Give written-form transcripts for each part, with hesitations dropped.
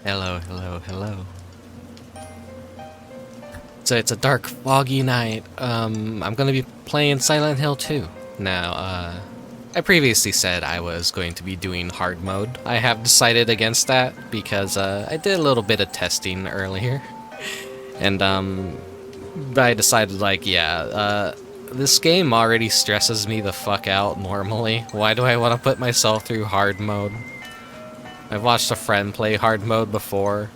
Hello, hello, hello. So it's a dark, foggy night. I'm gonna be playing Silent Hill 2. Now, I previously said I was going to be doing hard mode. I have decided against that because, I did a little bit of testing earlier. And, I decided, like, yeah, this game already stresses me the fuck out normally. Why do I want to put myself through hard mode? I've watched a friend play hard mode before,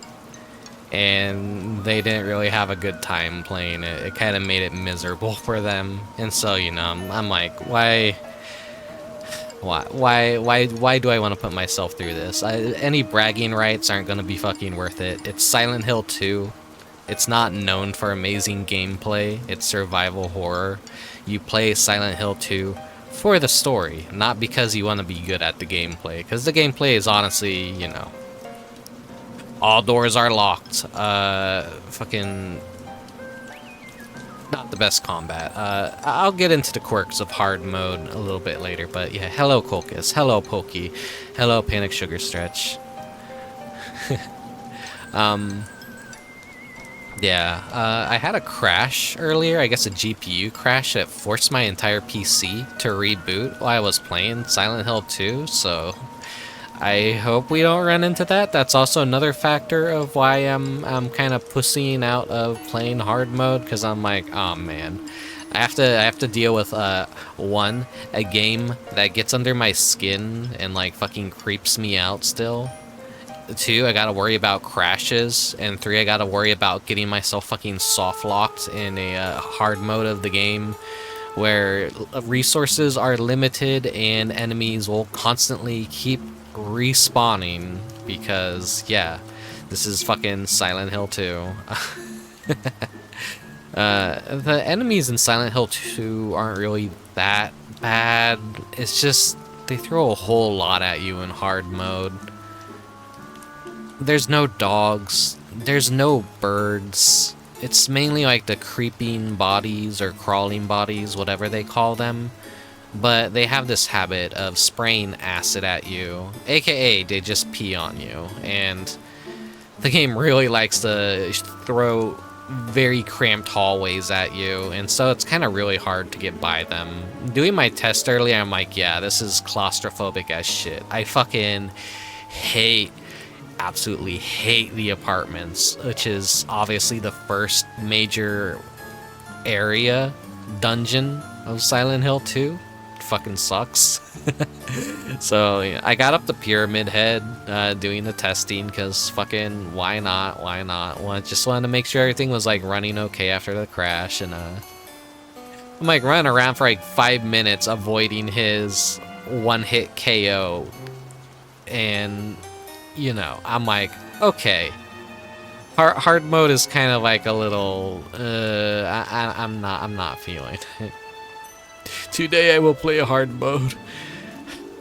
and they didn't really have a good time playing it. It kind of made it miserable for them. And so, you know, I'm like, why do I want to put myself through this? Any bragging rights aren't going to be fucking worth it. It's Silent Hill 2. It's not known for amazing gameplay. It's survival horror. You play Silent Hill 2 for the story, not because you want to be good at the gameplay. Because the gameplay is honestly, you know, all doors are locked. Fucking not the best combat. I'll get into the quirks of hard mode a little bit later, but yeah, hello Colchis, hello Pokey, hello Panic Sugar Stretch. Yeah, I had a crash earlier, I guess a GPU crash that forced my entire PC to reboot while I was playing Silent Hill 2, so I hope we don't run into that. That's also another factor of why I'm kind of pussying out of playing hard mode, because I'm like, oh man, I have to deal with one, a game that gets under my skin and like fucking creeps me out still. Two, I gotta worry about crashes, and three, I gotta worry about getting myself fucking soft locked in a hard mode of the game where resources are limited and enemies will constantly keep respawning because, yeah, this is fucking Silent Hill 2. The enemies in Silent Hill 2 aren't really that bad. It's just they throw a whole lot at you in hard mode. There's no dogs, there's no birds. It's mainly like the creeping bodies or crawling bodies, whatever they call them. But they have this habit of spraying acid at you, aka they just pee on you. And the game really likes to throw very cramped hallways at you, and so it's kind of really hard to get by them. Doing my test earlier, I'm like, yeah, this is claustrophobic as shit. I fucking absolutely hate the apartments, which is obviously the first major area dungeon of Silent Hill 2. It fucking sucks. So yeah, I got up the Pyramid Head doing the testing because fucking why not? Just wanted to make sure everything was like running okay after the crash, and I'm like running around for like 5 minutes avoiding his one-hit KO, and you know, I'm like, okay, hard mode is kind of like a little, I'm not feeling it. Today I will play a hard mode.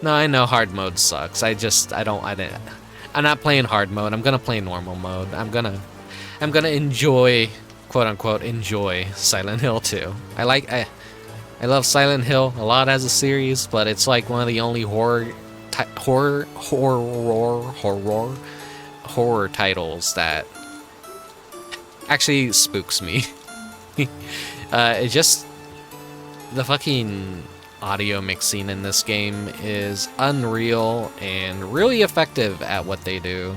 No, I know hard mode sucks. I'm not playing hard mode. I'm gonna play normal mode. I'm gonna enjoy, quote unquote, enjoy Silent Hill 2. I love Silent Hill a lot as a series, but it's like one of the only horror titles that actually spooks me. It just, the fucking audio mixing in this game is unreal and really effective at what they do.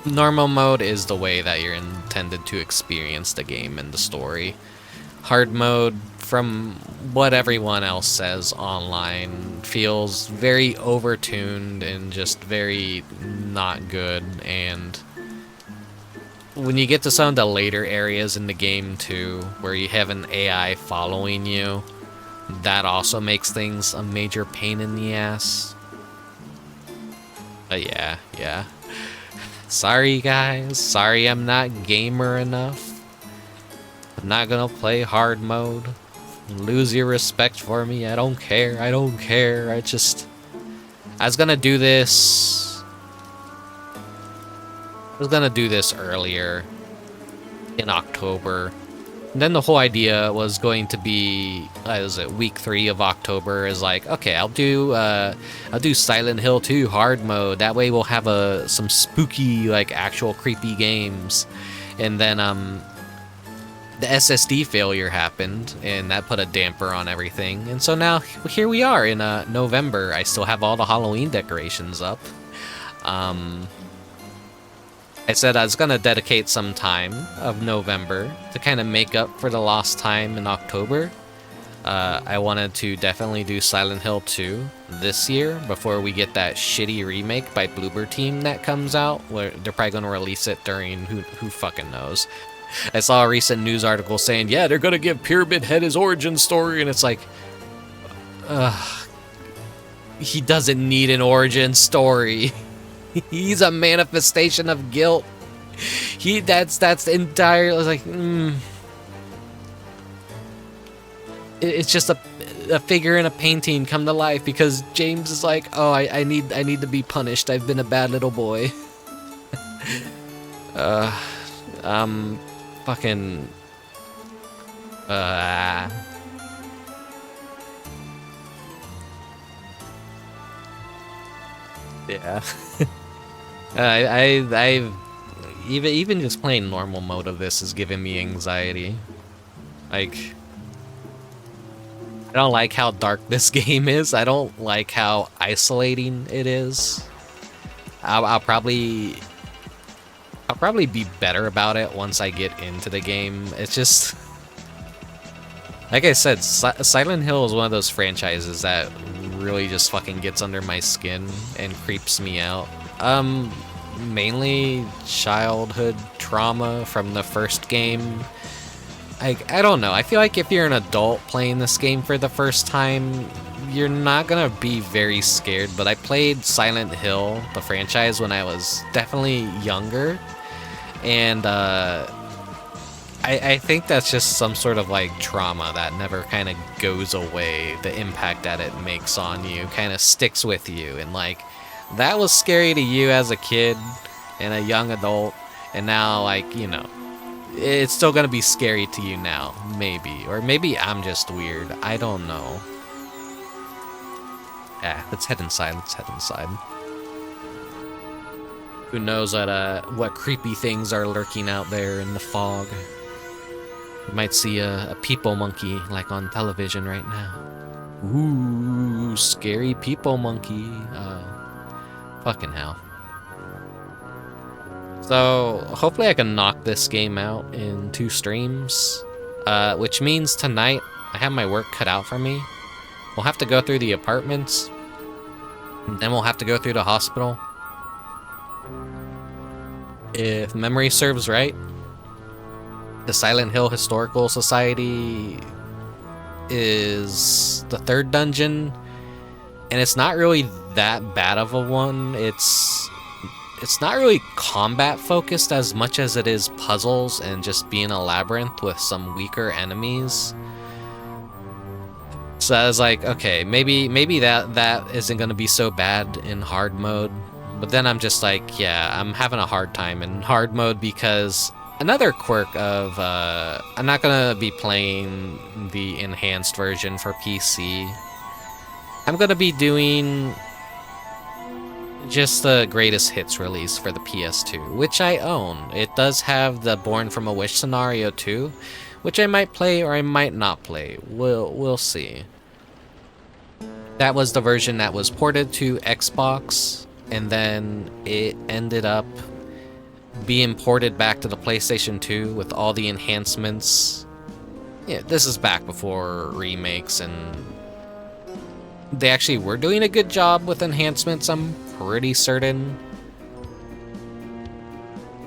Normal mode is the way that you're intended to experience the game and the story. Hard mode, from what everyone else says online, feels very overtuned and just very not good. And when you get to some of the later areas in the game too, where you have an AI following you, that also makes things a major pain in the ass. But yeah. Sorry guys, sorry I'm not gamer enough. I'm not gonna play hard mode. Lose your respect for me. I don't care. I was gonna do this earlier in October, then the whole idea was going to be, was it week 3 of October? Is like, okay, I'll do Silent Hill 2 hard mode. That way we'll have some spooky, like actual creepy games. And then the SSD failure happened, and that put a damper on everything. And so now here we are in November. I still have all the Halloween decorations up. I said I was going to dedicate some time of November to kind of make up for the lost time in October. I wanted to definitely do Silent Hill 2 this year before we get that shitty remake by Bloober Team that comes out, where they're probably going to release it during who fucking knows. I saw a recent news article saying, yeah, they're going to give Pyramid Head his origin story, and it's like, he doesn't need an origin story. He's a manifestation of guilt. That's entirely like, it's just a figure in a painting come to life because James is like, oh, I need to be punished. I've been a bad little boy. Fucking. Yeah. I've even just playing normal mode of this is giving me anxiety. Like, I don't like how dark this game is. I don't like how isolating it is. I'll probably be better about it once I get into the game. It's just, like I said, Silent Hill is one of those franchises that really just fucking gets under my skin and creeps me out. Mainly childhood trauma from the first game. I don't know. I feel like if you're an adult playing this game for the first time, you're not gonna be very scared. But I played Silent Hill, the franchise, when I was definitely younger, and I think that's just some sort of like trauma that never kind of goes away. The impact that it makes on you kind of sticks with you, and like that was scary to you as a kid and a young adult, and now, like, you know, it's still gonna be scary to you now, maybe. Or maybe I'm just weird. I don't know. Yeah, let's head inside. Who knows what creepy things are lurking out there in the fog. You might see a people monkey like on television right now. Ooh, scary people monkey. Fucking hell. So hopefully I can knock this game out in 2 streams, which means tonight I have my work cut out for me. We'll have to go through the apartments, and then we'll have to go through the hospital. If memory serves right, the Silent Hill Historical Society is the 3rd dungeon, and it's not really that bad of a one. It's not really combat focused as much as it is puzzles and just being a labyrinth with some weaker enemies. So I was like, okay, maybe that isn't gonna be so bad in hard mode. But then I'm just like, yeah, I'm having a hard time in hard mode because another quirk of I'm not gonna be playing the enhanced version for PC. I'm gonna be doing just the greatest hits release for the PS2, which I own. It does have the Born from a Wish scenario too, which I might play or I might not play. We'll see. That was the version that was ported to Xbox, and then it ended up being ported back to the PlayStation 2 with all the enhancements. Yeah, this is back before remakes, and they actually were doing a good job with enhancements, I'm pretty certain.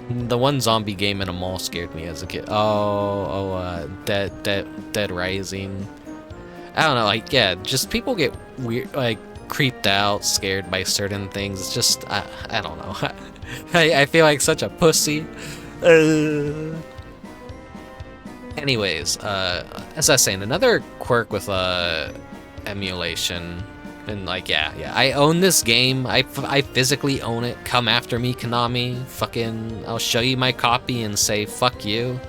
The one zombie game in a mall scared me as a kid. Dead Rising. I don't know, like, yeah, just people get weird, like, creeped out, scared by certain things. It's just, I don't know. I feel like such a pussy. Anyways, as I was saying, another quirk with emulation, and like, yeah, I own this game. I physically own it. Come after me, Konami. Fucking, I'll show you my copy and say fuck you.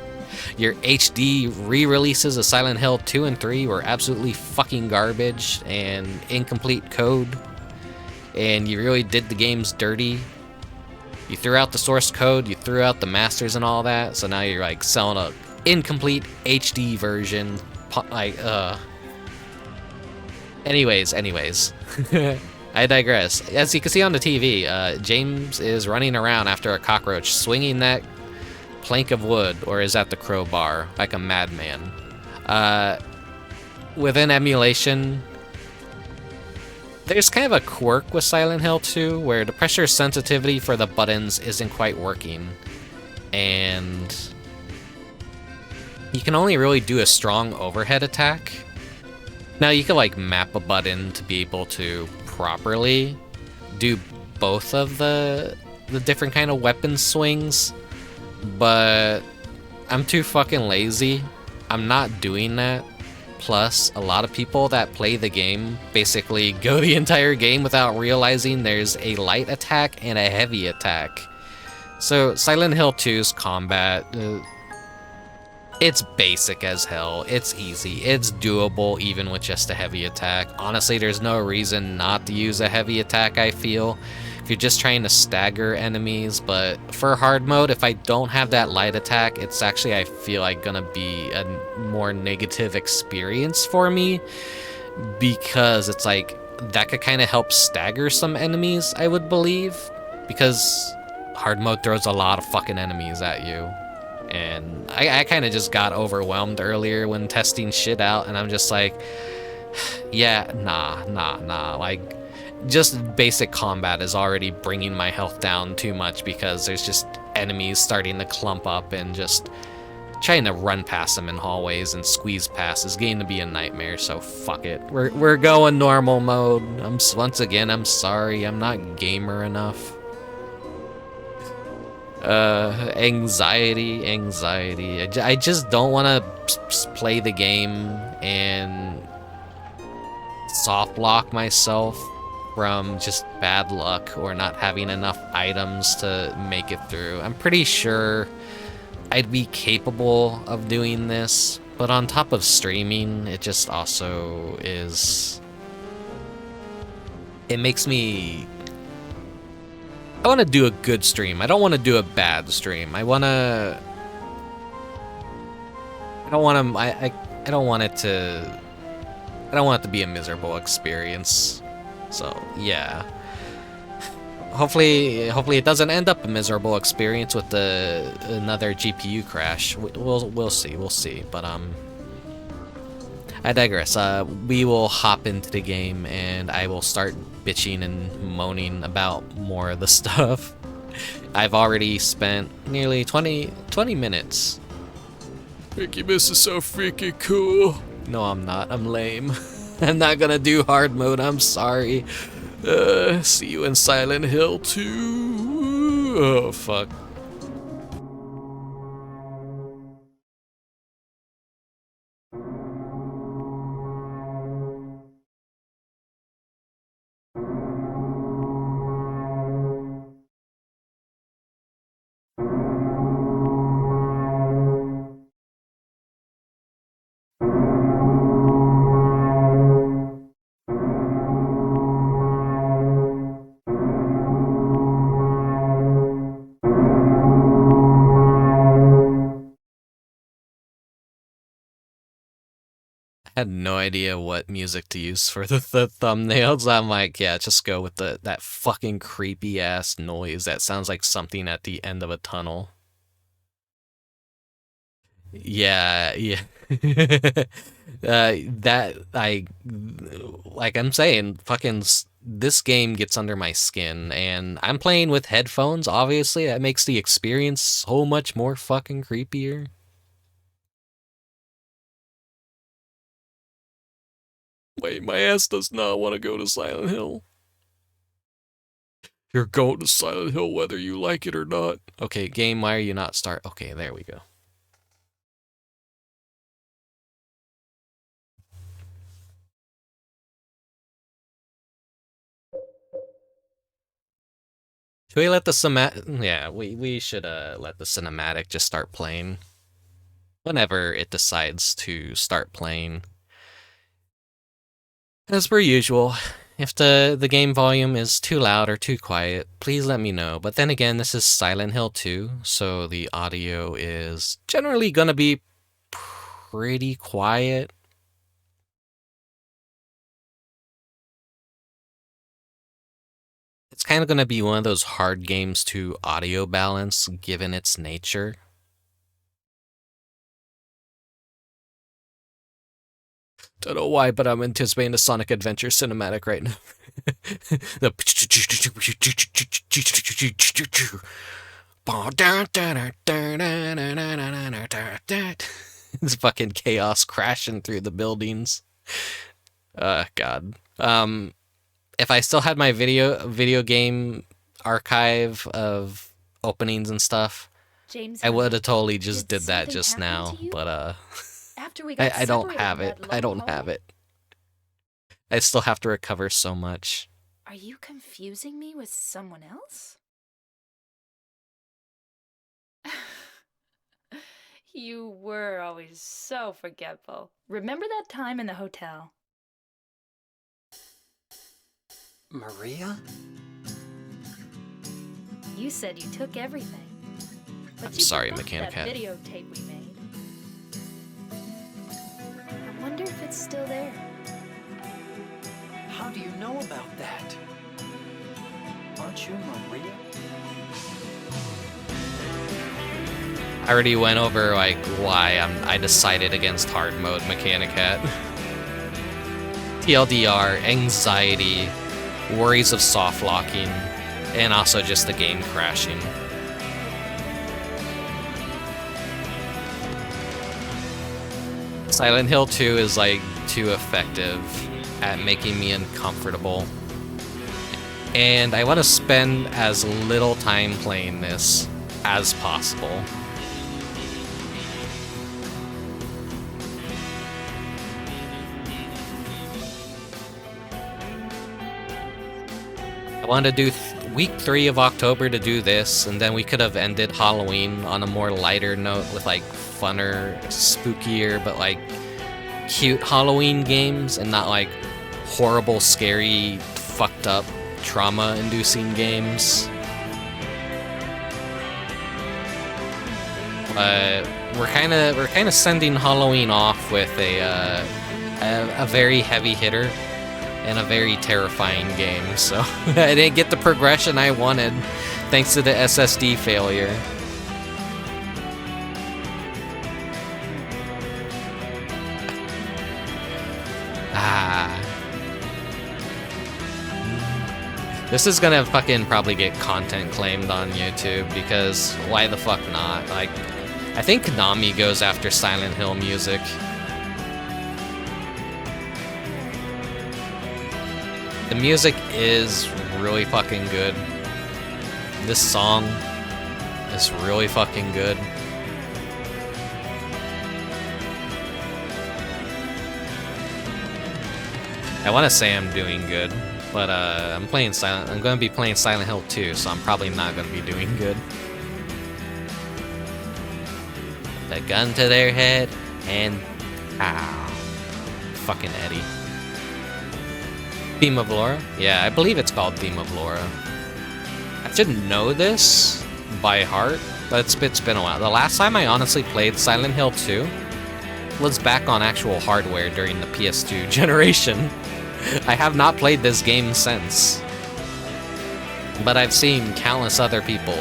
Your HD re-releases of Silent Hill 2 and 3 were absolutely fucking garbage and incomplete code. And you really did the games dirty. You threw out the source code, you threw out the masters and all that, so now you're like selling a incomplete HD version. Like, Anyways. I digress. As you can see on the TV, James is running around after a cockroach, swinging that plank of wood, or is that the crowbar, like a madman. Within emulation, there's kind of a quirk with Silent Hill 2 where the pressure sensitivity for the buttons isn't quite working. And you can only really do a strong overhead attack. Now you can like map a button to be able to properly do both of the different kind of weapon swings, but I'm too fucking lazy. I'm not doing that. Plus, a lot of people that play the game basically go the entire game without realizing there's a light attack and a heavy attack. So Silent Hill 2's combat, it's basic as hell. It's easy. It's doable even with just a heavy attack. Honestly, there's no reason not to use a heavy attack, I feel, if you're just trying to stagger enemies. But for hard mode, if I don't have that light attack, it's actually, I feel like, gonna be a more negative experience for me, because it's like that could kind of help stagger some enemies, I would believe, because hard mode throws a lot of fucking enemies at you. And I kind of just got overwhelmed earlier when testing shit out, and I'm just like, yeah, nah. Like, just basic combat is already bringing my health down too much because there's just enemies starting to clump up, and just trying to run past them in hallways and squeeze past is getting to be a nightmare, so fuck it. We're going normal mode. Once again, I'm sorry, I'm not gamer enough. Anxiety. I just don't want to play the game and soft lock myself from just bad luck or not having enough items to make it through. I'm pretty sure I'd be capable of doing this, but on top of streaming, it just also is... It makes me... I want to do a good stream. I don't want to do a bad stream. I don't want it to be a miserable experience. So, yeah. Hopefully it doesn't end up a miserable experience with another GPU crash. We'll see. But I digress. We will hop into the game, and I will start bitching and moaning about more of the stuff. I've already spent nearly 20 minutes. Rickubus is so freaking cool. No, I'm not. I'm lame. I'm not gonna do hard mode. I'm sorry. See you in Silent Hill 2. Oh, fuck. I had no idea what music to use for the thumbnails. I'm like, yeah, just go with that fucking creepy ass noise that sounds like something at the end of a tunnel. Yeah. Like I'm saying, fucking this game gets under my skin, and I'm playing with headphones. Obviously, that makes the experience so much more fucking creepier. Wait, my ass does not want to go to Silent Hill. You're going to Silent Hill whether you like it or not. Okay, game, why are you not start? Okay, there we go. Should we let the Yeah, we should let the cinematic just start playing. whenever it decides to start playing. As per usual, if the game volume is too loud or too quiet, please let me know. But then again, this is Silent Hill 2, so the audio is generally gonna be pretty quiet. It's kind of gonna be one of those hard games to audio balance, given its nature. Don't know why, but I'm anticipating the Sonic Adventure cinematic right now. The it's fucking chaos crashing through the buildings. God. If I still had my video game archive of openings and stuff, James, I would have totally just did that just now, but after we got I don't have in it. that I don't long have hallway? it. I still have to recover so much. Are you confusing me with someone else? You were always so forgetful. Remember that time in the hotel? Maria? You said you took everything. But I'm you sorry, forgot Mechanic that Hat. videotape we made. I wonder if it's still there. How do you know about that? Aren't you Maria? I already went over like why I decided against hard mode, Mechanic Hat. TLDR, anxiety, worries of soft locking, and also just the game crashing. Silent Hill 2 is like too effective at making me uncomfortable. And I want to spend as little time playing this as possible. I wanted to do week 3 of October to do this, and then we could have ended Halloween on a more lighter note with like funner, spookier, but like cute Halloween games, and not like horrible, scary, fucked up, trauma-inducing games. But we're kind of sending Halloween off with a very heavy hitter and a very terrifying game, so I didn't get the progression I wanted, thanks to the SSD failure. This is gonna fucking probably get content claimed on YouTube, because why the fuck not? Like, I think Konami goes after Silent Hill music. The music is really fucking good. This song is really fucking good. I want to say I'm doing good, but I'm going to be playing Silent Hill 2, so I'm probably not going to be doing good. The gun to their head, and ow. Fucking Eddie. Theme of Laura? Yeah, I believe it's called Theme of Laura. I should know this by heart, but it's been a while. The last time I honestly played Silent Hill 2 was back on actual hardware during the PS2 generation. I have not played this game since, but I've seen countless other people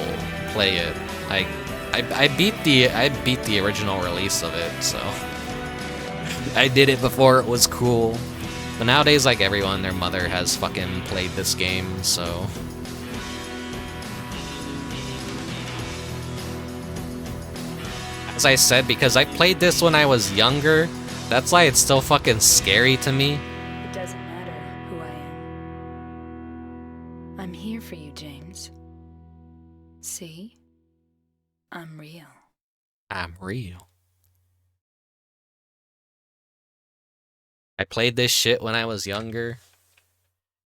play it. I beat the original release of it, so I did it before it was cool. But nowadays, like, everyone, their mother has fucking played this game, so as I said, because I played this when I was younger, that's why it's still fucking scary to me. It doesn't matter who I am. I'm here for you, James. See? I'm real. I'm real. I played this shit when I was younger,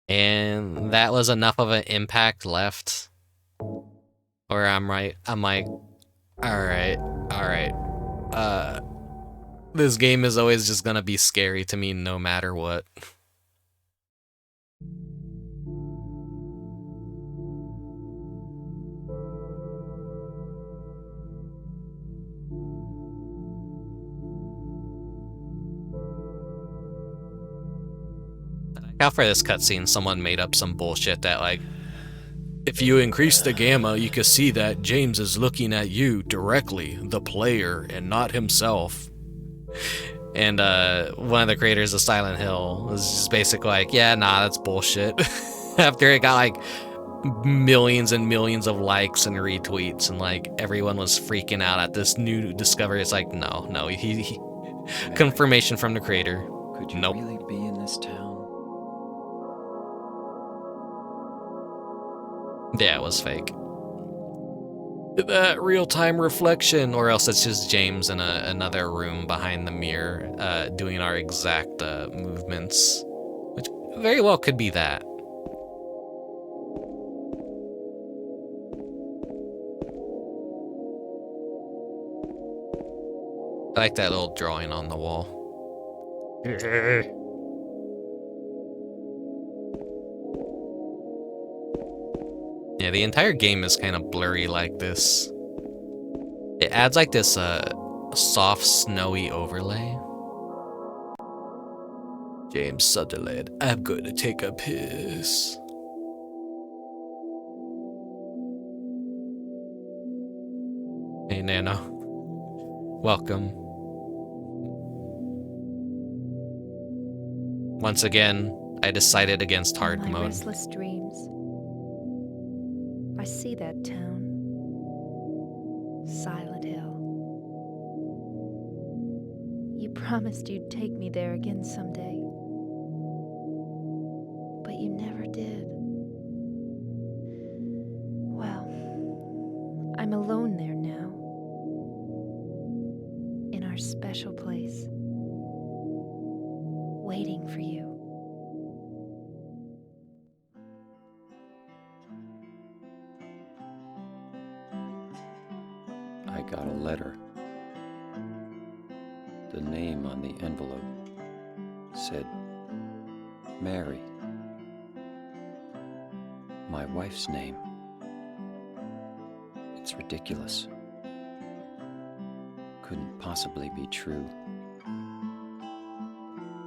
and that was enough of an impact left. Or I'm like, alright. this game is always just gonna be scary to me no matter what. How for this cutscene, someone made up some bullshit that, like, if you increase the gamma, you can see that James is looking at you directly, the player, and not himself. And one of the creators of Silent Hill was just basically like, yeah, nah, that's bullshit. After it got like millions and millions of likes and retweets, and like everyone was freaking out at this new discovery. It's like, no, he confirmation from the creator. Could you Nope. really be in this town? Yeah, it was fake. That real-time reflection, or else it's just James in another room behind the mirror doing our exact movements, which very well could be that. I like that little drawing on the wall. Yeah, the entire game is kind of blurry like this. It adds like this soft, snowy overlay. James Sunderland, I'm going to take a piss. Hey, Nano. Welcome. Once again, I decided against hard My mode. restless dreams. I see that town. Silent Hill. You promised you'd take me there again someday. But you never did. Well, I'm alone there now. In our special place. Waiting for you. I got a letter. The name on the envelope said Mary. My wife's name. It's ridiculous. Couldn't possibly be true.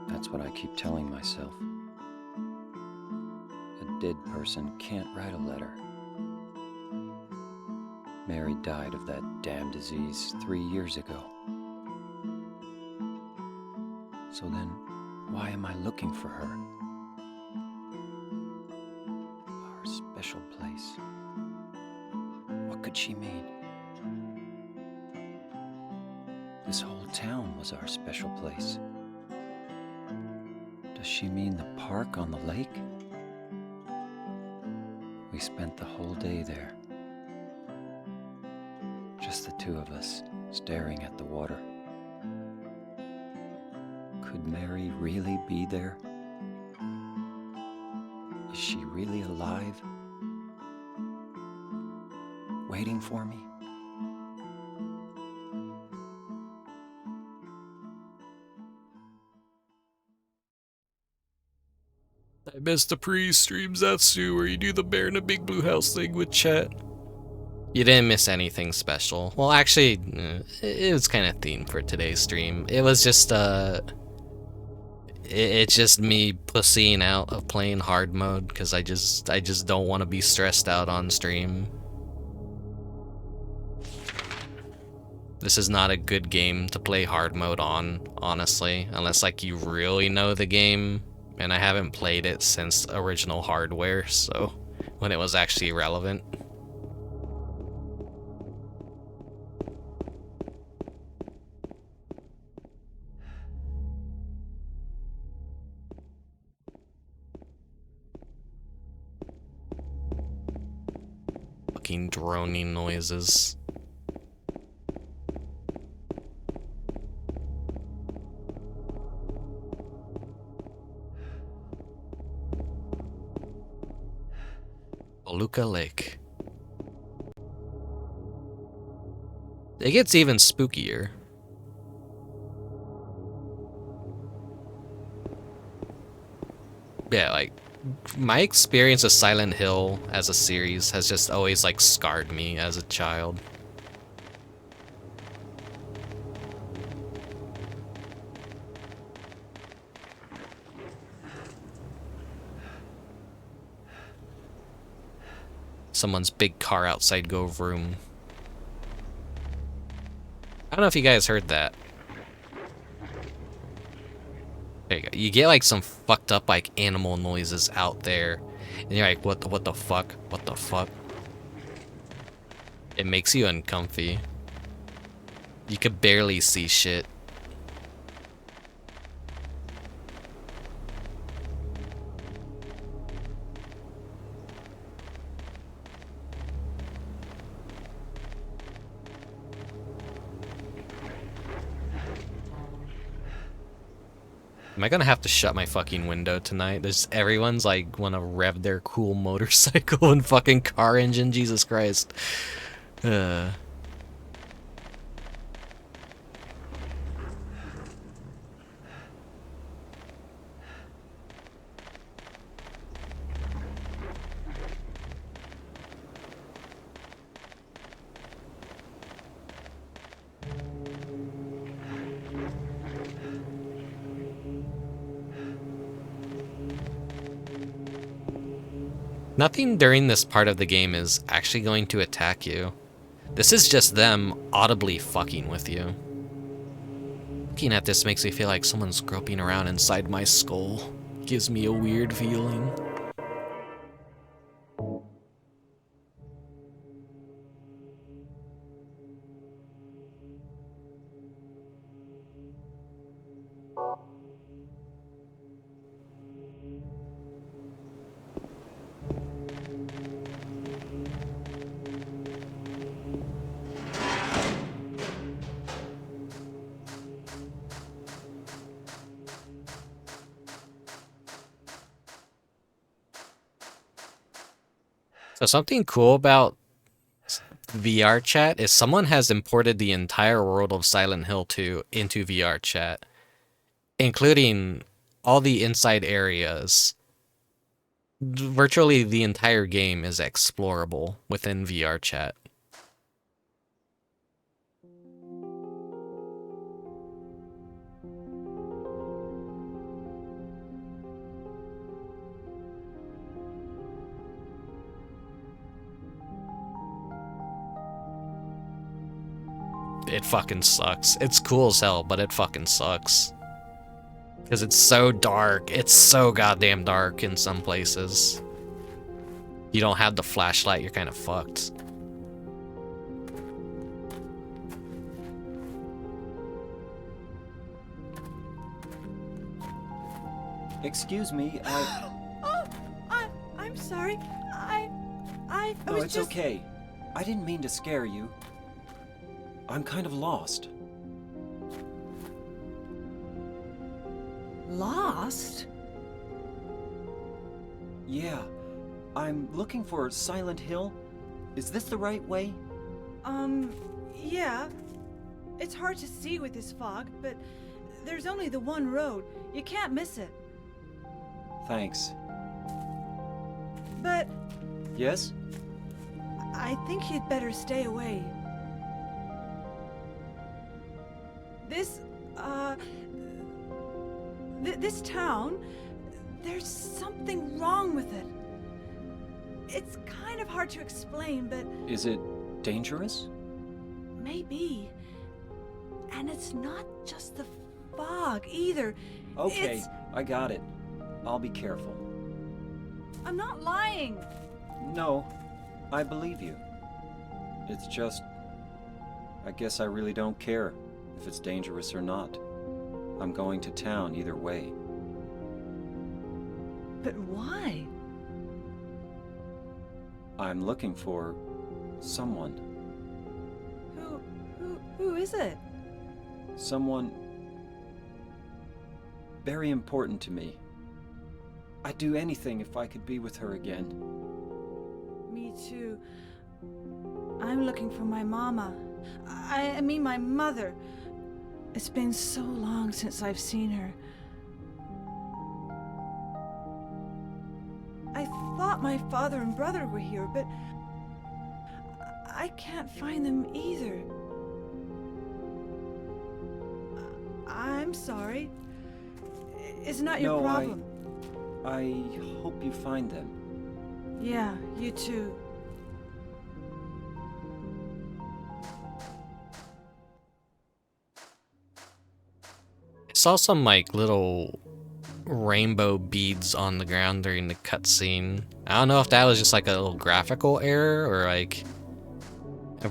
That's what I keep telling myself. A dead person can't write a letter. Mary died of that damn disease 3 years ago. So then, why am I looking for her? Our special place. What could she mean? This whole town was our special place. Does she mean the park on the lake? We spent the whole day there. Just the two of us, staring at the water. Could Mary really be there? Is she really alive? Waiting for me? I missed the pre-stream Zatsu where you do the bear in a big blue house thing with chat. You didn't miss anything special. Well, actually, it was kind of themed for today's stream. It was just, it's just me pussying out of playing hard mode because I just don't want to be stressed out on stream. This is not a good game to play hard mode on, honestly, unless like you really know the game, and I haven't played it since original hardware, so when it was actually relevant. Fucking droning noises. Beluga Lake. It gets even spookier. Yeah, like, my experience with Silent Hill as a series has just always, like, scarred me as a child. Someone's big car outside Go Vroom. I don't know if you guys heard that. There you go. You get like some fucked up like animal noises out there, and you're like, what the fuck? What the fuck? It makes you uncomfy. You could barely see shit. Am I gonna have to shut my fucking window tonight? Everyone's like wanna rev their cool motorcycle and fucking car engine, Jesus Christ. Nothing during this part of the game is actually going to attack you. This is just them audibly fucking with you. Looking at this makes me feel like someone's groping around inside my skull. Gives me a weird feeling. So something cool about VR chat is someone has imported the entire world of Silent Hill 2 into VR chat, including all the inside areas. Virtually the entire game is explorable within VR chat. It fucking sucks. It's cool as hell, but it fucking sucks. Because it's so dark. It's so goddamn dark in some places. You don't have the flashlight, you're kind of fucked. Excuse me, I'm sorry. I No, was it's just... okay. I didn't mean to scare you. I'm kind of lost. Lost? Yeah. I'm looking for Silent Hill. Is this the right way? Yeah. It's hard to see with this fog, but there's only the one road. You can't miss it. Thanks. But Yes? I think you'd better stay away. This town, there's something wrong with it. It's kind of hard to explain, but Is it dangerous? maybe. And it's not just the fog either. Okay, It's... I got it. I'll be careful. I'm not lying. No, I believe you. It's just... I guess I really don't care if it's dangerous or not. I'm going to town either way. But why? I'm looking for... someone. Who is it? Someone... very important to me. I'd do anything if I could be with her again. Me too. I'm looking for my mama. I mean my mother. It's been so long since I've seen her. thought my father and brother were here, but I can't find them either. I'm sorry. It's not your problem. I hope you find them. Yeah, you too. I saw some like little rainbow beads on the ground during the cutscene. I don't know if that was just like a little graphical error or like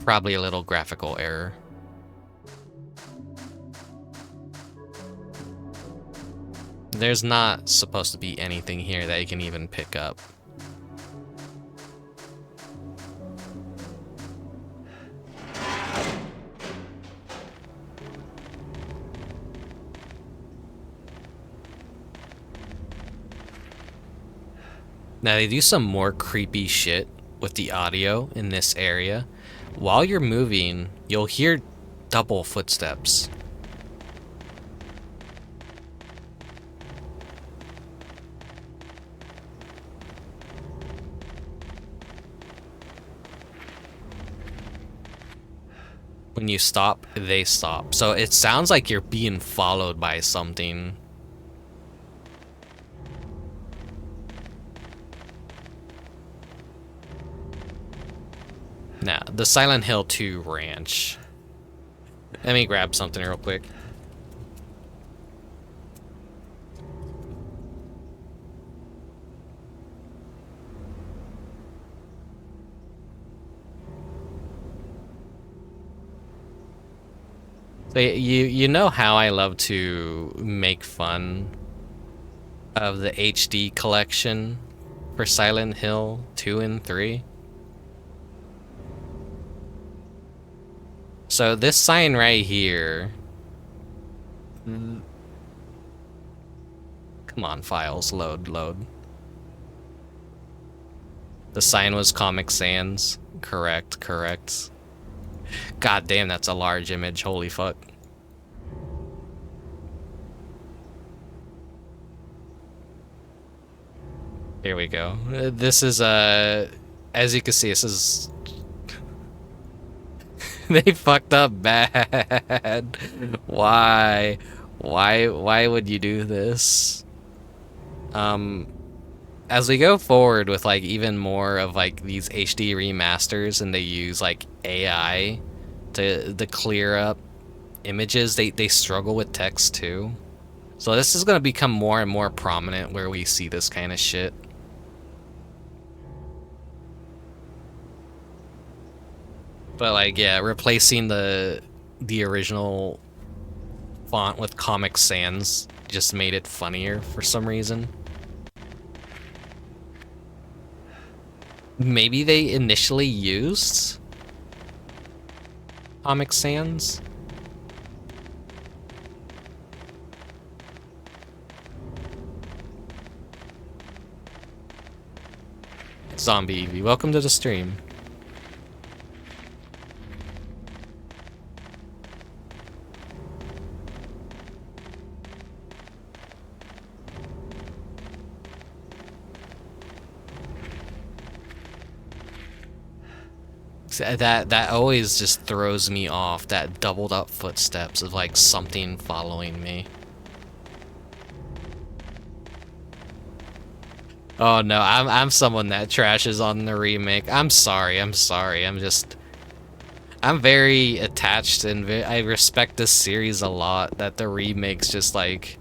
probably a little graphical error. There's not supposed to be anything here that you can even pick up. Now they do some more creepy shit with the audio in this area. While you're moving, you'll hear double footsteps. When you stop, they stop. So it sounds like you're being followed by something. Now, the Silent Hill 2 ranch. Let me grab something real quick. So you know how I love to make fun of the HD collection for Silent Hill 2 and 3? So this sign right here. Come on, files, load. The sign was Comic Sans. Correct. God damn, that's a large image. Holy fuck. Here we go. This is, as you can see, this is... They fucked up bad. Why? Why would you do this? As we go forward with like even more of like these HD remasters and they use like AI to clear up images, they struggle with text too. So this is gonna become more and more prominent where we see this kind of shit. But like, yeah, replacing the original font with Comic Sans just made it funnier for some reason. Maybe they initially used Comic Sans? Zombie Eevee, welcome to the stream. That always just throws me off, that doubled up footsteps of like something following me. Oh no, I'm someone that trashes on the remake. I'm sorry. I'm very attached and I respect this series a lot, that the remakes just like...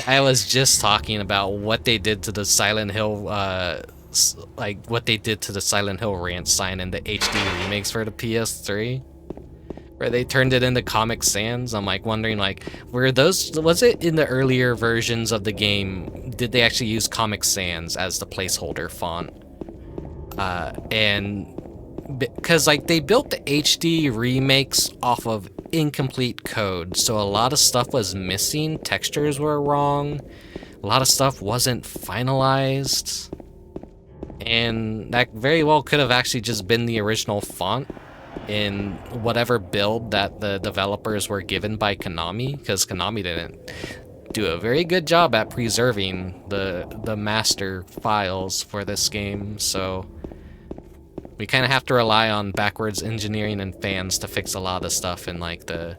I was just talking about what they did to the Silent Hill, like what they did to the Silent Hill Ranch sign in the HD remakes for the PS3, where they turned it into Comic Sans. I'm like wondering, like, was it in the earlier versions of the game, did they actually use Comic Sans as the placeholder font? And because like they built the HD remakes off of incomplete code, so a lot of stuff was missing, textures were wrong, a lot of stuff wasn't finalized. And that very well could have actually just been the original font in whatever build that the developers were given by Konami, because Konami didn't do a very good job at preserving the master files for this game, so we kind of have to rely on backwards engineering and fans to fix a lot of the stuff in like the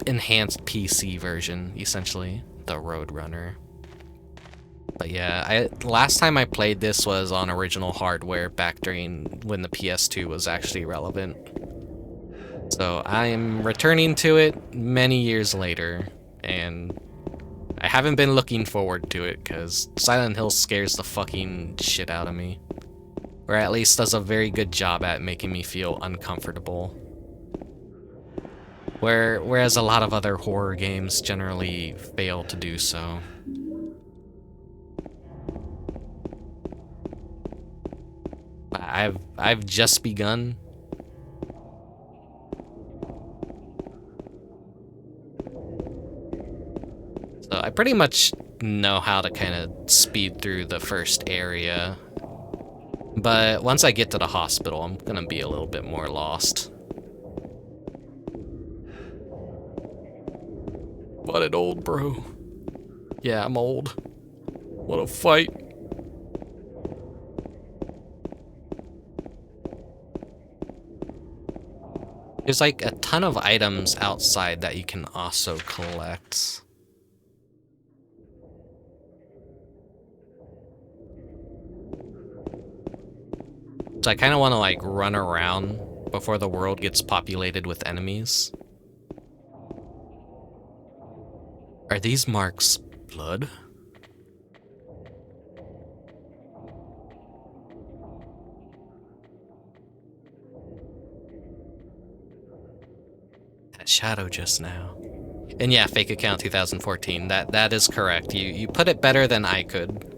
enhanced PC version, essentially, the Roadrunner. But yeah, last time I played this was on original hardware back during when the PS2 was actually relevant. So I am returning to it many years later, and I haven't been looking forward to it because Silent Hill scares the fucking shit out of me. Or at least does a very good job at making me feel uncomfortable. Whereas a lot of other horror games generally fail to do so. I've just begun. So I pretty much know how to kind of speed through the first area. But once I get to the hospital, I'm gonna be a little bit more lost. What an old bro. Yeah, I'm old. What a fight. There's like a ton of items outside that you can also collect. So I kind of want to like run around before the world gets populated with enemies. Are these marks blood? That shadow just now. And yeah, fake account 2014. That is correct. You put it better than I could.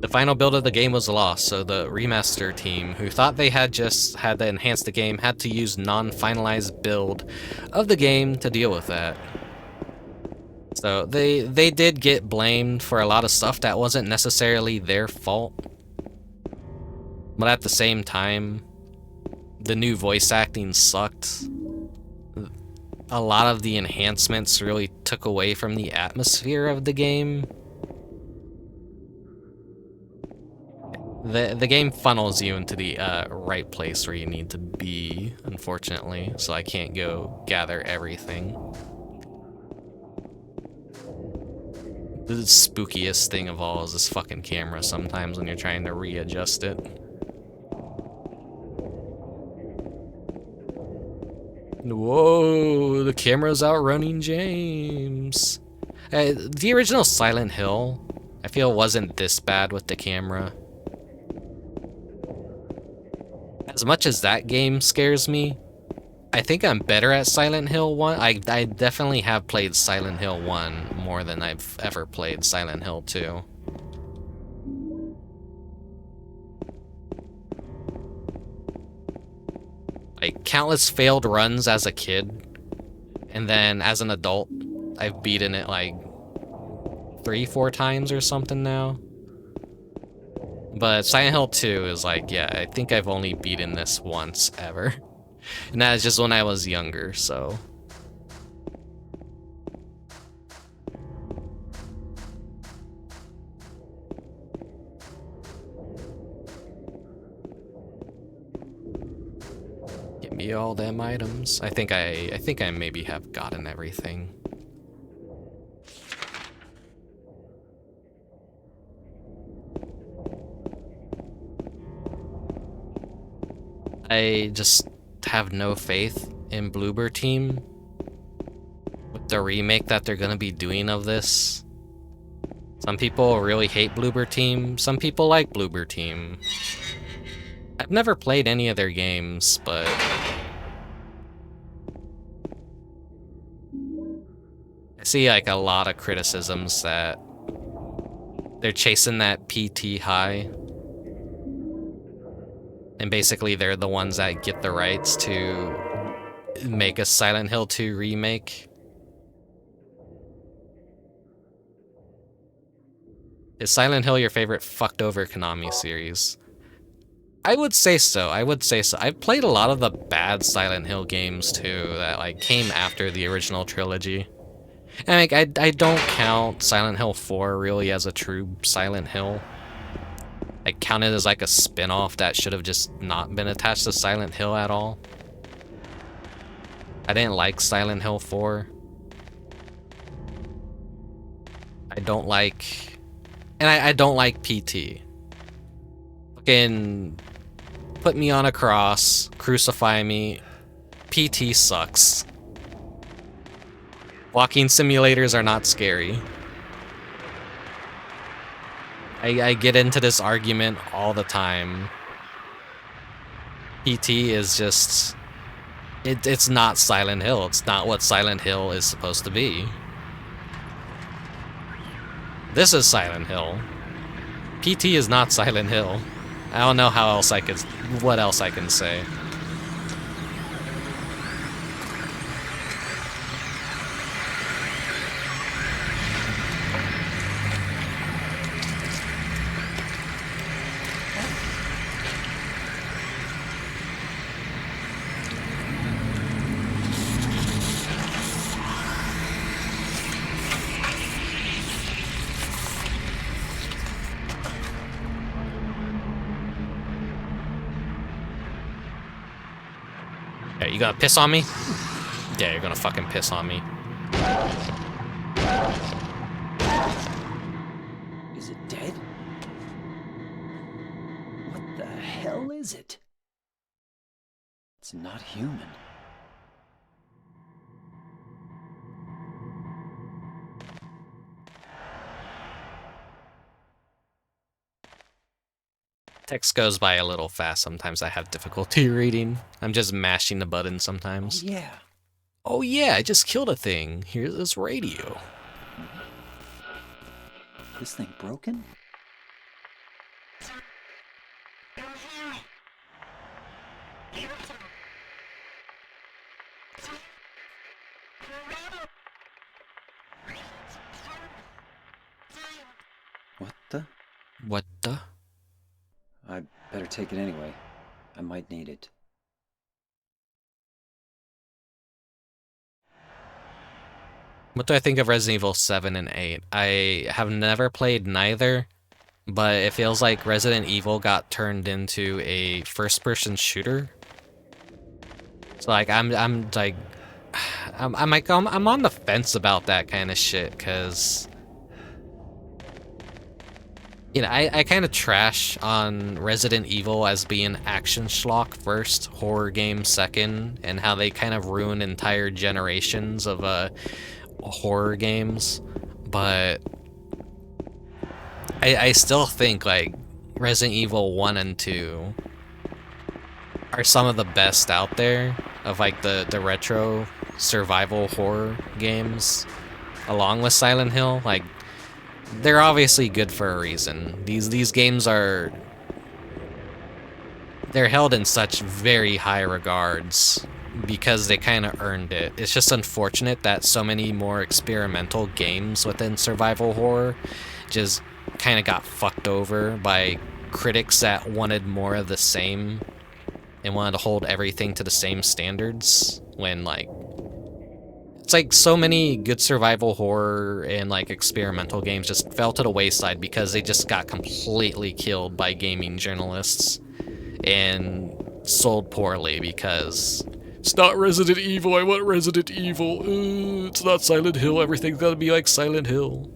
The final build of the game was lost, so the remaster team, who thought they had just had to enhance the game, had to use non-finalized build of the game to deal with that. So they did get blamed for a lot of stuff that wasn't necessarily their fault. But at the same time, the new voice acting sucked. A lot of the enhancements really took away from the atmosphere of the game. The game funnels you into the right place where you need to be, unfortunately, so I can't go gather everything. The spookiest thing of all is this fucking camera sometimes when you're trying to readjust it. Whoa, the camera's outrunning James. The original Silent Hill, I feel, wasn't this bad with the camera. As much as that game scares me, I think I'm better at Silent Hill 1. I definitely have played Silent Hill 1 more than I've ever played Silent Hill 2. Like, countless failed runs as a kid, and then as an adult, I've beaten it like 3-4 times or something now. But Silent Hill 2 is like, yeah, I think I've only beaten this once ever. And that is just when I was younger, so. Give me all them items. I think I maybe have gotten everything. I just have no faith in Bloober Team with the remake that they're gonna be doing of this. Some people really hate Bloober Team, some people like Bloober Team. I've never played any of their games, but I see like a lot of criticisms that they're chasing that PT high. And basically, they're the ones that get the rights to make a Silent Hill 2 remake. Is Silent Hill your favorite fucked over Konami series? I would say so. I would say so. I've played a lot of the bad Silent Hill games too that like came after the original trilogy. And like I don't count Silent Hill 4 really as a true Silent Hill. I count it as like a spin-off that should have just not been attached to Silent Hill at all. I didn't like Silent Hill 4. I don't like... And I don't like PT. Fucking put me on a cross, crucify me. PT sucks. Walking simulators are not scary. I get into this argument all the time. PT is just... It's not Silent Hill. It's not what Silent Hill is supposed to be. This is Silent Hill. PT is not Silent Hill. I don't know how else I could... what else I can say. Yeah, you gonna piss on me? Yeah, you're gonna fucking piss on me. Is it dead? What the hell is it? It's not human. Text goes by a little fast. Sometimes I have difficulty reading. I'm just mashing the button Oh, sometimes. yeah. Oh yeah, I just killed a thing. Here's this radio. This thing broken? What the? What the? I better take it anyway. I might need it. What do I think of Resident Evil 7 and 8? I have never played neither, but it feels like Resident Evil got turned into a first-person shooter. So like I'm on the fence about that kind of shit, cause you know, I kind of trash on Resident Evil as being action schlock first, horror game second, and how they kind of ruin entire generations of horror games. But I still think like Resident Evil 1 and 2 are some of the best out there of like the retro survival horror games, along with Silent Hill. Like, they're obviously good for a reason. These games are... they're held in such very high regards because they kind of earned it. It's just unfortunate that so many more experimental games within survival horror just kind of got fucked over by critics that wanted more of the same and wanted to hold everything to the same standards, when like it's like so many good survival horror and like experimental games just fell to the wayside because they just got completely killed by gaming journalists and sold poorly because it's not Resident Evil, I want Resident Evil, it's not Silent Hill, everything's gotta be like Silent Hill.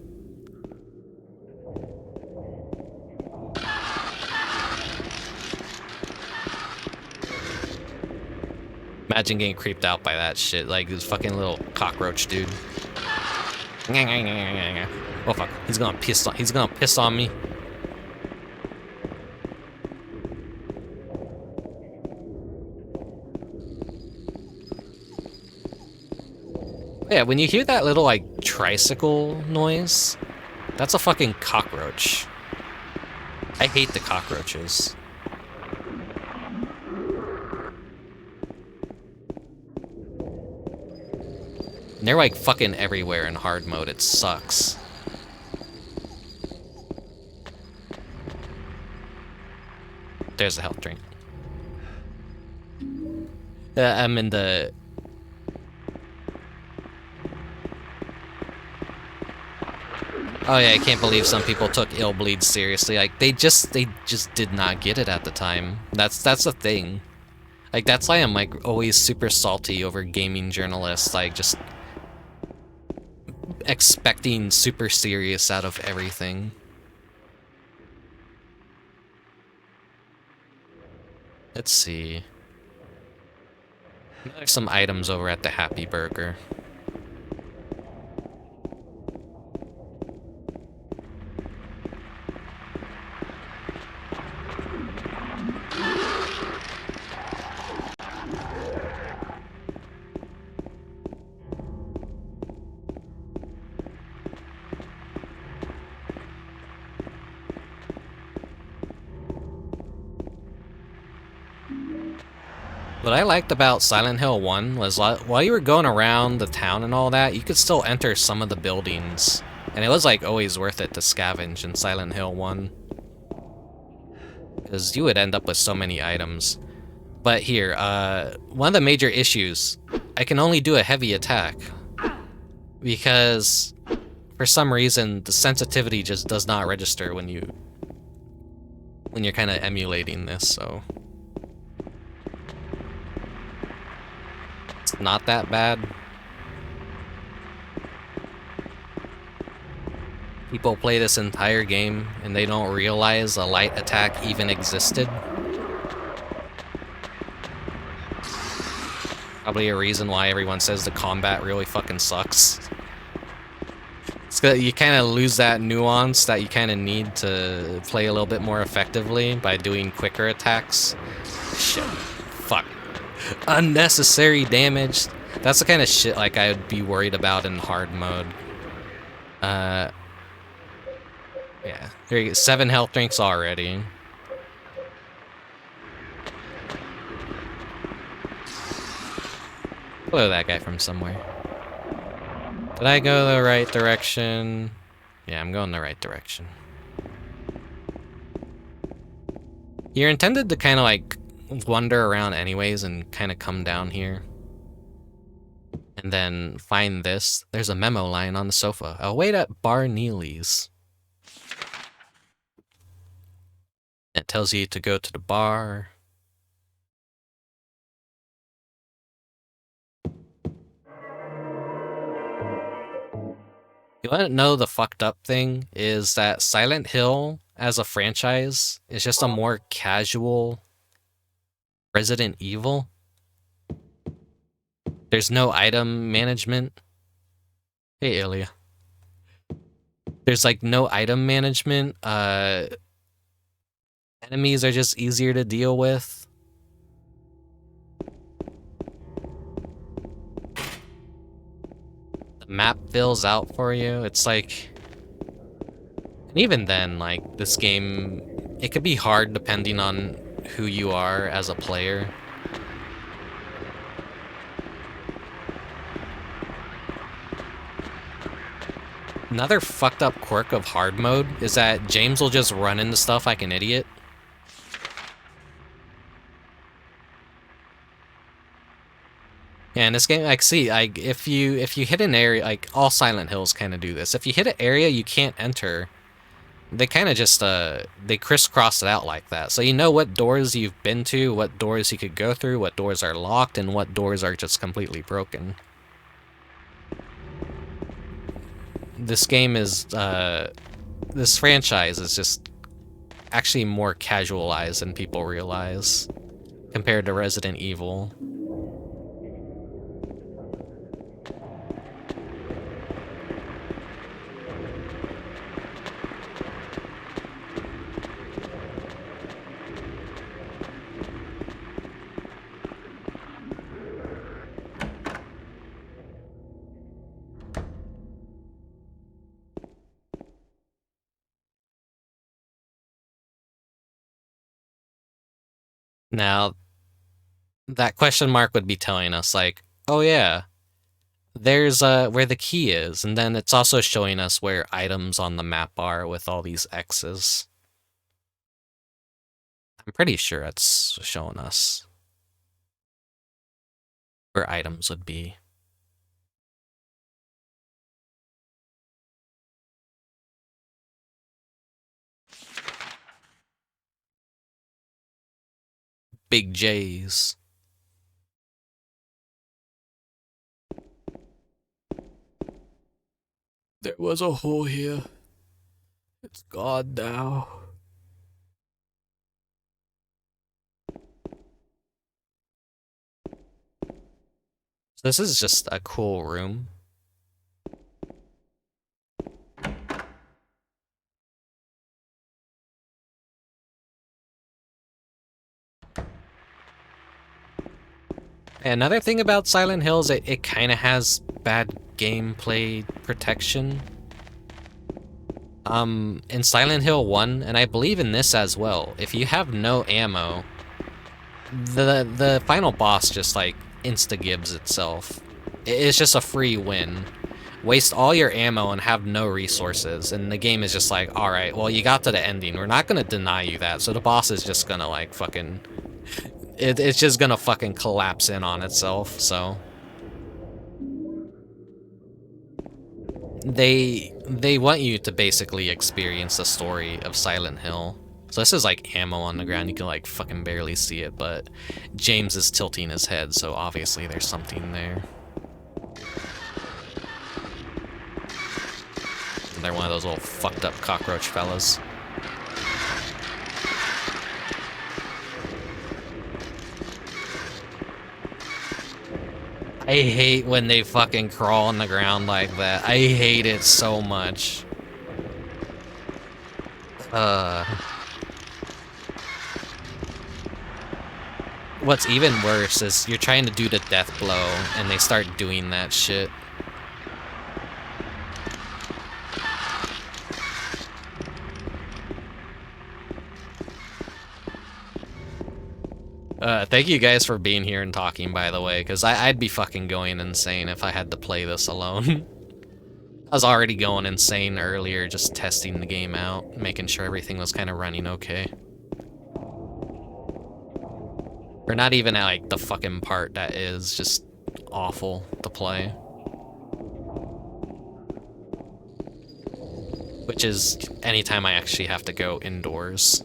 Imagine getting creeped out by that shit, like this fucking little cockroach dude. Oh fuck, he's gonna piss on me. Yeah, when you hear that little like tricycle noise, that's a fucking cockroach. I hate the cockroaches. And they're like fucking everywhere in hard mode, it sucks. there's a health drink. I'm in the... Oh yeah, I can't believe some people took ill bleed seriously. Like they just did not get it at the time. That's the thing. Like that's why I'm like always super salty over gaming journalists, like just expecting super serious out of everything. Let's see. There's some items over at the Happy Burger. What I liked about Silent Hill 1 was while you were going around the town and all that, you could still enter some of the buildings. And it was like always worth it to scavenge in Silent Hill 1. Because you would end up with so many items. But here, one of the major issues, I can only do a heavy attack. Because for some reason, the sensitivity just does not register when you're kind of emulating this, so... Not that bad. People play this entire game and they don't realize a light attack even existed. Probably a reason why everyone says the combat really fucking sucks. It's 'cause you kind of lose that nuance that you kind of need to play a little bit more effectively by doing quicker attacks. Shit. Fuck. Unnecessary damage. That's the kind of shit like I would be worried about in hard mode. Yeah. Here you go. 7 health drinks already. Follow that guy from somewhere. Did I go the right direction? Yeah, I'm going the right direction. You're intended to kind of like wander around anyways and kind of come down here. And then find this. There's a memo line on the sofa. I'll wait at Bar Neely's. It tells you to go to the bar. You want to know the fucked up thing is that Silent Hill as a franchise is just a more casual Resident Evil. There's no item management. Hey, Ilya. There's like no item management. Enemies are just easier to deal with. The map fills out for you. It's like... And even then, like, this game... It could be hard depending on who you are as a player. Another fucked up quirk of hard mode is that James will just run into stuff like an idiot. Yeah, in this game, like, see, like, if you hit an area, like, all Silent Hills kind of do this. If you hit an area you can't enter, they kind of just, they crisscross it out like that. So you know what doors you've been to, what doors you could go through, what doors are locked, and what doors are just completely broken. This game is, this franchise is just actually more casualized than people realize compared to Resident Evil. Now, that question mark would be telling us, like, oh yeah, there's where the key is, and then it's also showing us where items on the map are with all these X's. I'm pretty sure it's showing us where items would be. Big J's. There was a hole here. It's gone now. So this is just a cool room. Another thing about Silent Hill is it kind of has bad gameplay protection. In Silent Hill 1, and I believe in this as well, if you have no ammo, the final boss just like insta-gives itself. It's just a free win. Waste all your ammo and have no resources, and the game is just like, alright, well you got to the ending, we're not gonna deny you that, so the boss is just gonna like fucking... It's just gonna fucking collapse in on itself, so... They want you to basically experience the story of Silent Hill. So this is like ammo on the ground, you can like fucking barely see it, but James is tilting his head, so obviously there's something there. And they're one of those little fucked up cockroach fellas. I hate when they fucking crawl on the ground like that. I hate it so much. What's even worse is you're trying to do the death blow and they start doing that shit. Thank you guys for being here and talking, by the way, because I'd be fucking going insane if I had to play this alone. I was already going insane earlier, just testing the game out, making sure everything was kind of running okay. Or not even at, like, the fucking part that is just awful to play. Which is anytime I actually have to go indoors.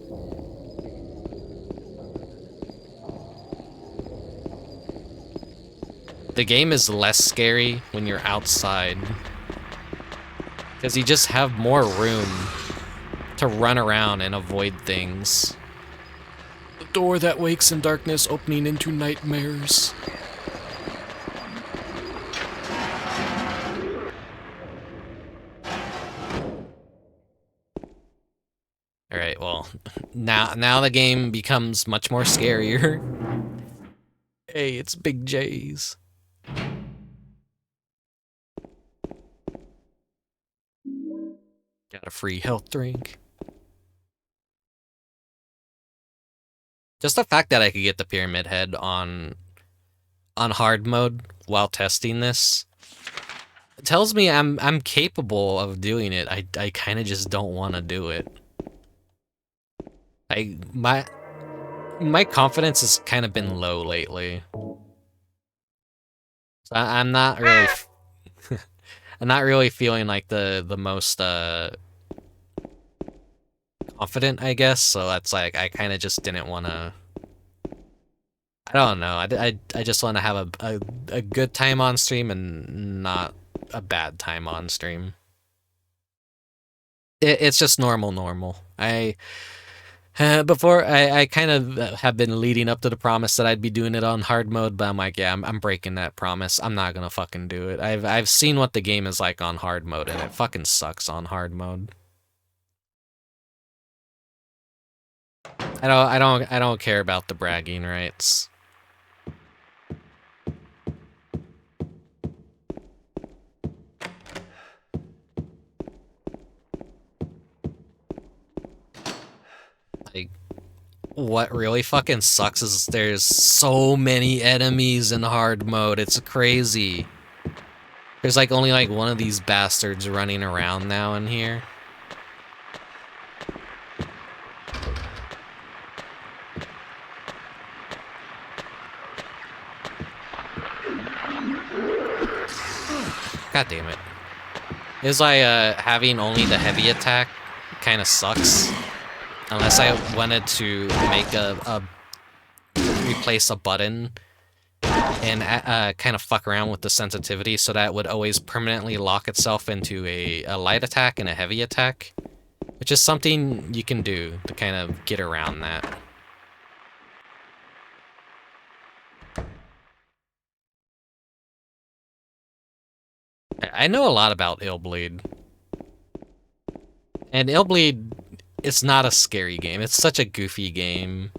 The game is less scary when you're outside, because you just have more room to run around and avoid things. The door that wakes in darkness, opening into nightmares. Alright, well, now the game becomes much more scarier. Hey, it's Big J's. Got a free health drink. Just the fact that I could get the pyramid head on hard mode while testing this tells me I'm capable of doing it. I kind of just don't want to do it. My confidence has kind of been low lately. So I'm not really I'm not really feeling like the most confident, I guess, so that's like, I kind of just didn't want to... I don't know, I just want to have a good time on stream and not a bad time on stream. It's just normal. Before, I kind of have been leading up to the promise that I'd be doing it on hard mode, but I'm like, yeah, I'm breaking that promise. I'm not gonna fucking do it. I've seen what the game is like on hard mode, and it fucking sucks on hard mode. I don't care about the bragging rights. Like, what really fucking sucks is there's so many enemies in hard mode. It's crazy. There's like only like one of these bastards running around now in here. God damn it. Is having only the heavy attack kind of sucks. Unless I wanted to make replace a button and kind of fuck around with the sensitivity so that it would always permanently lock itself into a light attack and a heavy attack. Which is something you can do to kind of get around that. I know a lot about Illbleed. And Illbleed, it's not a scary game. It's such a goofy game.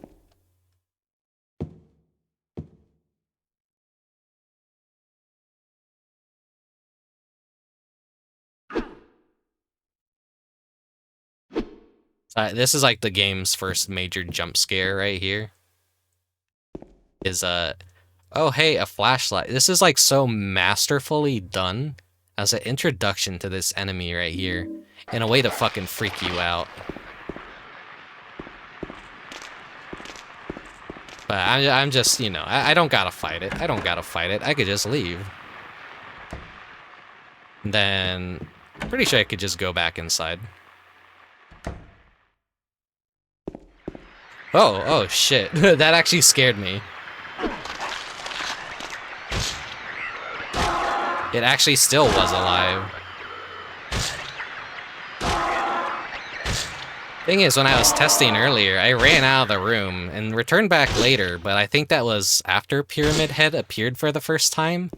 This is like the game's first major jump scare right here. Is oh hey, a flashlight. This is like so masterfully done as an introduction to this enemy right here, in a way to fucking freak you out. But I'm just, you know, I don't gotta fight it. I don't gotta fight it. I could just leave. Then, pretty sure I could just go back inside. Oh shit. That actually scared me. It actually still was alive. Thing is, when I was testing earlier, I ran out of the room and returned back later, but I think that was after Pyramid Head appeared for the first time,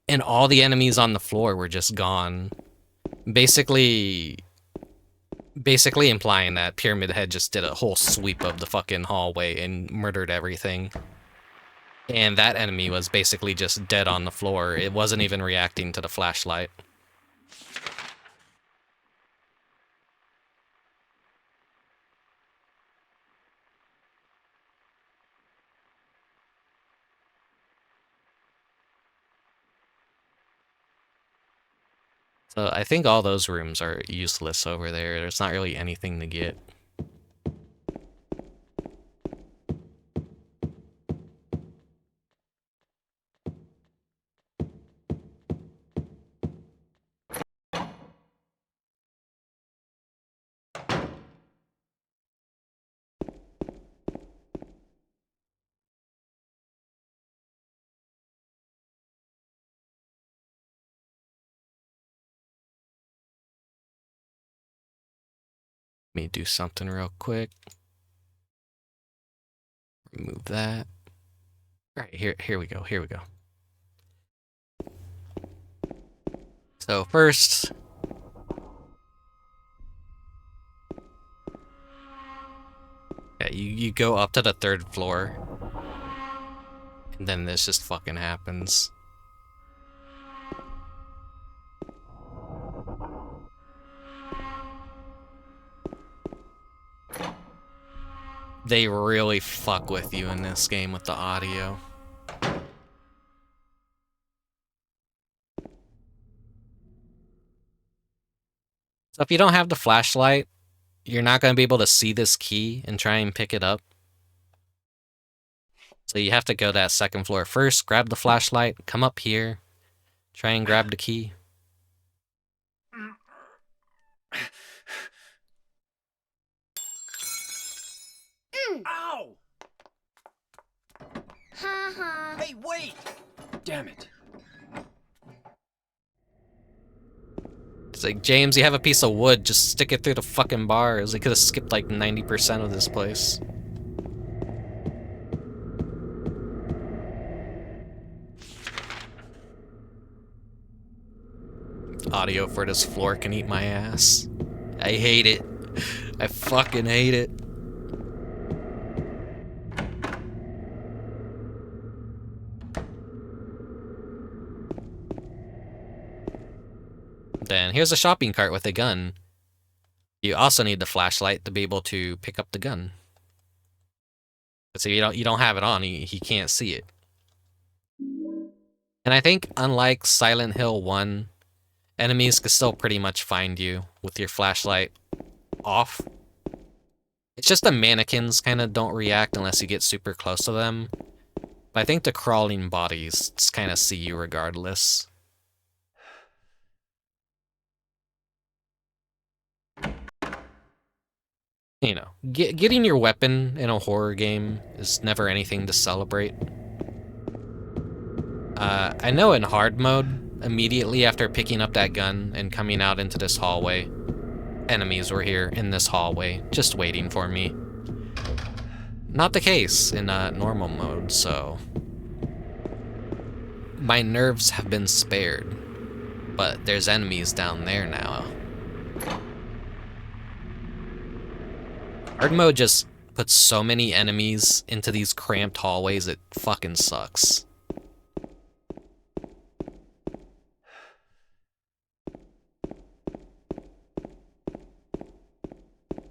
and all the enemies on the floor were just gone. Basically implying that Pyramid Head just did a whole sweep of the fucking hallway and murdered everything. And that enemy was basically just dead on the floor. It wasn't even reacting to the flashlight. So I think all those rooms are useless over there. There's not really anything to get. Let me do something real quick. Remove that. All right, here we go. So first, yeah, you go up to the 3rd floor, and then this just fucking happens. They really fuck with you in this game with the audio. So if you don't have the flashlight, you're not going to be able to see this key and try and pick it up. So you have to go to that 2nd floor first, grab the flashlight, come up here, try and grab the key. Ow! Hey, wait! Damn it. It's like, James, you have a piece of wood, just stick it through the fucking bars. They could have skipped like 90% of this place. Audio for this floor can eat my ass. I hate it. I fucking hate it. Then here's a shopping cart with a gun. You also need the flashlight to be able to pick up the gun. But see, you don't have it on, he can't see it. And I think unlike Silent Hill 1, enemies can still pretty much find you with your flashlight off. It's just the mannequins kind of don't react unless you get super close to them. But I think the crawling bodies just kind of see you regardless. You know, getting your weapon in a horror game is never anything to celebrate. I know in hard mode, immediately after picking up that gun and coming out into this hallway, enemies were here in this hallway, just waiting for me. Not the case in normal mode, so my nerves have been spared, but there's enemies down there now. Hard mode just puts so many enemies into these cramped hallways, it fucking sucks.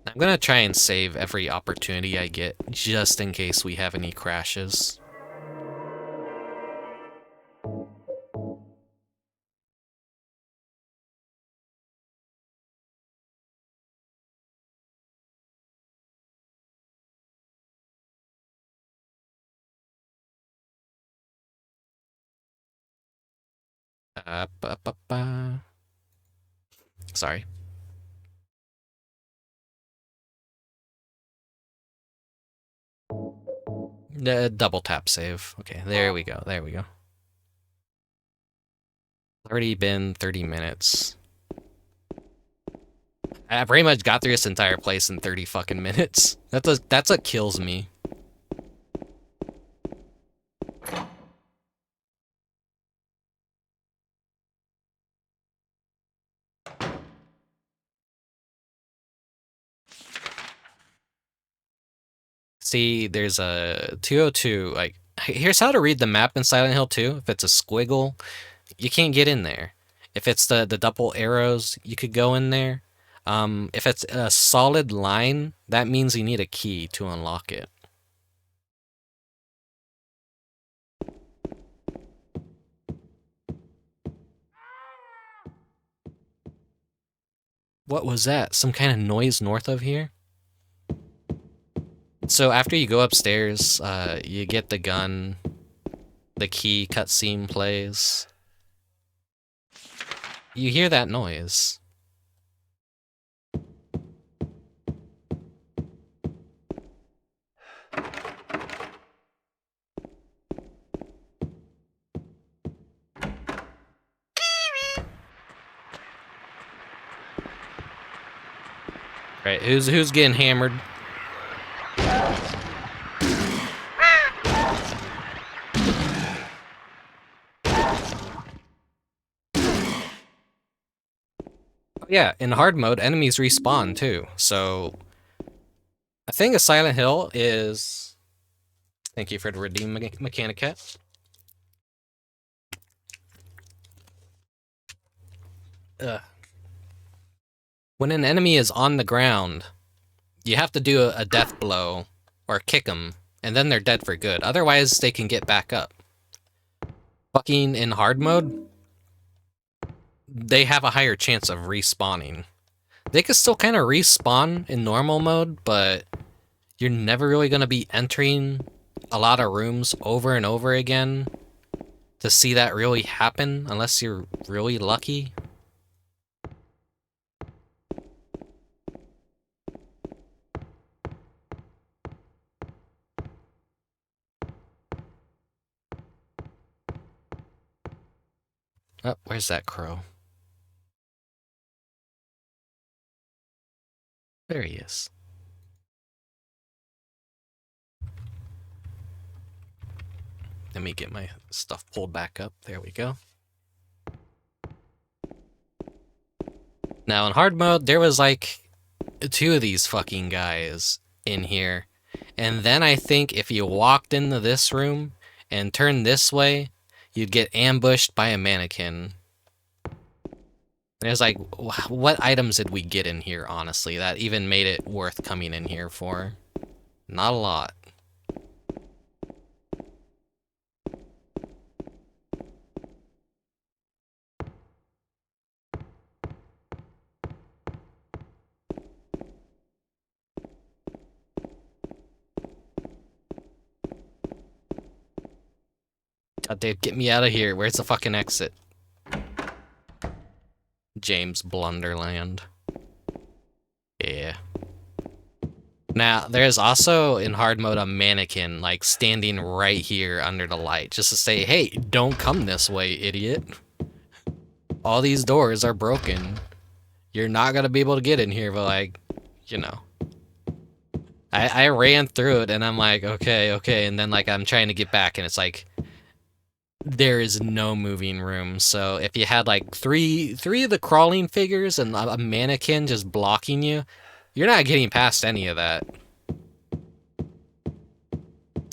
I'm gonna try and save every opportunity I get, just in case we have any crashes. Sorry. Double tap save. Okay, there we go. There we go. Already been 30 minutes. I pretty much got through this entire place in 30 fucking minutes. That's what kills me. See, there's a 202, like, here's how to read the map in Silent Hill 2. If it's a squiggle, you can't get in there. If it's the double arrows, you could go in there. If it's a solid line, that means you need a key to unlock it. What was that? Some kind of noise north of here? So after you go upstairs, you get the gun, the key cutscene plays. You hear that noise. Right, who's getting hammered? Yeah, in hard mode, enemies respawn too. So, a thing of Silent Hill is... Thank you for the redeem mechanic cat. When an enemy is on the ground, you have to do a death blow or kick them, and then they're dead for good. Otherwise, they can get back up. Fucking in hard mode, they have a higher chance of respawning. They could still kind of respawn in normal mode, but you're never really going to be entering a lot of rooms over and over again to see that really happen, unless you're really lucky. Oh, where's that crow? There he is. Let me get my stuff pulled back up. There we go. Now, in hard mode, there was like 2 of these fucking guys in here. And then I think if you walked into this room and turned this way, you'd get ambushed by a mannequin. There's like, what items did we get in here, honestly, that even made it worth coming in here for? Not a lot. God, Dave, get me out of here. Where's the fucking exit? James Blunderland. Yeah. Now, there's also in hard mode a mannequin like standing right here under the light just to say, hey, don't come this way, idiot. All these doors are broken. You're not gonna be able to get in here, but like, you know. I ran through it and I'm like, okay, and then like I'm trying to get back and it's like there is no moving room. So if you had like three of the crawling figures and a mannequin just blocking you, you're not getting past any of that.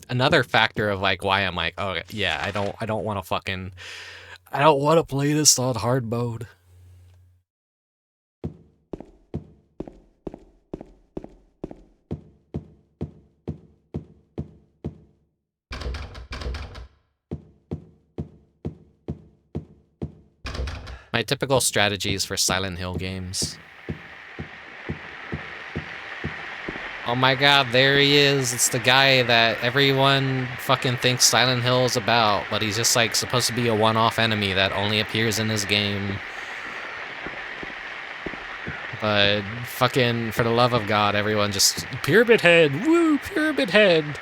Another factor of like why I'm like, oh yeah, I don't want to play this on hard mode. My typical strategies for Silent Hill games. Oh my god, there he is. It's the guy that everyone fucking thinks Silent Hill is about, but he's just like supposed to be a one-off enemy that only appears in this game. But fucking, for the love of God, everyone just, Pyramid Head! Woo, Pyramid Head!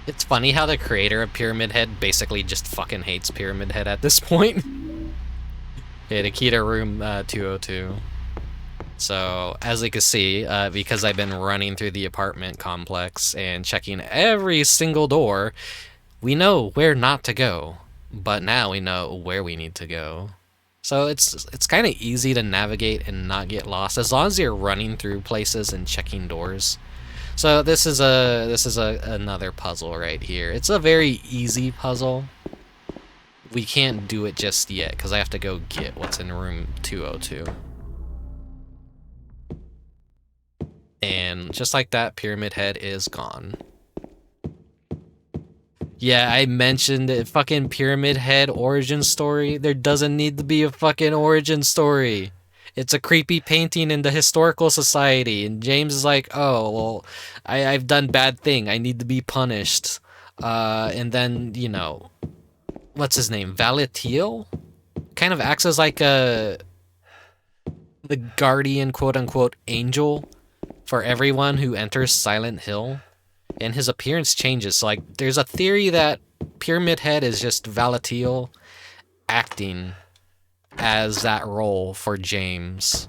It's funny how the creator of Pyramid Head basically just fucking hates Pyramid Head at this point. Okay, Nikita room 202. So, as you can see, because I've been running through the apartment complex and checking every single door, we know where not to go. But now we know where we need to go. So it's kind of easy to navigate and not get lost as long as you're running through places and checking doors. So this is another puzzle right here. It's a very easy puzzle. We can't do it just yet because I have to go get what's in room 202. And just like that, Pyramid Head is gone. Yeah, I mentioned the fucking Pyramid Head origin story. There doesn't need to be a fucking origin story. It's a creepy painting in the historical society, and James is like, oh, well, I've done bad thing. I need to be punished. And then, you know, what's his name? Valetiel? Kind of acts as like the guardian, quote-unquote, angel for everyone who enters Silent Hill. And his appearance changes. So, like, there's a theory that Pyramid Head is just Valetiel acting as that role for James.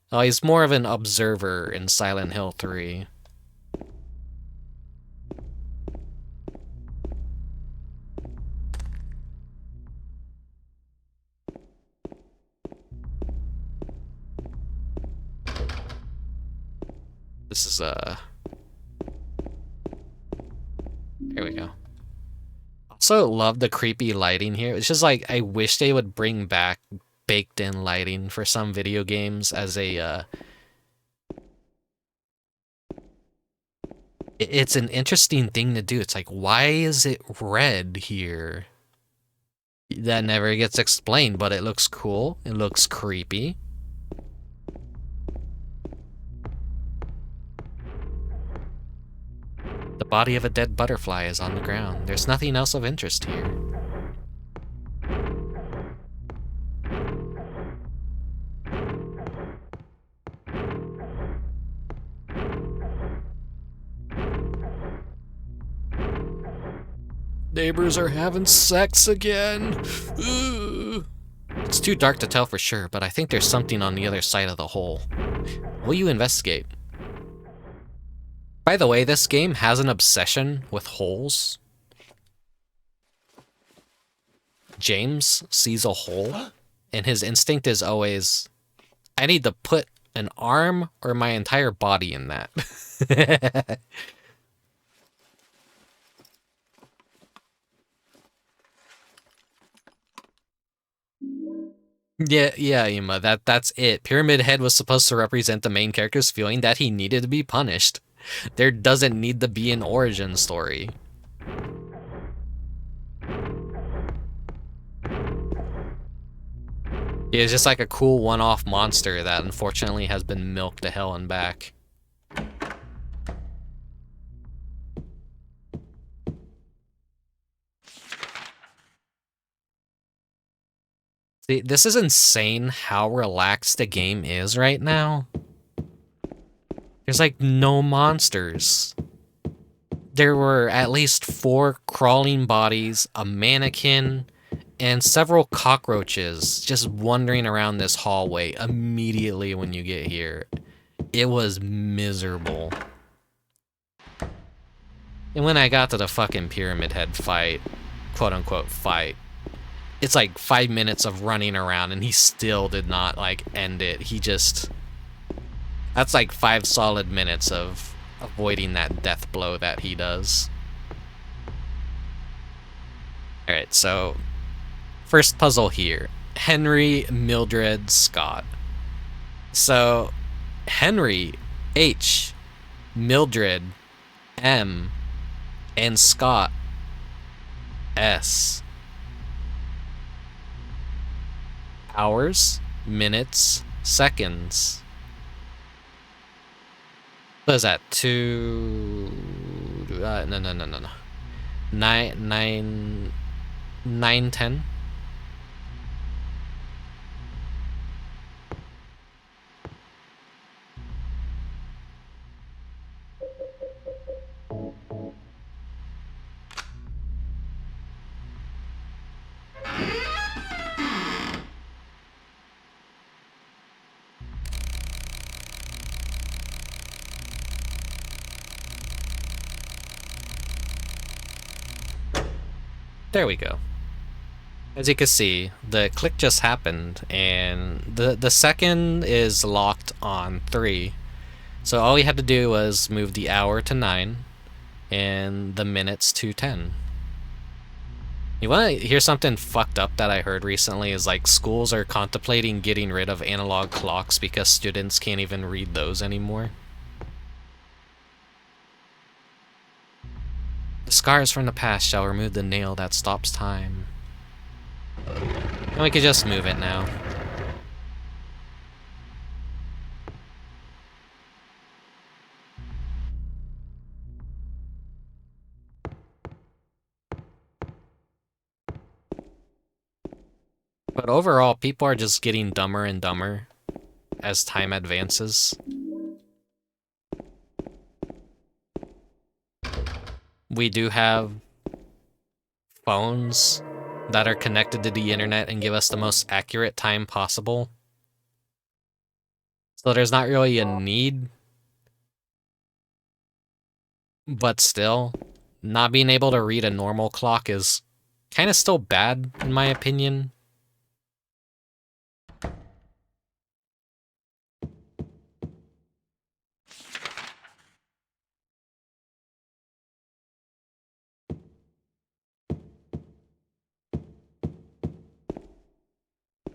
He's more of an observer in Silent Hill 3. This is Here we go. Also love the creepy lighting here. It's just like, I wish they would bring back baked in lighting for some video games as a it's an interesting thing to do. It's like, why is it red here? That never gets explained, but it looks cool. It looks creepy. The body of a dead butterfly is on the ground. There's nothing else of interest here. Neighbors are having sex again. Ugh. It's too dark to tell for sure, but I think there's something on the other side of the hole. Will you investigate? By the way, this game has an obsession with holes. James sees a hole, and his instinct is always, I need to put an arm or my entire body in that. Yeah, Ima, that's it. Pyramid Head was supposed to represent the main character's feeling that he needed to be punished. There doesn't need to be an origin story. It's just like a cool one-off monster that unfortunately has been milked to hell and back. See, this is insane how relaxed the game is right now. There's like no monsters. There were at least 4 crawling bodies, a mannequin, and several cockroaches just wandering around this hallway immediately when you get here. It was miserable. And when I got to the fucking Pyramid Head fight, quote-unquote fight, it's like 5 minutes of running around and he still did not, like, end it. He just... That's like 5 solid minutes of avoiding that death blow that he does. Alright, so... First puzzle here. Henry, Mildred, Scott. So, Henry, H, Mildred, M, and Scott, S. Hours, minutes, seconds. What is that? 2... no. 9, 10? There we go. As you can see, the click just happened, and the second is locked on 3. So all we had to do was move the hour to 9, and the minutes to 10. You want to hear something fucked up that I heard recently? Is like schools are contemplating getting rid of analog clocks because students can't even read those anymore. The scars from the past shall remove the nail that stops time. And we could just move it now. But overall, people are just getting dumber and dumber as time advances. We do have phones that are connected to the internet and give us the most accurate time possible. So there's not really a need. But still, not being able to read a normal clock is kind of still bad, in my opinion.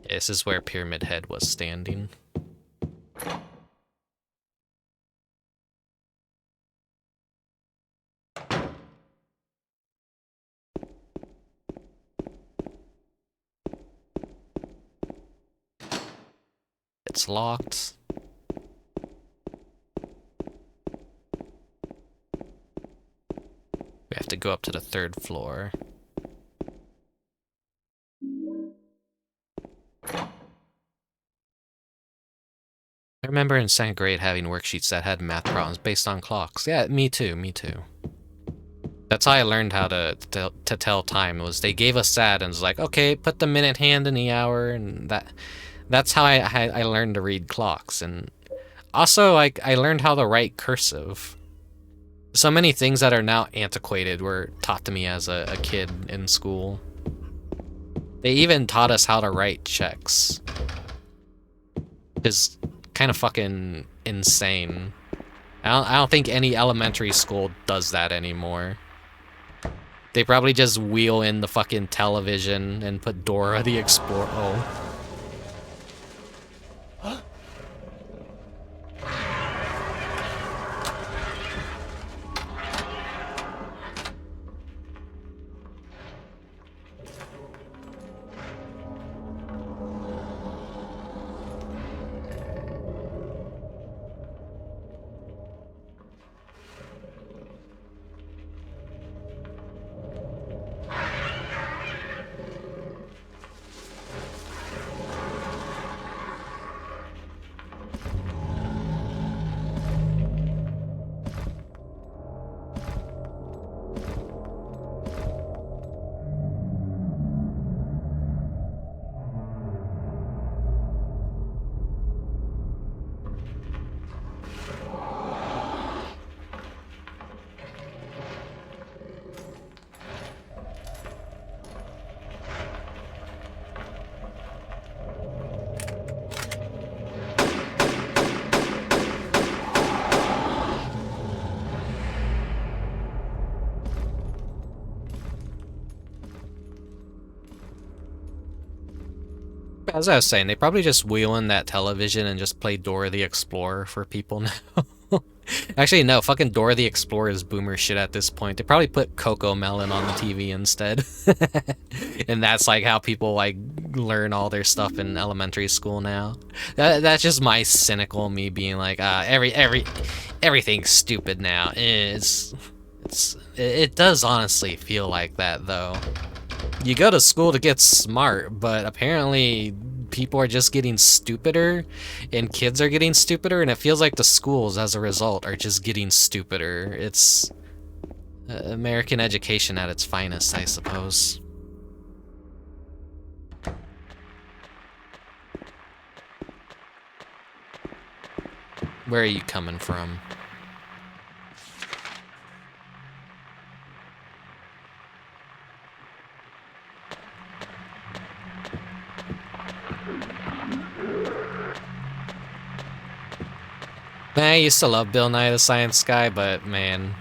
This is where Pyramid Head was standing. It's locked. We have to go up to the 3rd floor. I remember in 2nd grade having worksheets that had math problems based on clocks. Yeah, me too. That's how I learned how to tell time, was they gave us that and was like, okay, put the minute hand in the hour, and that's how I learned to read clocks. And also, like, I learned how to write cursive. So many things that are now antiquated were taught to me as a kid in school. They even taught us how to write checks. It's kind of fucking insane. I don't think any elementary school does that anymore. They probably just wheel in the fucking television and put Dora the Explorer. Oh. As I was saying, they probably just wheel in that television and just play Dora the Explorer for people now. Actually, no, fucking Dora the Explorer is boomer shit at this point. They probably put Coco Melon on the TV instead. And that's like how people like learn all their stuff in elementary school now. That's just my cynical me being like, everything's stupid now. It does honestly feel like that though. You go to school to get smart, but apparently people are just getting stupider and kids are getting stupider, and it feels like the schools as a result are just getting stupider. It's American education at its finest, I suppose. Where are you coming from? I used to love Bill Nye the Science Guy, but man.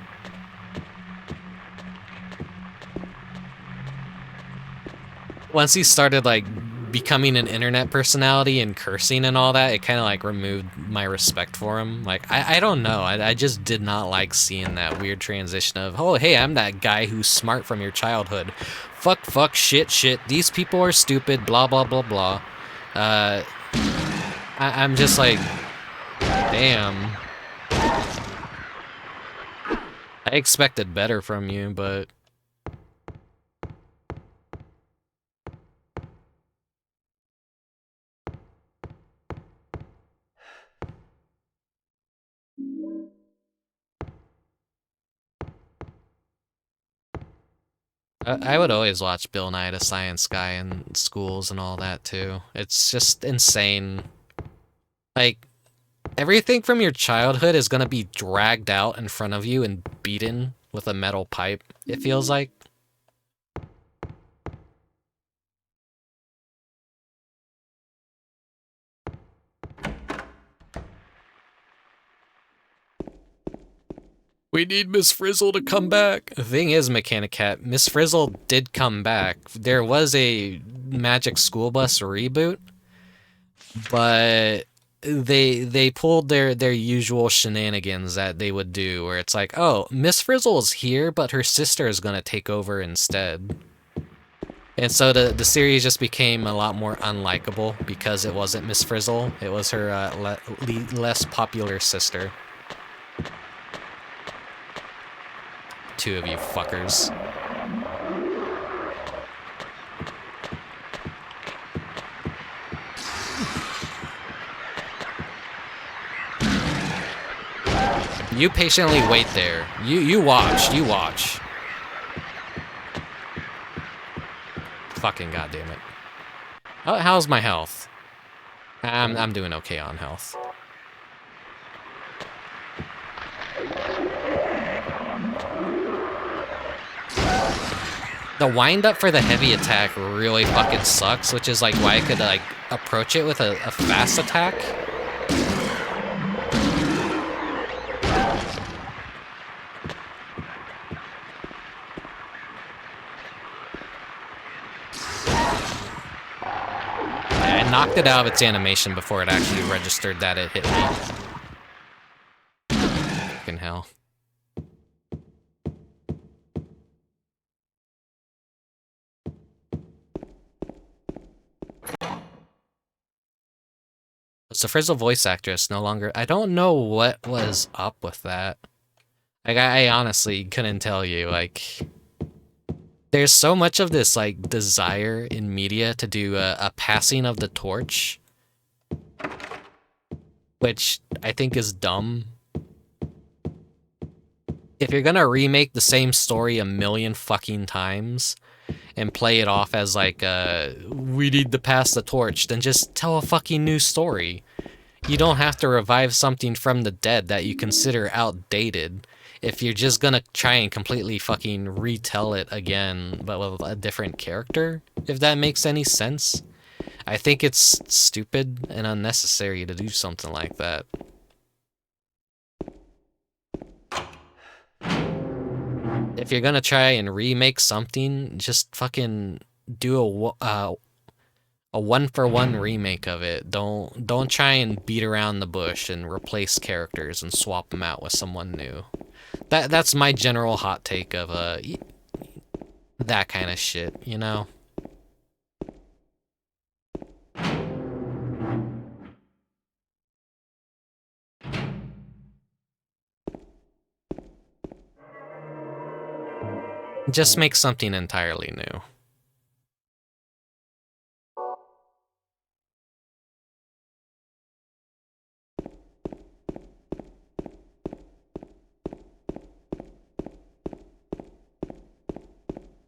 Once he started like becoming an internet personality and cursing and all that, it kind of like removed my respect for him. Like, I don't know. I just did not like seeing that weird transition of, oh, hey, I'm that guy who's smart from your childhood. Fuck, shit. These people are stupid, blah, blah, blah, blah. I'm just like, damn. I expected better from you, but... I would always watch Bill Nye the Science Guy in schools and all that, too. It's just insane. Like, everything from your childhood is gonna be dragged out in front of you and beaten with a metal pipe, it feels like. We need Miss Frizzle to come back. The thing is, Mechanic Cat, Miss Frizzle did come back. There was a Magic School Bus reboot, but they pulled their usual shenanigans that they would do, where it's like, oh, Miss Frizzle is here, but her sister is gonna take over instead. And so the series just became a lot more unlikable because it wasn't Miss Frizzle, it was her less popular sister. Two of you fuckers. You patiently wait there. You watch. Fucking goddamn it. Oh, how's my health? I'm doing okay on health. The wind up for the heavy attack really fucking sucks, which is like why I could like approach it with a fast attack. I knocked it out of its animation before it actually registered that it hit me. Fucking hell. The Frizzle voice actress no longer... I don't know what was up with that. Like, I honestly couldn't tell you, like... There's so much of this, like, desire in media to do a passing of the torch. Which I think is dumb. If you're gonna remake the same story a million fucking times... and play it off as like, we need to pass the torch, then just tell a fucking new story. You don't have to revive something from the dead that you consider outdated if you're just gonna try and completely fucking retell it again, but with a different character, if that makes any sense. I think it's stupid and unnecessary to do something like that. If you're gonna try and remake something, just fucking do a one-for-one remake of it. Don't try and beat around the bush and replace characters and swap them out with someone new. That's my general hot take of that kind of shit, you know? Just make something entirely new.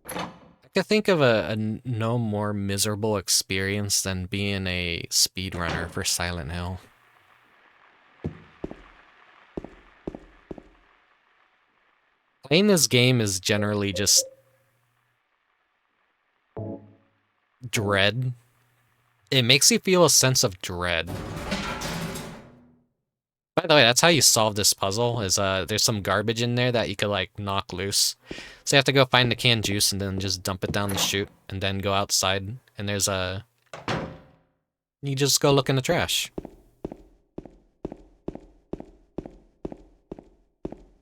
I could think of a no more miserable experience than being a speedrunner for Silent Hill. Playing this game is generally just dread. It makes you feel a sense of dread. By the way, that's how you solve this puzzle, is there's some garbage in there that you could like knock loose. So you have to go find the canned juice and then just dump it down the chute and then go outside and there's you just go look in the trash.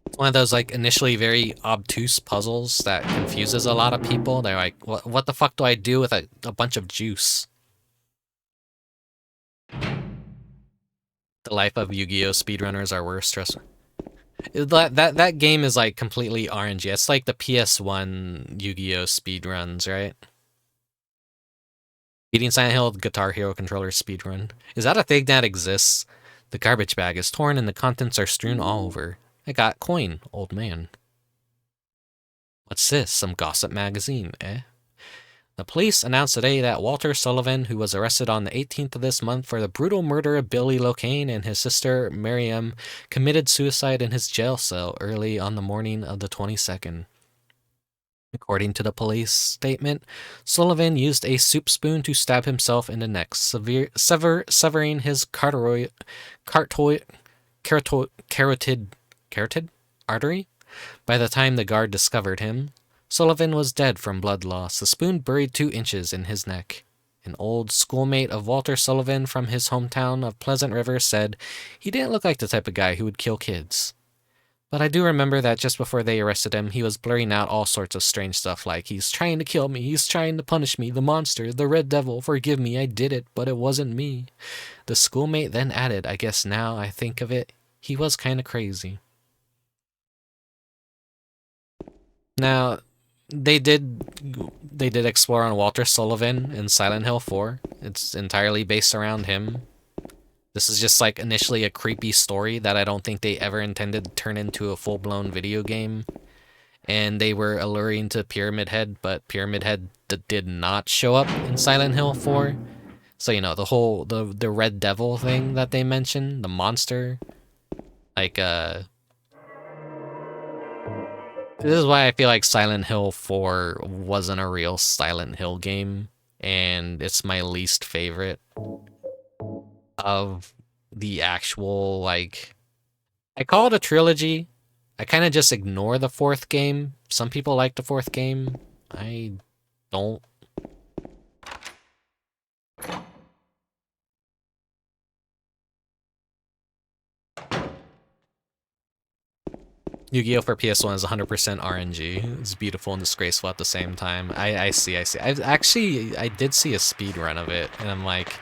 It's one of those like initially very obtuse puzzles that confuses a lot of people. They're like, what the fuck do I do with a bunch of juice? The life of Yu-Gi-Oh! Speedrunners are worse. Trust me. That game is like completely RNG. It's like the PS1 Yu-Gi-Oh! Speedruns, right? Beating Silent Hill with Guitar Hero controller speedrun. Is that a thing that exists? The garbage bag is torn and the contents are strewn all over. I got coin, old man. What's this? Some gossip magazine, eh? The police announced today that Walter Sullivan, who was arrested on the 18th of this month for the brutal murder of Billy Locane and his sister Miriam, committed suicide in his jail cell early on the morning of the 22nd. According to the police statement, Sullivan used a soup spoon to stab himself in the neck, severing his carotid artery. By the time the guard discovered him, Sullivan was dead from blood loss, the spoon buried 2 inches in his neck. An old schoolmate of Walter Sullivan from his hometown of Pleasant River said he didn't look like the type of guy who would kill kids. But I do remember that just before they arrested him, he was blurting out all sorts of strange stuff like, he's trying to kill me, he's trying to punish me, the monster, the red devil, forgive me, I did it, but it wasn't me. The schoolmate then added, I guess now I think of it, he was kind of crazy. Now, they did explore on Walter Sullivan in Silent Hill 4. It's entirely based around him. This is just like initially a creepy story that I don't think they ever intended to turn into a full-blown video game. And they were alluring to Pyramid Head, but Pyramid Head did not show up in Silent Hill 4. So, you know, the Red Devil thing that they mentioned, the monster, like, this is why I feel like Silent Hill 4 wasn't a real Silent Hill game, and it's my least favorite of the actual, like, I call it a trilogy. I kind of just ignore the 4th game. Some people like the 4th game. I don't. Yu-Gi-Oh! For PS1 is 100% RNG. It's beautiful and disgraceful at the same time. I see. I did see a speed run of it, and I'm like,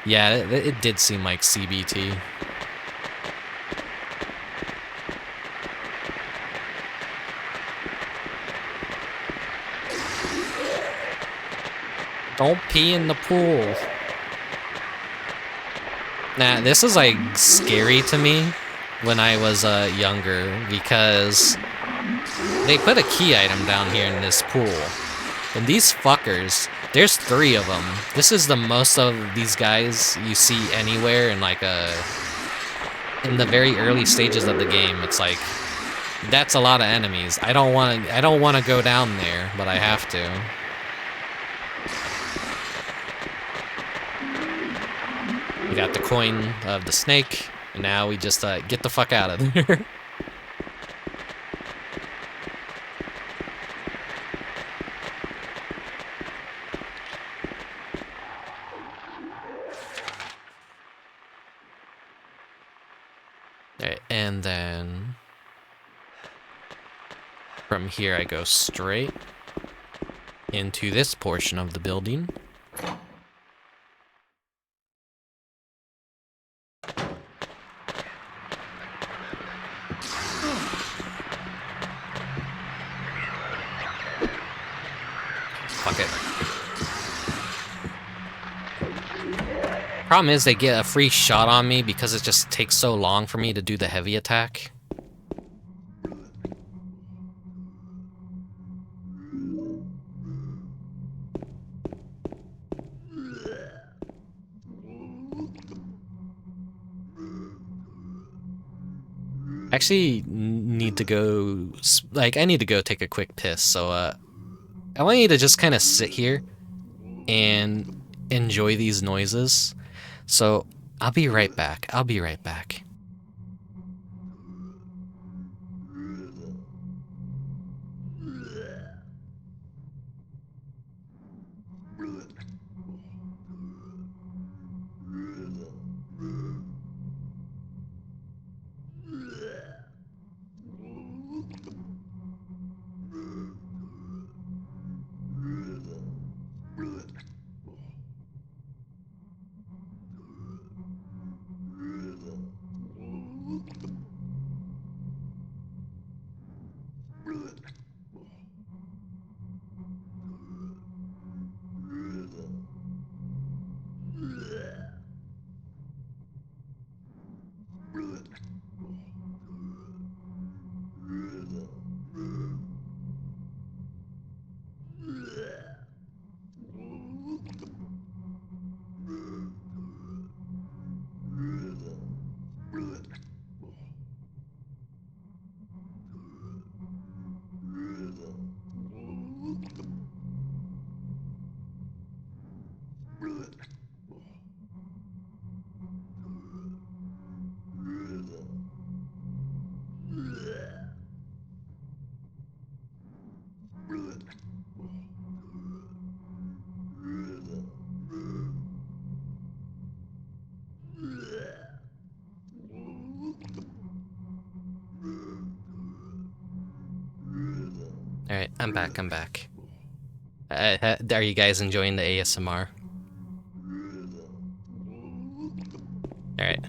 yeah, it did seem like CBT. Don't pee in the pool. Nah, this is like scary to me when I was younger, because they put a key item down here in this pool. And these fuckers, there's 3 of them. This is the most of these guys you see anywhere in like in the very early stages of the game. It's like, that's a lot of enemies. I don't want to go down there, but I have to. We got the coin of the snake. And now we just get the fuck out of there. And then from here I go straight into this portion of the building. Fuck it. Problem is they get a free shot on me because it just takes so long for me to do the heavy attack. Actually need to go, I need to go take a quick piss, so I want you to just kind of sit here and enjoy these noises. So I'll be right back. I'll be right back. Alright, I'm back, I'm back. Are you guys enjoying the ASMR? Alright.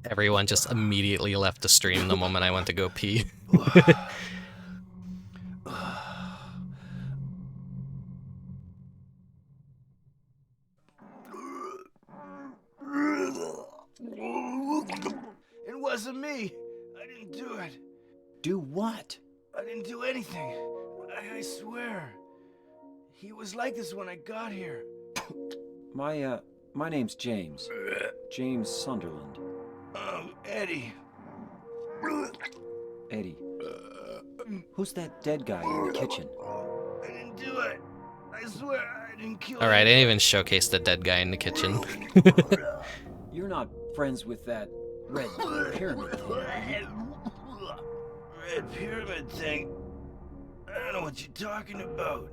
Everyone just immediately left the stream the moment I went to go pee. It wasn't me. I didn't do it. Do what? I didn't do anything. I swear. He was like this when I got here. My name's James. James Sunderland. Eddie. Eddie. Who's that dead guy in the kitchen? I didn't do it. I swear I didn't kill him. Alright, I didn't even showcase the dead guy in the kitchen. You're not friends with that red pyramid thing, are you? Red pyramid thing? I don't know what you're talking about.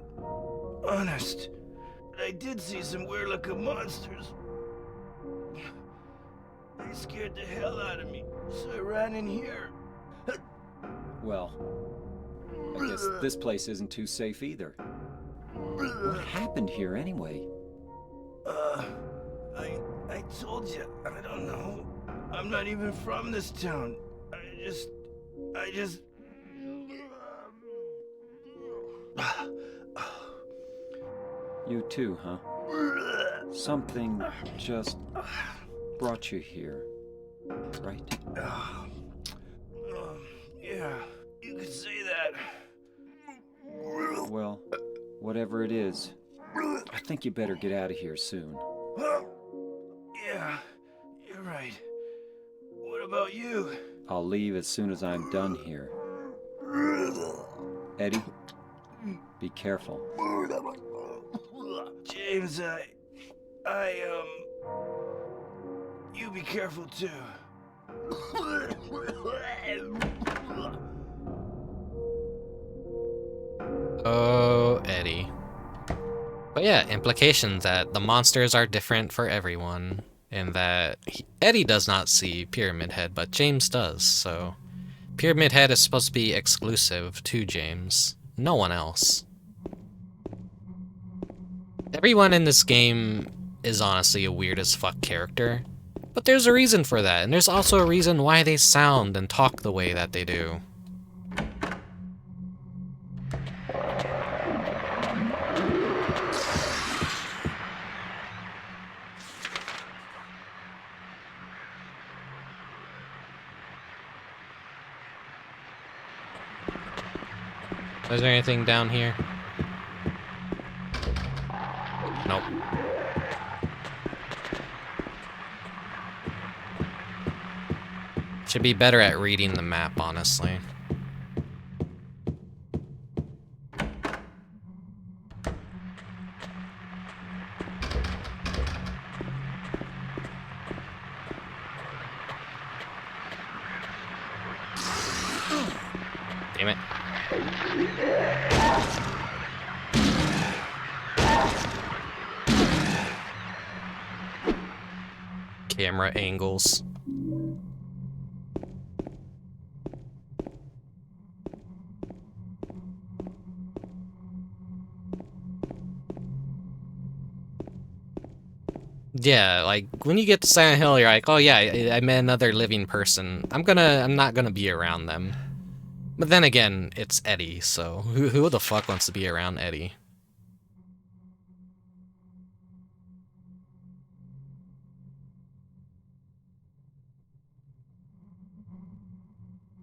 Honest. But I did see some weird looking monsters. They scared the hell out of me, so I ran in here. Well, I guess this place isn't too safe either. What happened here anyway? I told you, I don't know. I'm not even from this town. I just... You too, huh? Something just brought you here, right? Yeah, you could say that. Well, whatever it is, I think you better get out of here soon. Yeah, you're right. What about you? I'll leave as soon as I'm done here. Eddie, be careful. James, you be careful too. Oh, Eddie. But yeah, implications that the monsters are different for everyone, and that Eddie does not see Pyramid Head, but James does, so Pyramid Head is supposed to be exclusive to James, no one else. Everyone in this game is honestly a weird as fuck character, but there's a reason for that, and there's also a reason why they sound and talk the way that they do. Is there anything down here? Nope. Should be better at reading the map, honestly. Damn it. Camera angles. Yeah, like when you get to Silent Hill, you're like, oh yeah, I met another living person. I'm not gonna be around them. But then again, it's Eddie, so who the fuck wants to be around Eddie?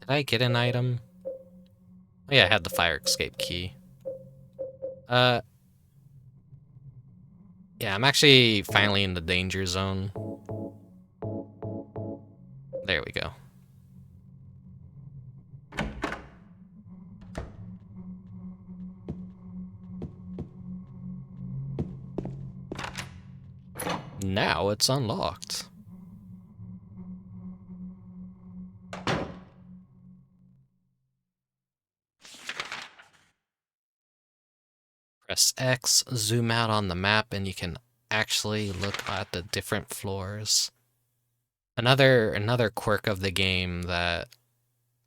Did I get an item? Oh yeah, I had the fire escape key. Yeah, I'm actually finally in the danger zone. There we go. Now it's unlocked. Press X, zoom out on the map, and you can actually look at the different floors. Another quirk of the game that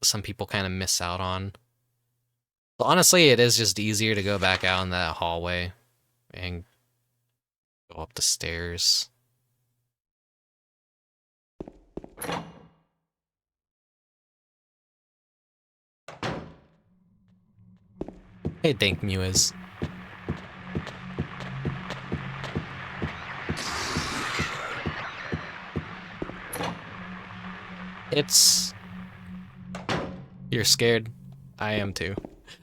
some people kind of miss out on. But honestly, it is just easier to go back out in that hallway and go up the stairs. Hey, Dank Mewes. You're scared? I am too.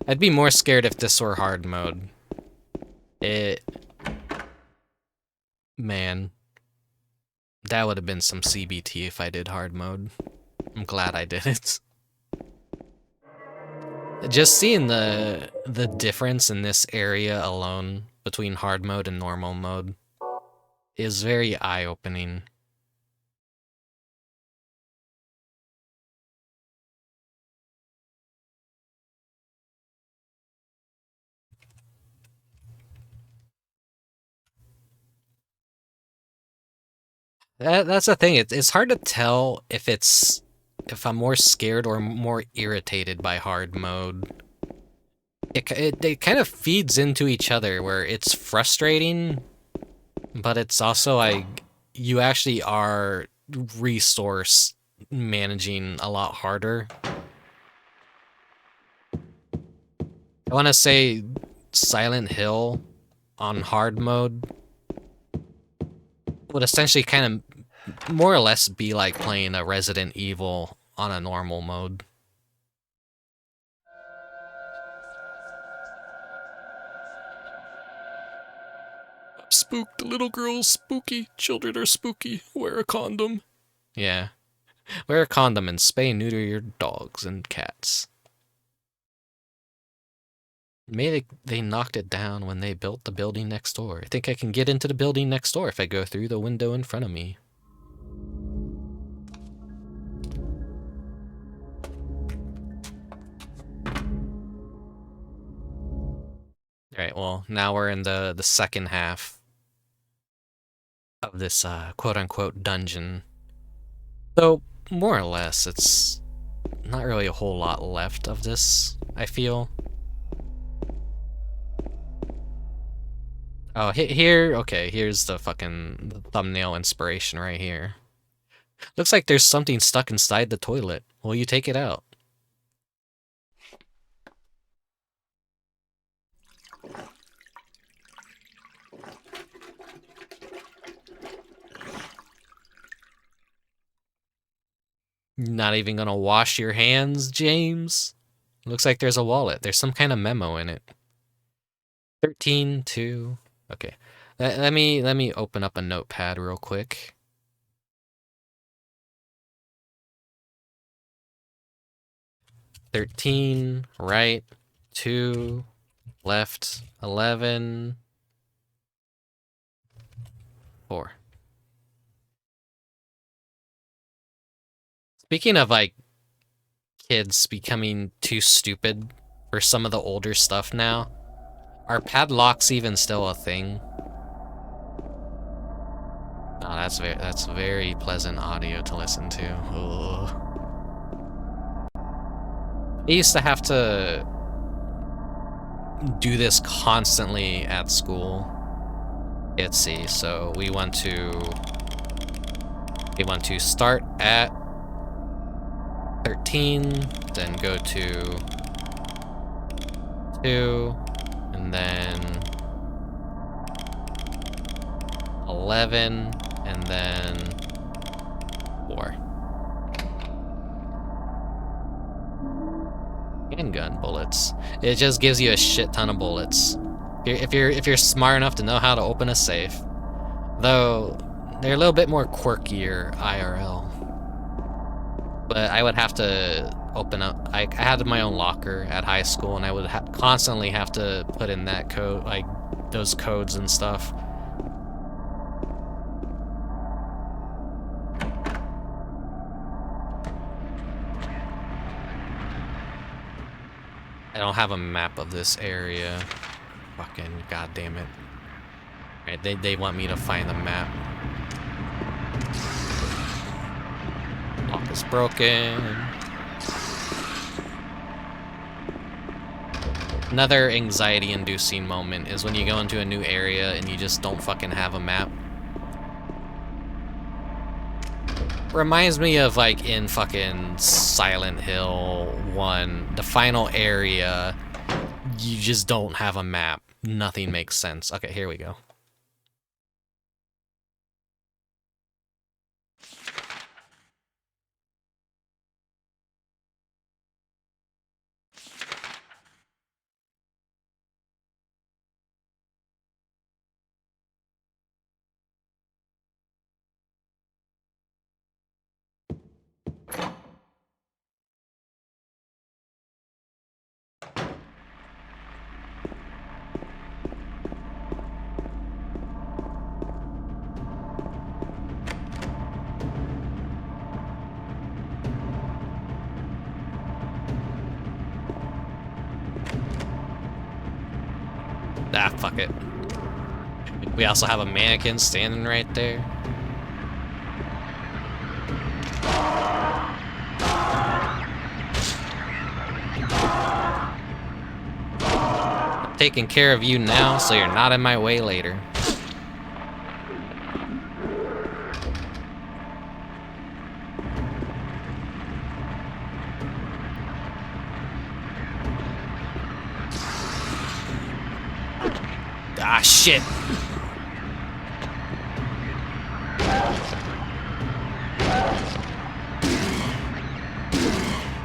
I'd be more scared if this were hard mode. Man. That would have been some CBT if I did hard mode. I'm glad I did it. Just seeing the difference in this area alone between hard mode and normal mode is very eye-opening. That's the thing. It's hard to tell if I'm more scared or more irritated by hard mode. It kind of feeds into each other, where it's frustrating, but it's also like you actually are resource managing a lot harder. I want to say Silent Hill on hard mode would essentially kind of more or less be like playing a Resident Evil on a normal mode. I'm spooked. The little girl's spooky. Children are spooky. Wear a condom. Yeah. Wear a condom and spay and neuter your dogs and cats. Maybe they knocked it down when they built the building next door. I think I can get into the building next door if I go through the window in front of me. Alright, well, now we're in the second half of this quote-unquote dungeon. Though, more or less, it's not really a whole lot left of this, I feel. Oh, here, okay, here's the fucking thumbnail inspiration right here. Looks like there's something stuck inside the toilet. Will you take it out? Not even gonna wash your hands, James? Looks like there's a wallet. There's some kind of memo in it. 13-2. Okay. Let me open up a notepad real quick. $13, right, 2, left, 11, 4. Speaking of, like, kids becoming too stupid for some of the older stuff now, are padlocks even still a thing? Oh, that's very pleasant audio to listen to. Ugh. I used to have to do this constantly at school. Let's see, so we want to start at 13, then go to 2, and then 11, and then 4. Handgun bullets. It just gives you a shit ton of bullets. If you're smart enough to know how to open a safe. Though they're a little bit more quirkier IRL. But I would have to open up. I had my own locker at high school, and I would constantly have to put in that code, like those codes and stuff. I don't have a map of this area. Fucking goddamn it! Right, they want me to find the map. Lock is broken. Another anxiety-inducing moment is when you go into a new area and you just don't fucking have a map. Reminds me of, like, in fucking Silent Hill 1, the final area, you just don't have a map. Nothing makes sense. Okay, here we go. Ah, fuck it. We also have a mannequin standing right there. I'm taking care of you now, so you're not in my way later. Ah, shit.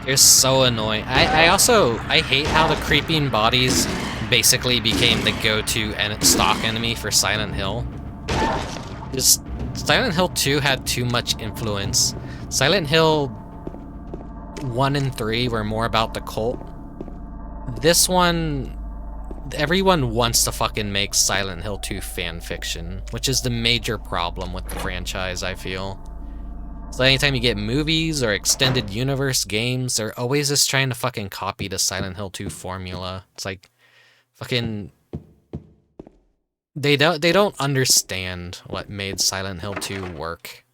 They're so annoying. I hate how the creeping bodies basically became the go-to stock enemy for Silent Hill. Just Silent Hill 2 had too much influence. Silent Hill 1 and 3 were more about the cult. This one, everyone wants to fucking make Silent Hill 2 fan fiction, which is the major problem with the franchise, I feel. So anytime you get movies or extended universe games, they're always just trying to fucking copy the Silent Hill 2 formula. It's like, fucking They don't understand what made Silent Hill 2 work.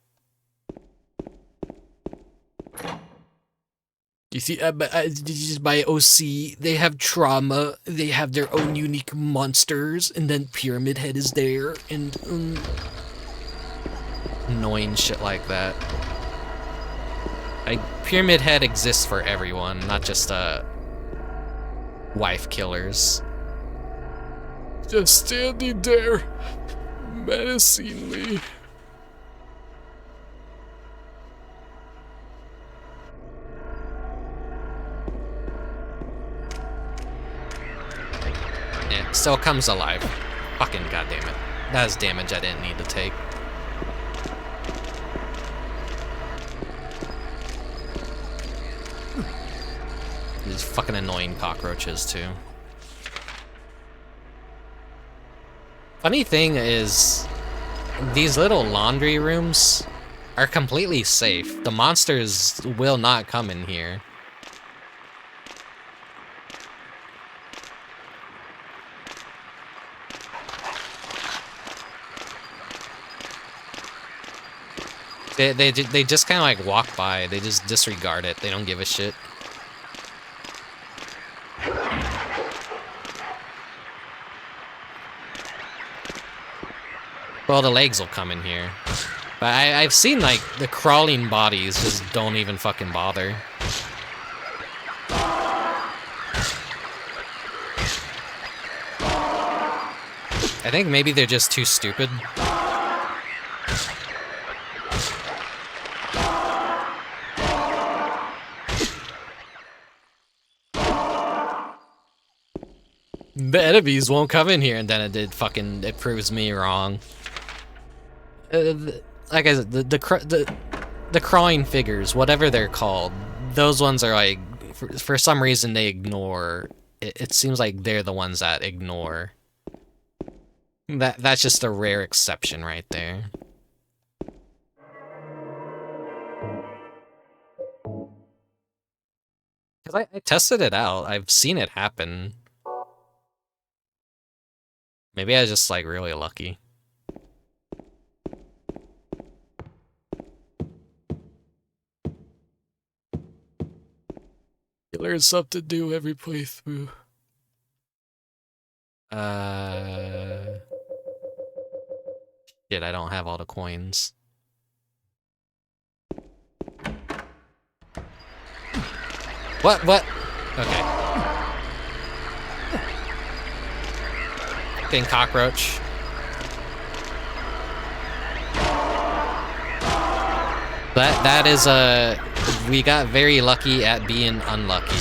You see, by OC, they have trauma, they have their own unique monsters, and then Pyramid Head is there, and annoying shit like that. Like, Pyramid Head exists for everyone, not just wife killers. Just standing there, menacingly. Yeah, still comes alive. Fucking goddammit. That is damage I didn't need to take. These fucking annoying cockroaches, too. Funny thing is, these little laundry rooms are completely safe. The monsters will not come in here. They just kind of like walk by. They just disregard it. They don't give a shit. Well, the legs will come in here. But I've seen, like, the crawling bodies just don't even fucking bother. I think maybe they're just too stupid. The enemies won't come in here, and then it proves me wrong. Like I said, the crawling figures, whatever they're called, those ones are like, for some reason they ignore. It seems like they're the ones that ignore. That's just a rare exception right there. Because I tested it out. I've seen it happen. Maybe I was just, like, really lucky. You learn something new every playthrough. Shit, I don't have all the coins. What? Okay. Fucking cockroach. That is we got very lucky at being unlucky.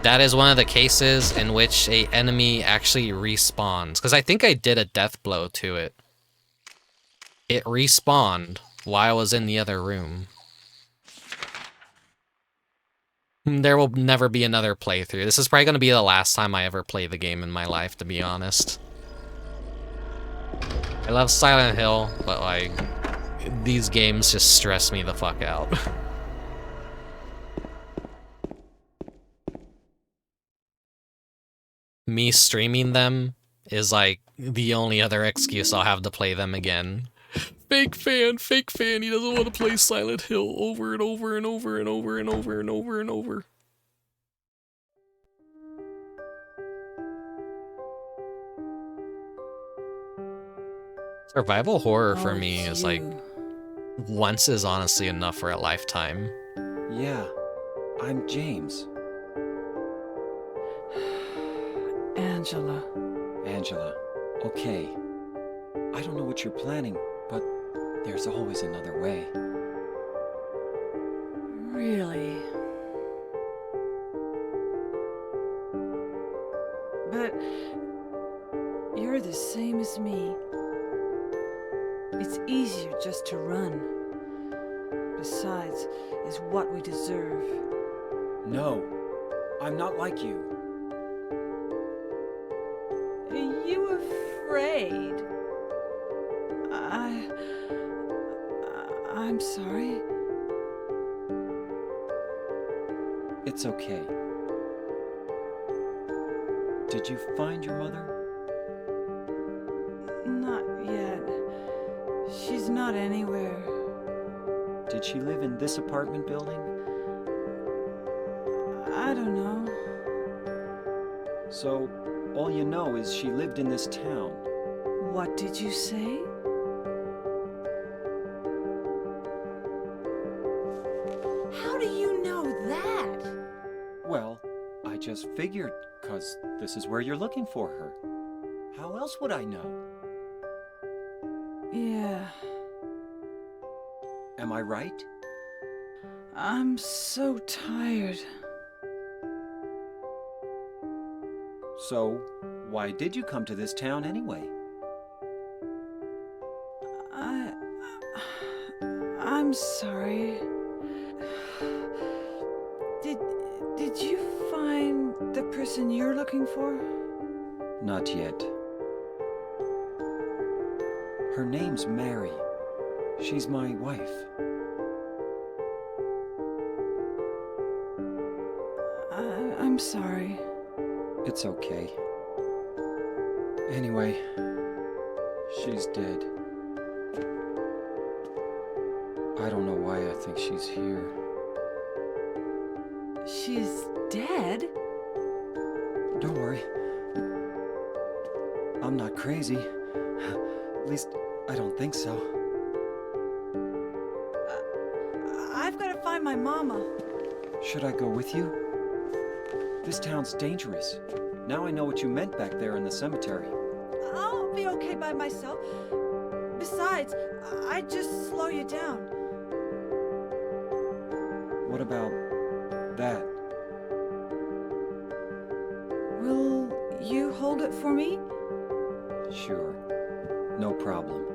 That is one of the cases in which a enemy actually respawns. Because I think I did a death blow to it. It respawned while I was in the other room. There will never be another playthrough. This is probably going to be the last time I ever play the game in my life, to be honest. I love Silent Hill, but, like, these games just stress me the fuck out. Me streaming them is, like, the only other excuse I'll have to play them again. Fake fan, he doesn't want to play Silent Hill over and over and over and over and over and over and over. Survival horror for me is like, once is honestly enough for a lifetime. Yeah, I'm James. Angela. Angela, okay. I don't know what you're planning, but there's always another way. Really? But you're the same as me. It's easier just to run. Besides, is what we deserve. No, I'm not like you. Are you afraid? I'm sorry. It's okay. Did you find your mother? Not yet. She's not anywhere. Did she live in this apartment building? I don't know. So, all you know is she lived in this town. What did you say? How do you know that? Well, I just figured, 'cause this is where you're looking for her. How else would I know? Yeah. Am I right? I'm so tired. So, why did you come to this town anyway? I'm sorry. Did you find the person you're looking for? Not yet. Her name's Mary. She's my wife. I'm sorry. It's okay. Anyway, she's dead. I don't know why I think she's here. She's dead? Don't worry. I'm not crazy. At least, I don't think so. I've got to find my mama. Should I go with you? This town's dangerous. Now I know what you meant back there in the cemetery. I'll be okay by myself. Besides, I'd just slow you down. What about that? Will you hold it for me? Sure. No problem.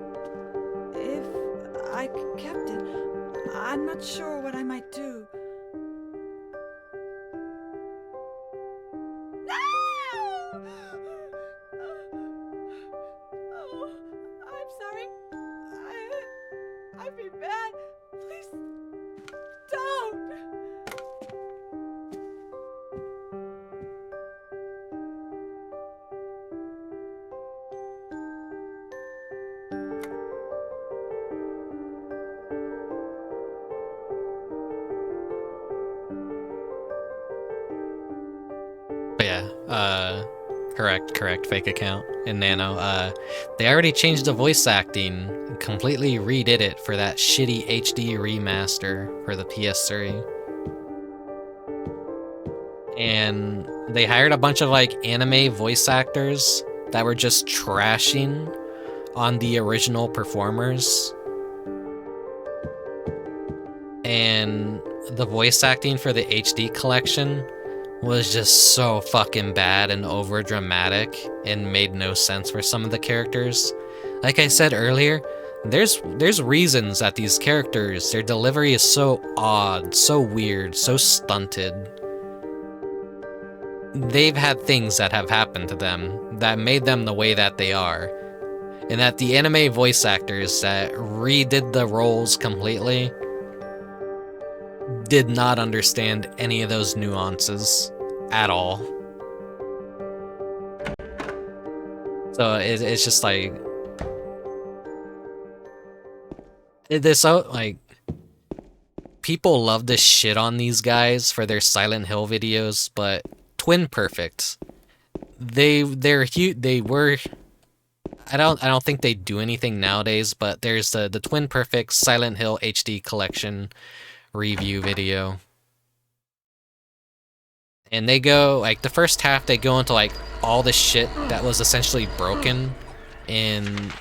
If I kept it, I'm not sure what I might do. No! Oh, I'm sorry. I've been bad. Please don't. But yeah, correct, fake account in Nano. They already changed the voice acting, and completely redid it for that shitty HD remaster for the PS3. And they hired a bunch of like anime voice actors that were just trashing on the original performers. And the voice acting for the HD collection was just so fucking bad and over dramatic and made no sense for some of the characters. Like I said earlier, there's reasons that these characters, their delivery is so odd, so weird, so stunted. They've had things that have happened to them that made them the way that they are. And that the anime voice actors that redid the roles completely did not understand any of those nuances at all. So it's just like this out like people love to shit on these guys for their Silent Hill videos, but Twin Perfect, they were. I don't think they do anything nowadays, but there's the Twin Perfect Silent Hill HD collection review video. And they go, like, the first half, they go into, like, all the shit that was essentially broken in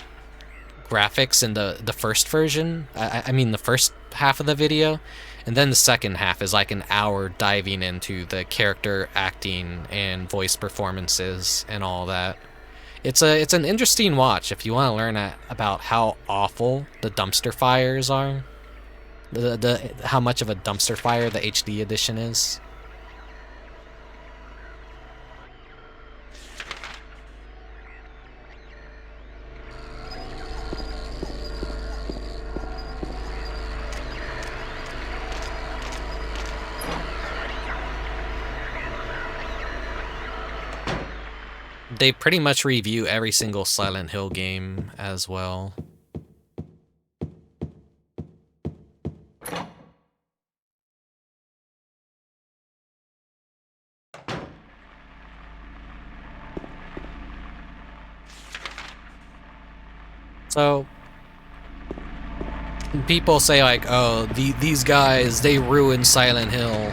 graphics in the first version. I mean, the first half of the video. And then the second half is, like, an hour diving into the character acting and voice performances and all that. It's an interesting watch if you want to learn about how awful the dumpster fires are. How much of a dumpster fire the HD edition is. They pretty much review every single Silent Hill game as well. So, people say like, oh, these guys, they ruined Silent Hill.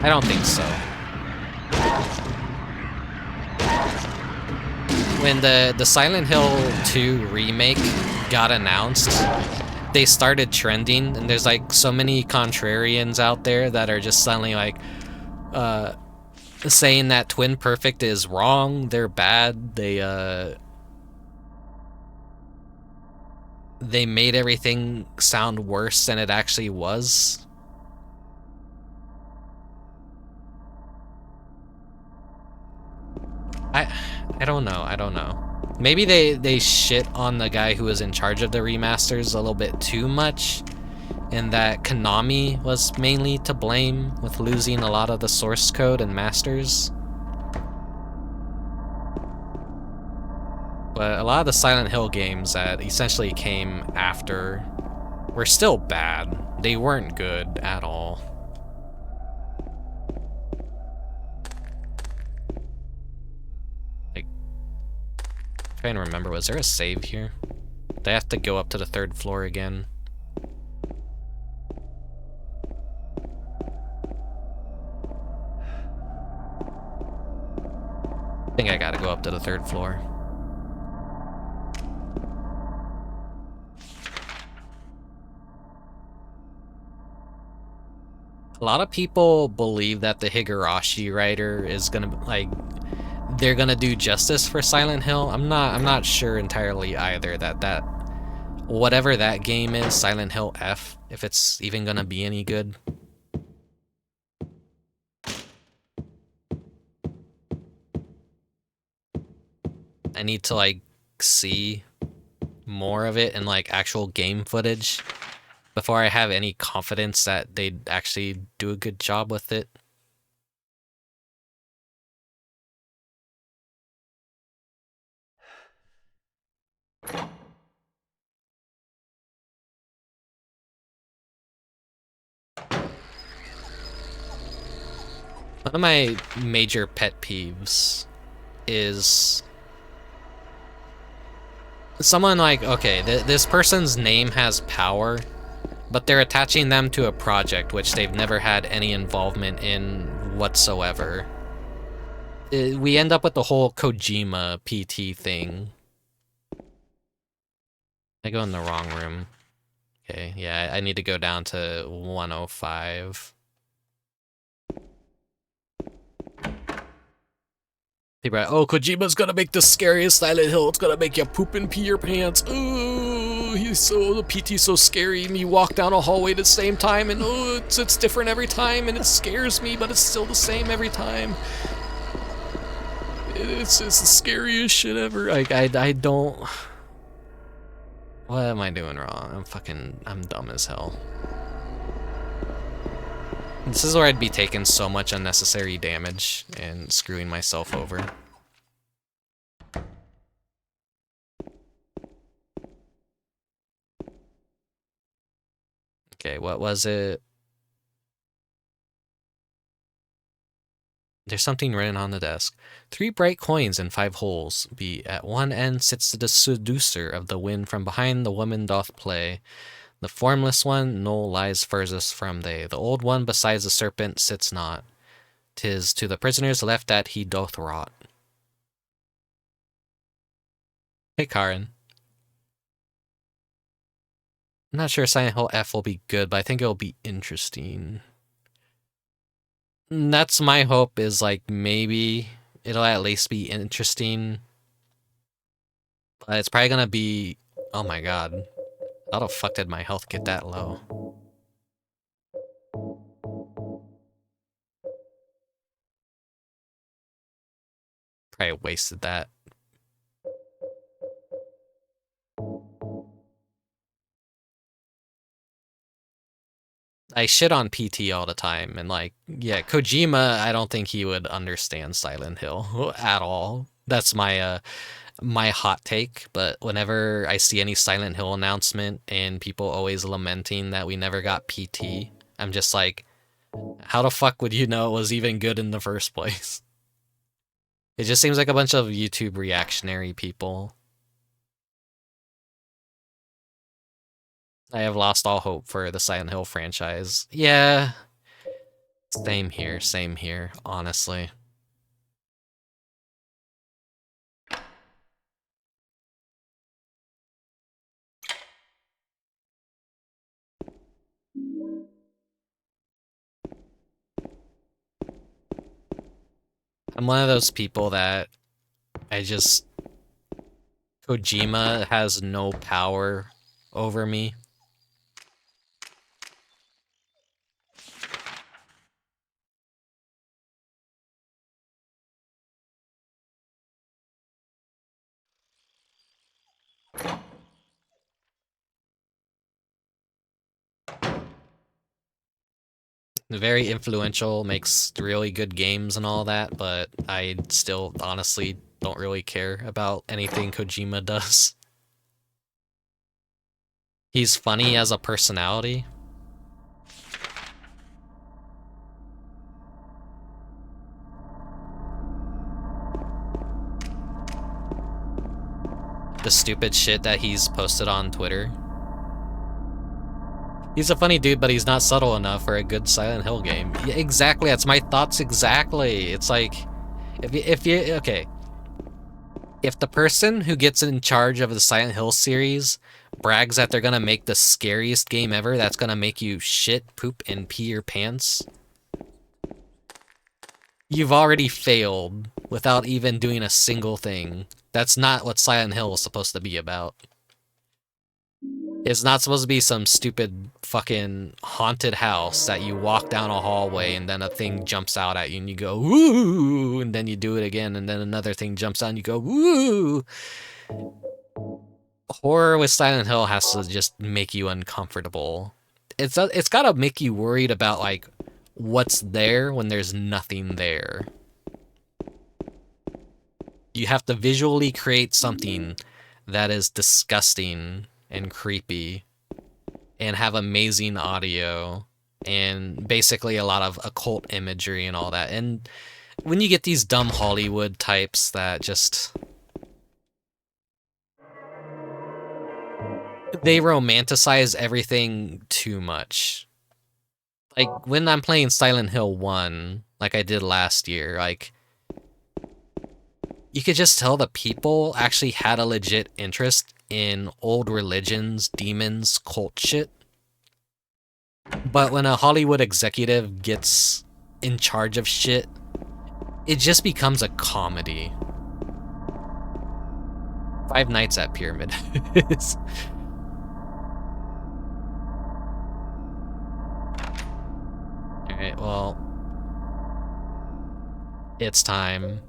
I don't think so. When the Silent Hill 2 remake got announced, they started trending, and there's like so many contrarians out there that are just suddenly like, saying that Twin Perfect is wrong, they're bad, they made everything sound worse than it actually was. I don't know. Maybe they shit on the guy who was in charge of the remasters a little bit too much, and that Konami was mainly to blame with losing a lot of the source code and masters. But a lot of the Silent Hill games that essentially came after were still bad. They weren't good at all. Like, trying to remember, was there a save here? They have to go up to the 3rd floor again. I think I gotta go up to the 3rd floor. A lot of people believe that the Higurashi writer is gonna, like, they're gonna do justice for Silent Hill. I'm not sure entirely either that whatever that game is, Silent Hill F, if it's even gonna be any good. I need to like see more of it in like actual game footage before I have any confidence that they'd actually do a good job with it. One of my major pet peeves is someone like, okay, this person's name has power, but they're attaching them to a project which they've never had any involvement in whatsoever. We end up with the whole Kojima PT thing. I go in the wrong room. Okay, yeah, I need to go down to 105. People are like, oh, Kojima's gonna make the scariest Silent Hill. It's gonna make you poop and pee your pants. Oh, the PT's so scary. And you walk down a hallway at the same time, and oh, it's different every time, and it scares me, but it's still the same every time. It's the scariest shit ever. Like, I don't... What am I doing wrong? I'm dumb as hell. This is where I'd be taking so much unnecessary damage and screwing myself over. Okay, what was it? There's something written on the desk. 3 bright coins and 5 holes. Be at one end sits the seducer of the wind, from behind the woman doth play. The formless one, no lies furthest from they. The old one besides the serpent sits not. 'Tis to the prisoner's left that he doth rot. Hey, Karin. I'm not sure Silent Hill F will be good, but I think it'll be interesting. That's my hope, is like maybe it'll at least be interesting. But it's probably gonna be... Oh my god. How the fuck did my health get that low? Probably wasted that. I shit on PT all the time, and like, yeah, Kojima, I don't think he would understand Silent Hill at all. That's my my hot take, but whenever I see any Silent Hill announcement and people always lamenting that we never got PT, I'm just like, how the fuck would you know it was even good in the first place? It just seems like a bunch of YouTube reactionary people. I have lost all hope for the Silent Hill franchise. Yeah. Same here, honestly. I'm one of those people that Kojima has no power over me. Very influential, makes really good games and all that, but I still honestly don't really care about anything Kojima does. He's funny as a personality. The stupid shit that he's posted on Twitter. He's a funny dude, but he's not subtle enough for a good Silent Hill game. Yeah, exactly, that's my thoughts exactly. It's like, okay. If the person who gets in charge of the Silent Hill series brags that they're gonna make the scariest game ever, that's gonna make you shit, poop, and pee your pants, you've already failed without even doing a single thing. That's not what Silent Hill is supposed to be about. It's not supposed to be some stupid fucking haunted house that you walk down a hallway and then a thing jumps out at you and you go, woo, and then you do it again and then another thing jumps out and you go, woo. Horror with Silent Hill has to just make you uncomfortable. It's gotta make you worried about, like, what's there when there's nothing there. You have to visually create something that is disgusting and creepy and have amazing audio and basically a lot of occult imagery and all that. And when you get these dumb Hollywood types that just, they romanticize everything too much. Like when I'm playing Silent Hill 1, like I did last year, like, you could just tell the people actually had a legit interest in old religions, demons, cult shit. But when a Hollywood executive gets in charge of shit, it just becomes a comedy. Five Nights at Pyramid. Alright, well, it's time.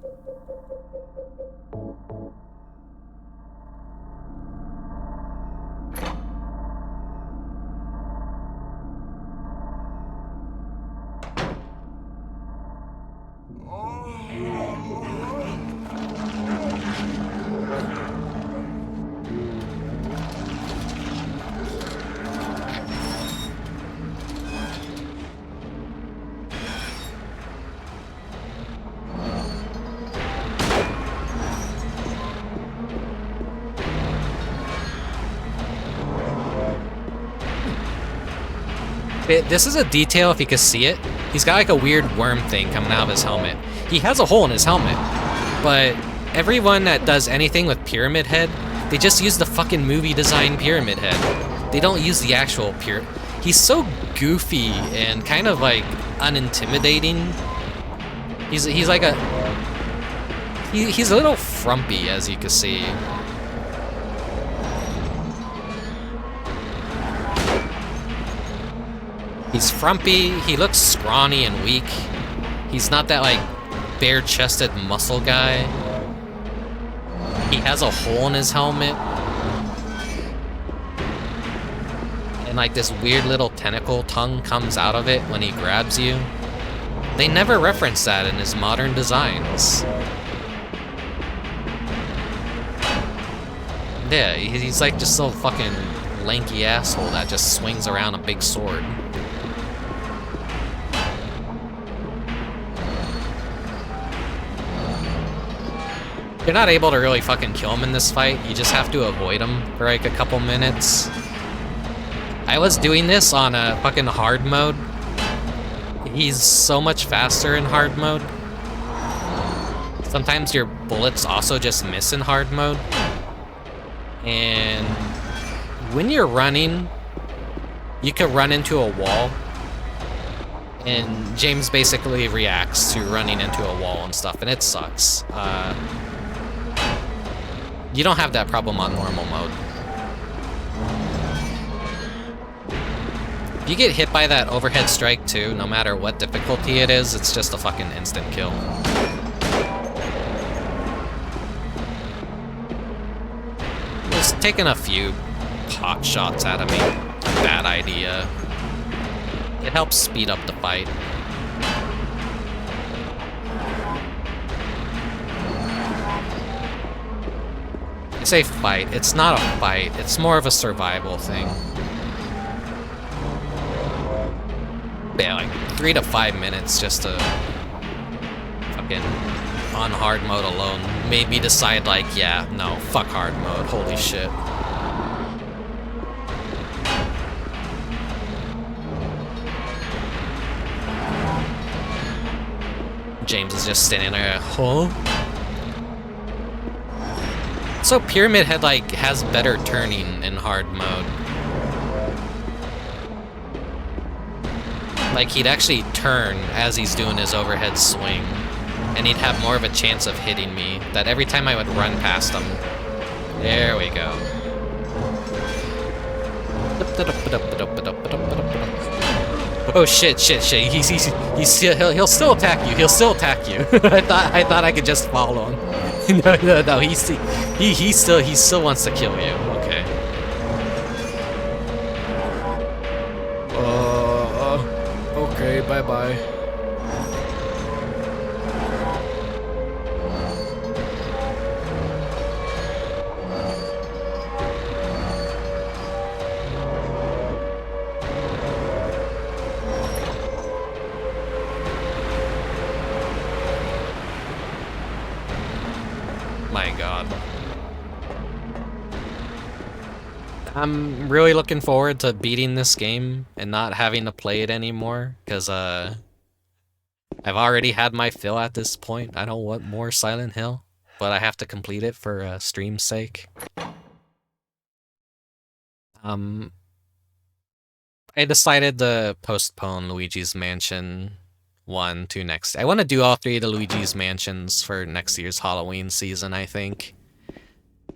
This is a detail if you could see it. He's got like a weird worm thing coming out of his helmet. He has a hole in his helmet, but everyone that does anything with Pyramid Head, they just use the fucking movie design Pyramid Head. They don't use the actual He's so goofy and kind of like unintimidating. He's like he's a little frumpy, as you can see. He's frumpy, he looks scrawny and weak. He's not that, like, bare-chested muscle guy. He has a hole in his helmet. And like this weird little tentacle tongue comes out of it when he grabs you. They never reference that in his modern designs. Yeah, he's like just a fucking lanky asshole that just swings around a big sword. You're not able to really fucking kill him in this fight. You just have to avoid him for like a couple minutes. I was doing this on a fucking hard mode. He's so much faster in hard mode. Sometimes your bullets also just miss in hard mode. And when you're running, you could run into a wall. And James basically reacts to running into a wall and stuff, and it sucks. You don't have that problem on normal mode. If you get hit by that overhead strike too, no matter what difficulty it is, it's just a fucking instant kill. Just taking a few pot shots out of me, bad idea. It helps speed up the fight. I say fight, it's not a fight, it's more of a survival thing. Yeah, like 3 to 5 minutes just to fucking on hard mode alone made me decide like, yeah, no, fuck hard mode, holy shit. James is just standing there, huh? So Pyramid Head like has better turning in hard mode. Like he'd actually turn as he's doing his overhead swing, and he'd have more of a chance of hitting me. That every time I would run past him. There we go. Oh shit! He'll still attack you. He'll still attack you. I thought I could just follow him. No. He still wants to kill you. Okay. Okay. Bye. My God. I'm really looking forward to beating this game and not having to play it anymore, because I've already had my fill at this point. I don't want more Silent Hill, but I have to complete it for stream's sake. I decided to postpone Luigi's Mansion 1 to next. I want to do all 3 of the Luigi's Mansions for next year's Halloween season, I think.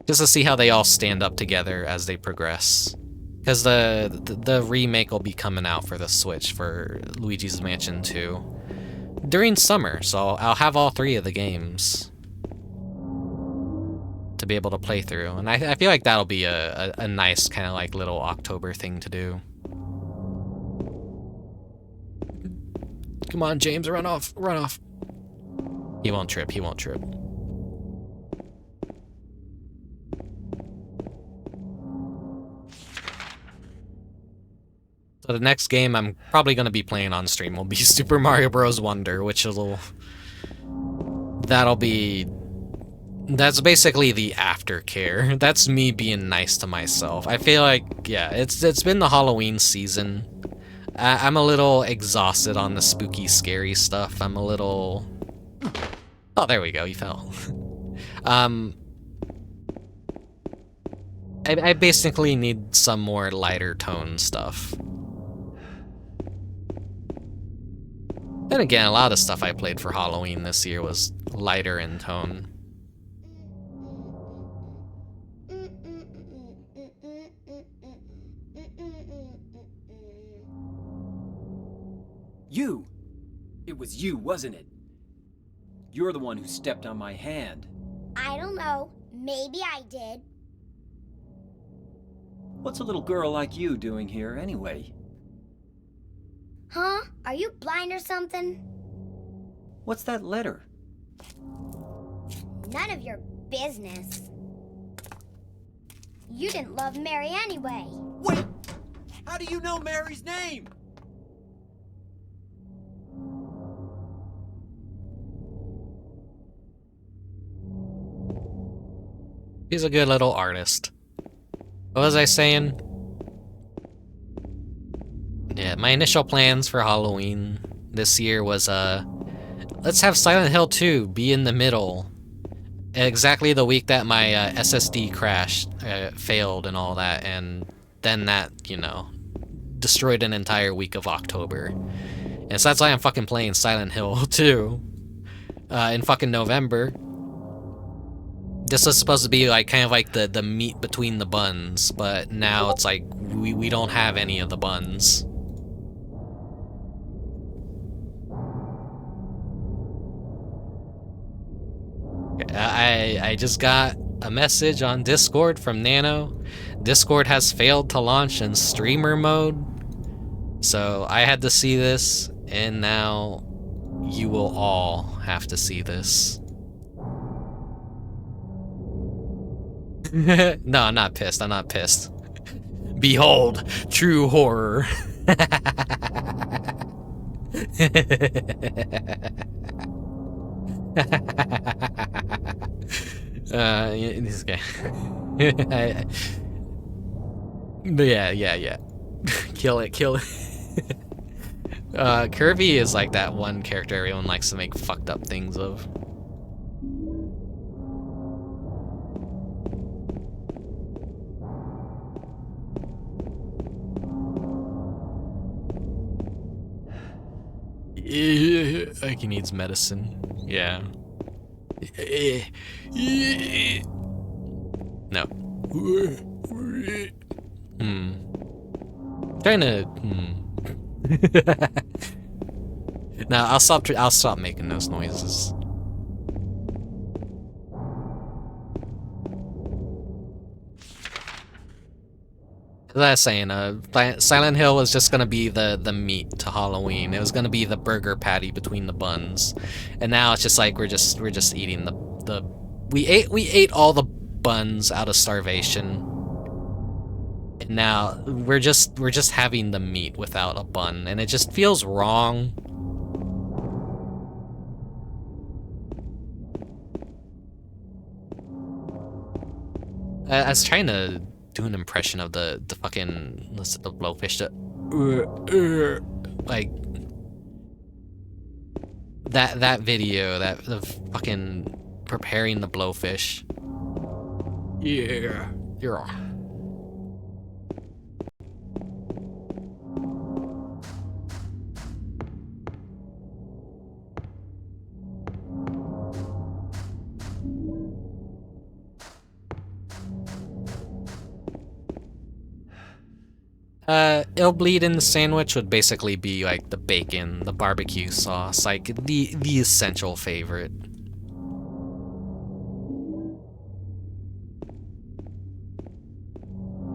Just to see how they all stand up together as they progress. Because the remake will be coming out for the Switch for Luigi's Mansion 2 during summer, so I'll have all 3 of the games to be able to play through. And I feel like that'll be a nice kind of like little October thing to do. Come on, James, run off. He won't trip. So the next game I'm probably going to be playing on stream will be Super Mario Bros. Wonder, which that's basically the aftercare. That's me being nice to myself. I feel like, yeah, it's been the Halloween season. I'm a little exhausted on the spooky, scary stuff. I'm a little... Oh, there we go, you fell. I basically need some more lighter tone stuff. Then again, a lot of stuff I played for Halloween this year was lighter in tone. You! It was you, wasn't it? You're the one who stepped on my hand. I don't know. Maybe I did. What's a little girl like you doing here, anyway? Huh? Are you blind or something? What's that letter? None of your business. You didn't love Mary anyway. Wait! How do you know Mary's name? He's a good little artist. What was I saying? Yeah, my initial plans for Halloween this year was, let's have Silent Hill 2 be in the middle. Exactly the week that my SSD crashed, failed and all that, and then that, you know, destroyed an entire week of October. And so that's why I'm fucking playing Silent Hill 2 in fucking November. This was supposed to be like kind of like the meat between the buns, but now it's like we don't have any of the buns. I just got a message on Discord from Nano. Discord has failed to launch in streamer mode. So I had to see this, and now you will all have to see this. No, I'm not pissed. I'm not pissed. Behold, true horror. This guy. Yeah. Kill it. Kirby is like that one character everyone likes to make fucked up things of. Like he needs medicine. Yeah. No. Trying to. No, I'll stop making those noises. As I was saying, Silent Hill was just gonna be the meat to Halloween. It was gonna be the burger patty between the buns, and now it's just like we're just eating we ate all the buns out of starvation, and now we're just having the meat without a bun, and it just feels wrong. I was trying to do an impression of the fucking the blowfish like that video, that the fucking preparing the blowfish. Yeah. It'll bleed in the sandwich would basically be like the bacon, the barbecue sauce, like the essential favorite.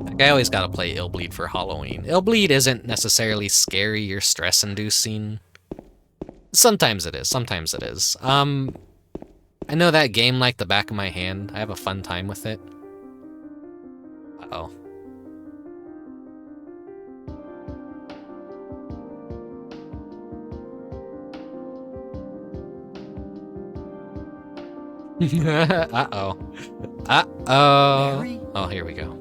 Like I always gotta play Illbleed for Halloween. Illbleed isn't necessarily scary or stress-inducing. Sometimes it is. I know that game like the back of my hand. I have a fun time with it. Uh-oh. Uh-oh. Oh, here we go.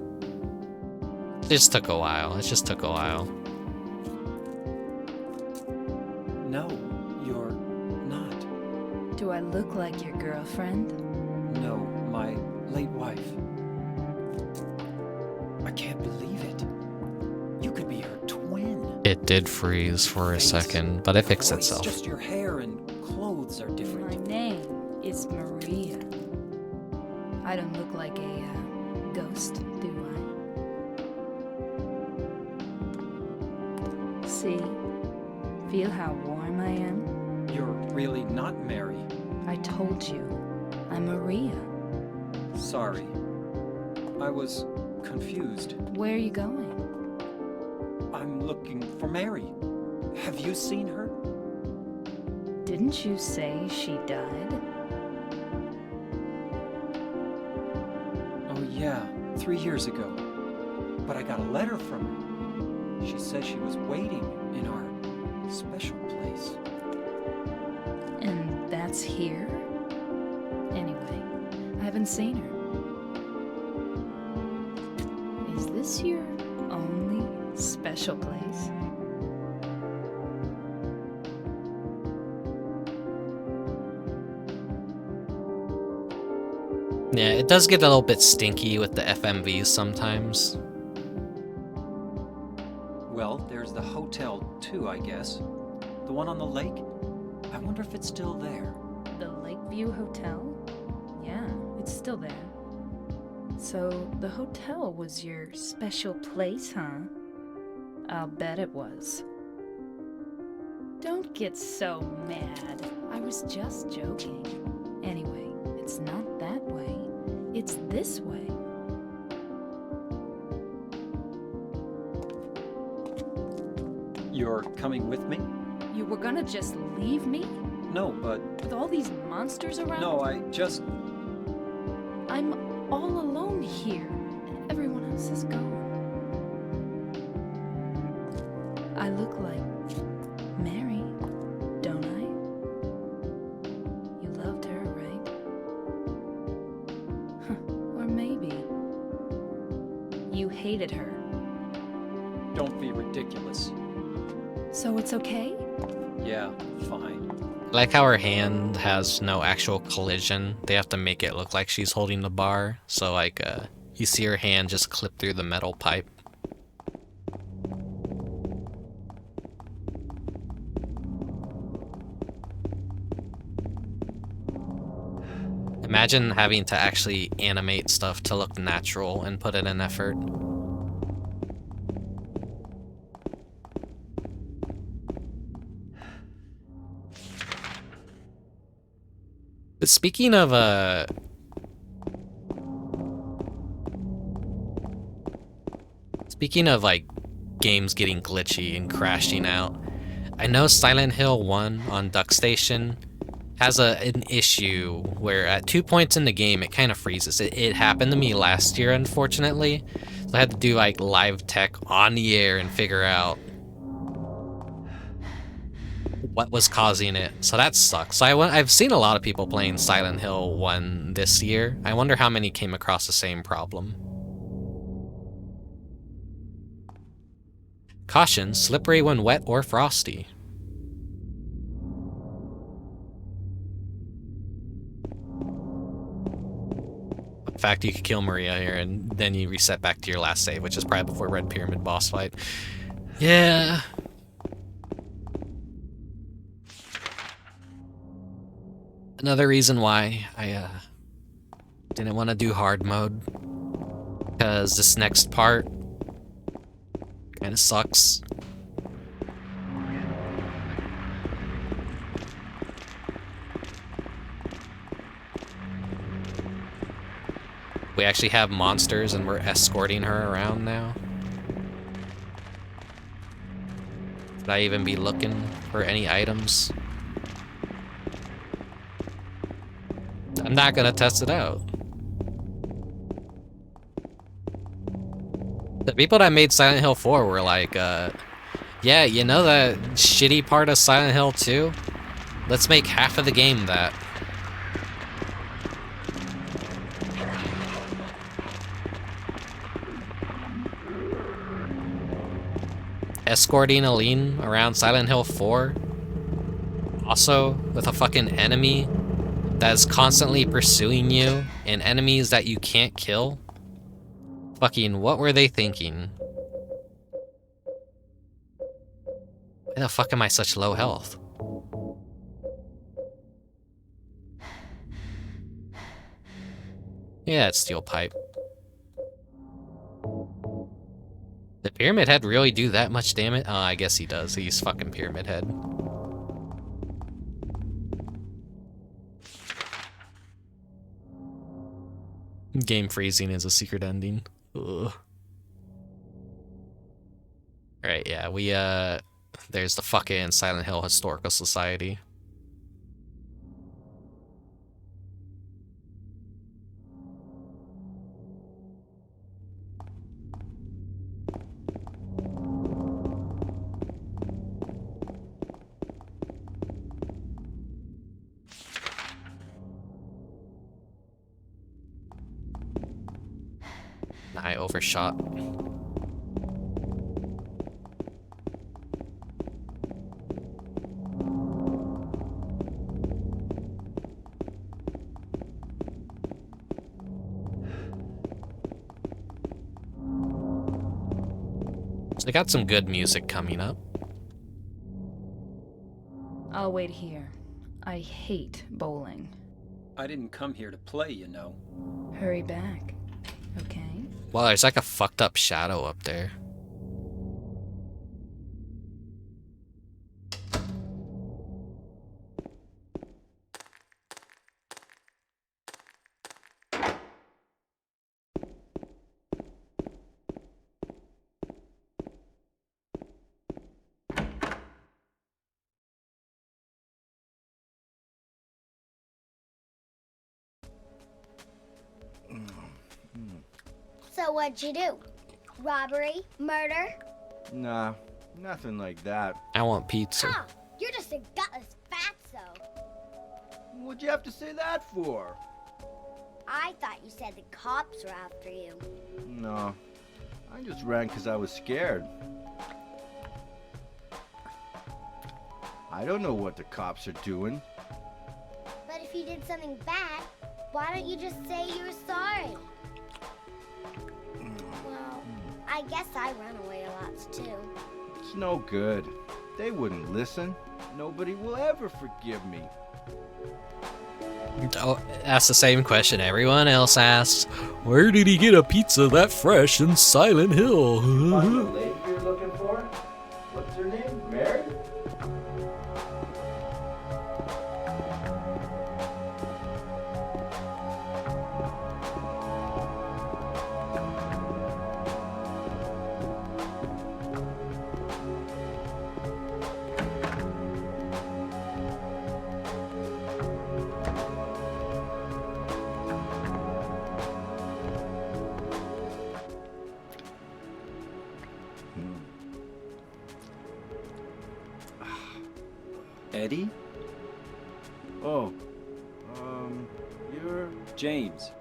It just took a while. No, you're not. Do I look like your girlfriend? No, my late wife. I can't believe it. You could be her twin. It did freeze for a second, but it fixed Voice, itself. Just your hair and clothes are different. My name is Maria. I don't look like a ghost, do I? See? Feel how warm I am? You're really not Mary. I told you, I'm Maria. Sorry. I was confused. Where are you going? I'm looking for Mary. Have you seen her? Didn't you say she died? Oh, yeah, 3 years ago. But I got a letter from her. She says she was waiting in our special place. And that's here? Anyway, I haven't seen her. Is this your only special place? Yeah, it does get a little bit stinky with the FMVs sometimes. Well, there's the hotel too, I guess. The one on the lake? I wonder if it's still there. The Lakeview Hotel? Yeah, it's still there. So, the hotel was your special place, huh? I'll bet it was. Don't get so mad. I was just joking. Anyway, it's not that way. It's this way. You're coming with me? You were gonna just leave me? No, but... With all these monsters around? No, I just... I'm all alone here. Everyone else is gone. I look like Mary, don't I? You loved her, right? Or maybe you hated her. Don't be ridiculous. So it's okay? Yeah, fine. I like how her hand has no actual collision. They have to make it look like she's holding the bar. So like, you see her hand just clip through the metal pipe. Imagine having to actually animate stuff to look natural and put in an effort. But speaking of like games getting glitchy and crashing out, I know Silent Hill 1 on Duck Station has an issue where at 2 points in the game it kind of freezes. It happened to me last year, unfortunately, so I had to do like live tech on the air and figure out what was causing it. So that sucks. So I've seen a lot of people playing Silent Hill 1 this year. I wonder how many came across the same problem. Caution, slippery when wet or frosty. In fact, you could kill Maria here and then you reset back to your last save, which is probably before Red Pyramid boss fight. Yeah. Another reason why I didn't want to do hard mode, because this next part kind of sucks. We actually have monsters and we're escorting her around now. Should I even be looking for any items? I'm not gonna test it out. The people that made Silent Hill 4 were like, yeah, you know that shitty part of Silent Hill 2? Let's make half of the game that. Escorting Aline around Silent Hill 4? Also, with a fucking enemy that is constantly pursuing you and enemies that you can't kill? Fucking, what were they thinking? Why the fuck am I such low health? Yeah, it's steel pipe. Did Pyramid Head really do that much damage? Oh, I guess he does. He's fucking Pyramid Head. Game freezing is a secret ending. Ugh. Right, yeah, we, there's the fucking Silent Hill Historical Society. I overshot. So they got some good music coming up. I'll wait here. I hate bowling. I didn't come here to play, you know. Hurry back, okay? Wow, there's like a fucked up shadow up there. So what'd you do? Robbery? Murder? Nah, nothing like that. I want pizza. Huh, you're just a gutless fatso. What'd you have to say that for? I thought you said the cops were after you. No, I just ran 'cause I was scared. I don't know what the cops are doing. But if you did something bad, why don't you just say you were sorry? Well, I guess I run away a lot too. It's no good. They wouldn't listen. Nobody will ever forgive me. Oh, ask the same question everyone else asks. Where did he get a pizza that fresh in Silent Hill? Find the lady you're looking for? What's her name? Mary? Eddie? Oh, you're... James.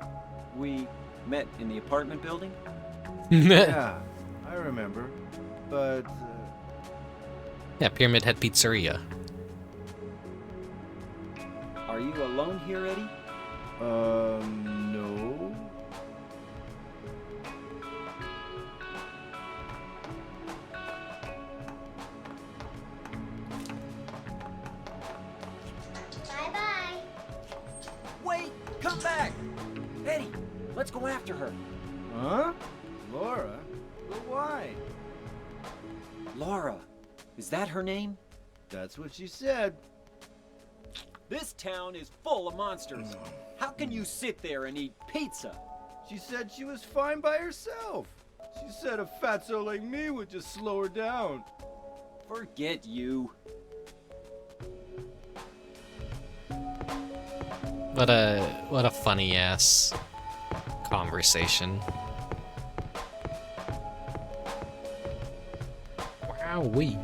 We met in the apartment building? Yeah, I remember. But, Yeah, Pyramid Head Pizzeria. Are you alone here, Eddie? no. Bye-bye. Wait! Come back! Eddie, let's go after her. Huh? Laura? But why? Laura. Is that her name? That's what she said. This town is full of monsters. How can you sit there and eat pizza? She said she was fine by herself. She said a fatso like me would just slow her down. Forget you. What a funny ass conversation. Wowee.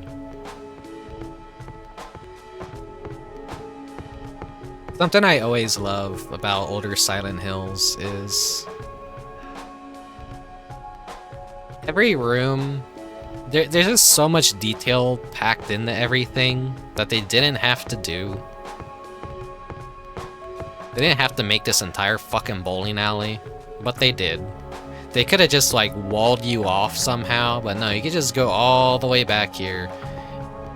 Something I always love about older Silent Hills is every room, there's just so much detail packed into everything that they didn't have to do. They didn't have to make this entire fucking bowling alley, but they did. They could have just like walled you off somehow, but no, you could just go all the way back here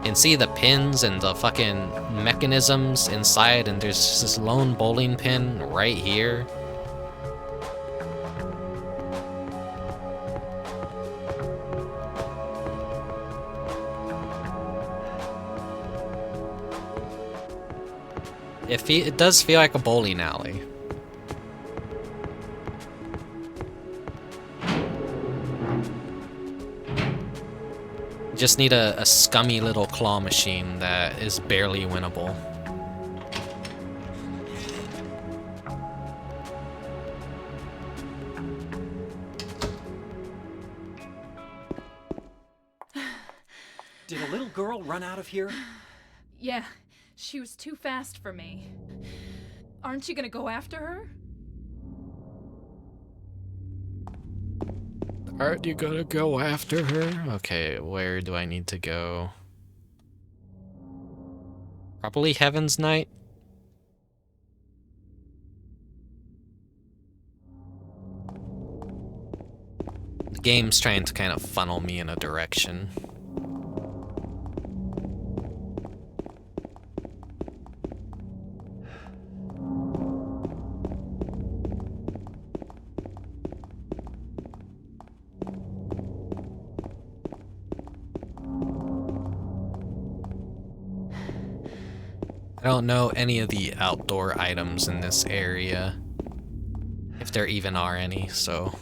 and see the pins and the fucking mechanisms inside, and there's just this lone bowling pin right here. It does feel like a bowling alley. Just need a scummy little claw machine that is barely winnable. Did a little girl run out of here? Yeah, she was too fast for me. Aren't you gonna go after her? Aren't you gonna go after her? Okay, where do I need to go? Probably Heaven's Night? The game's trying to kind of funnel me in a direction. I don't know any of the outdoor items in this area, if there even are any, so...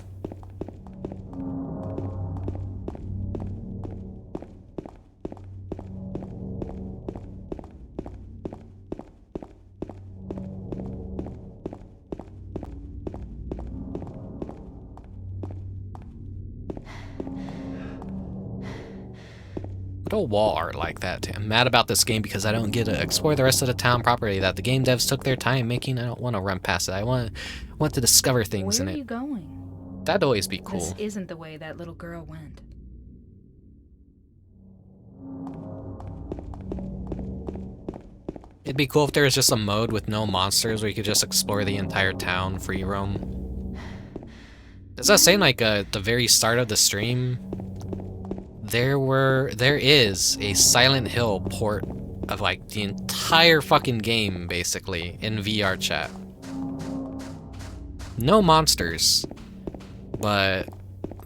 wall art like that. I'm mad about this game because I don't get to explore the rest of the town property that the game devs took their time making. I don't want to run past it. I want to discover things in it. Where are you going? That'd always be cool. This isn't the way that little girl went. It'd be cool if there was just a mode with no monsters where you could just explore the entire town free roam. Does that say like the very start of the stream? There is a Silent Hill port of like the entire fucking game basically in VR chat. No monsters, but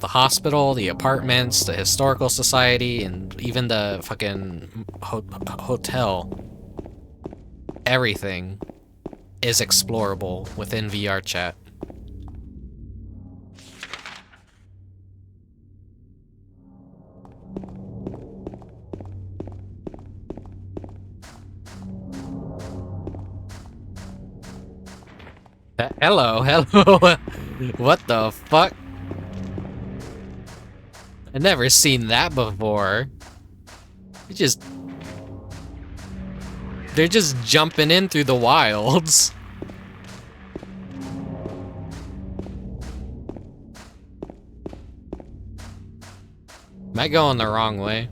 the hospital, the apartments, the historical society, and even the fucking hotel, everything is explorable within VR chat. Hello. What the fuck? I've never seen that before. They're just jumping in through the wilds. Am I going the wrong way?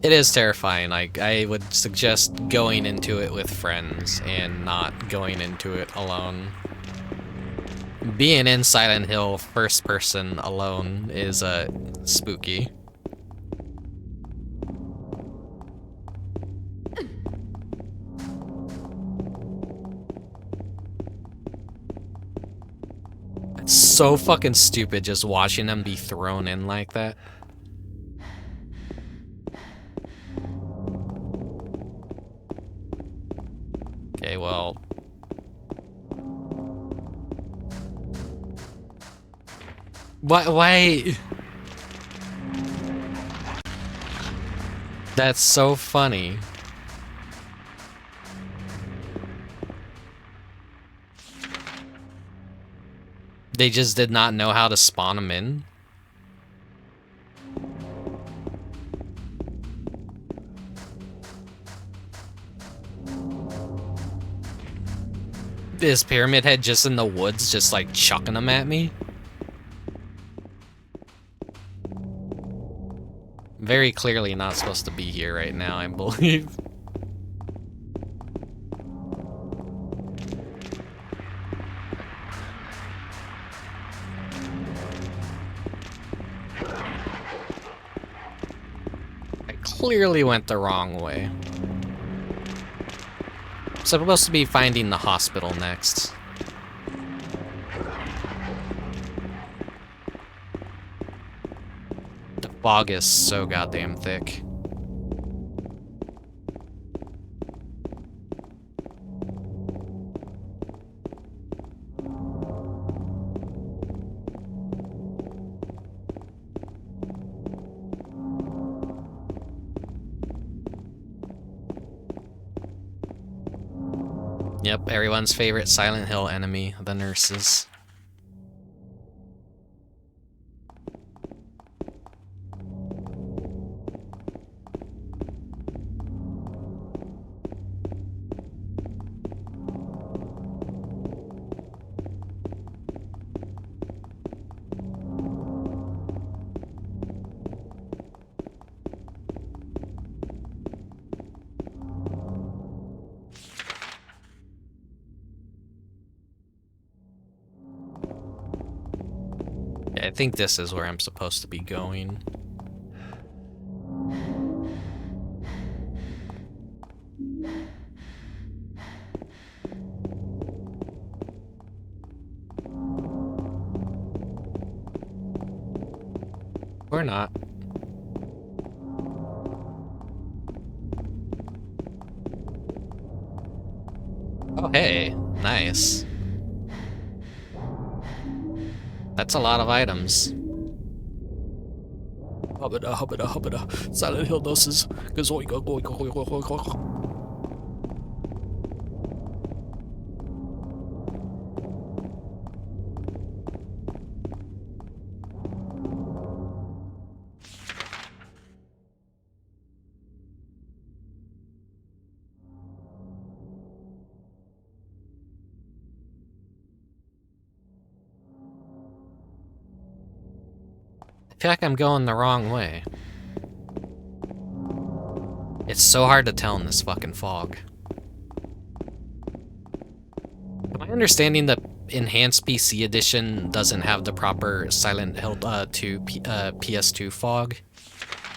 It is terrifying. Like, I would suggest going into it with friends and not going into it alone. Being in Silent Hill first person alone is spooky. It's so fucking stupid just watching them be thrown in like that. Okay, well... Why? That's so funny. They just did not know how to spawn them in. Is Pyramid Head just in the woods, just like chucking them at me? Very clearly not supposed to be here right now, I believe. I clearly went the wrong way. So I'm supposed to be finding the hospital next. The fog is so goddamn thick. Yep, everyone's favorite Silent Hill enemy, the nurses. I think this is where I'm supposed to be going. Or not. Oh, hey. Nice. That's a lot of items. Hobbida, hobbida, hobbida. Silent Hill nurses. I feel like I'm going the wrong way. It's so hard to tell in this fucking fog. Am I understanding the enhanced PC edition doesn't have the proper Silent Hill 2 PS2 fog?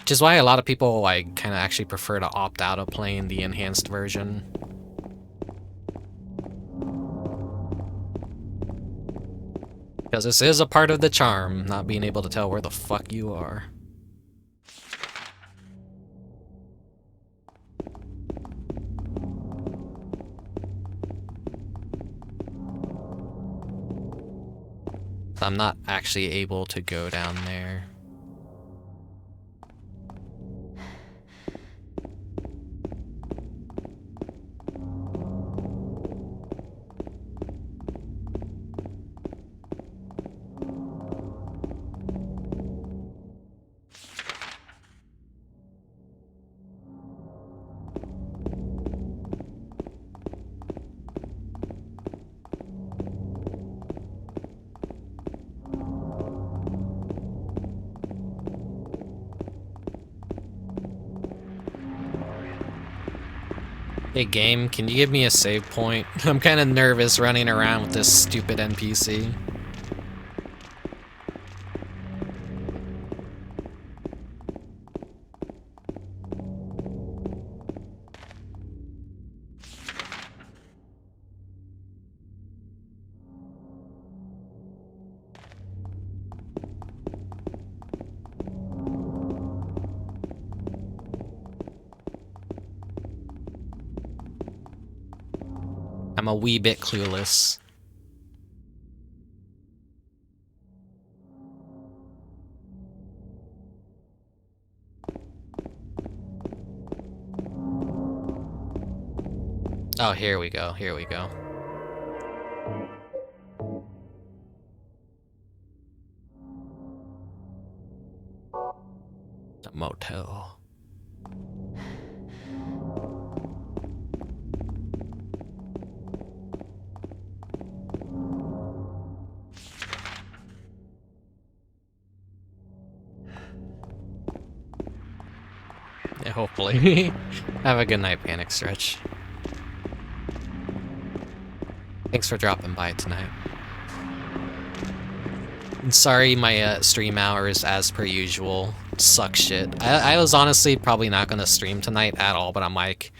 Which is why a lot of people like kind of actually prefer to opt out of playing the enhanced version. Because this is a part of the charm, not being able to tell where the fuck you are. I'm not actually able to go down there. Hey game, can you give me a save point? I'm kind of nervous running around with this stupid NPC. I'm a wee bit clueless. Oh, here we go, here we go. The motel. Yeah, hopefully. Have a good night, Panic Stretch. Thanks for dropping by tonight. And sorry my stream hours, as per usual, suck shit. I was honestly probably not gonna stream tonight at all, but I'm like,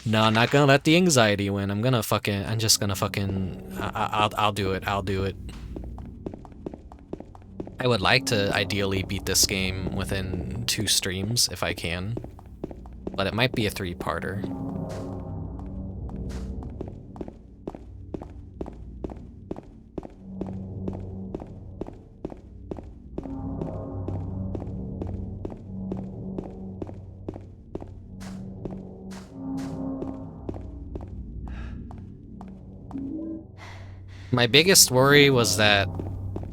no, I'm not gonna let the anxiety win. I'm just gonna fucking, I'll do it, I'll do it. I would like to ideally beat this game within 2 streams if I can, but it might be a 3-parter. My biggest worry was that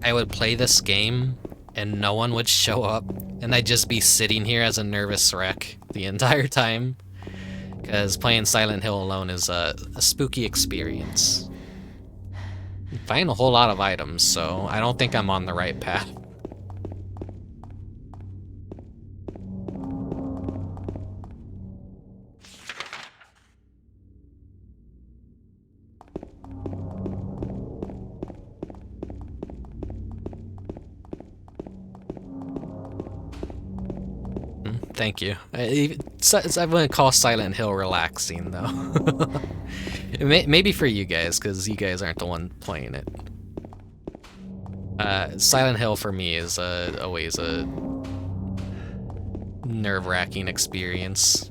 I would play this game and no one would show up, and I'd just be sitting here as a nervous wreck the entire time. Because playing Silent Hill alone is a spooky experience. I find a whole lot of items, so I don't think I'm on the right path. Thank you. I wouldn't call Silent Hill relaxing, though. Maybe for you guys, because you guys aren't the one playing it. Silent Hill for me is always a nerve-wracking experience.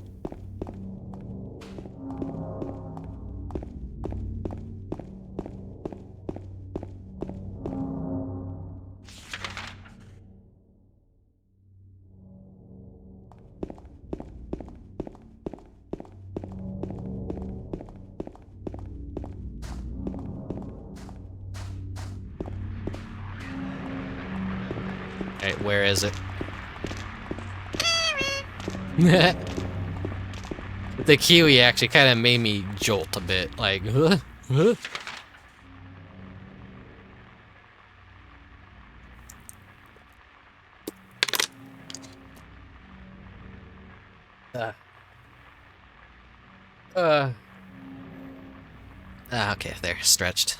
Alright, where is it? The Kiwi actually kind of made me jolt a bit, like, huh? Okay, there, stretched.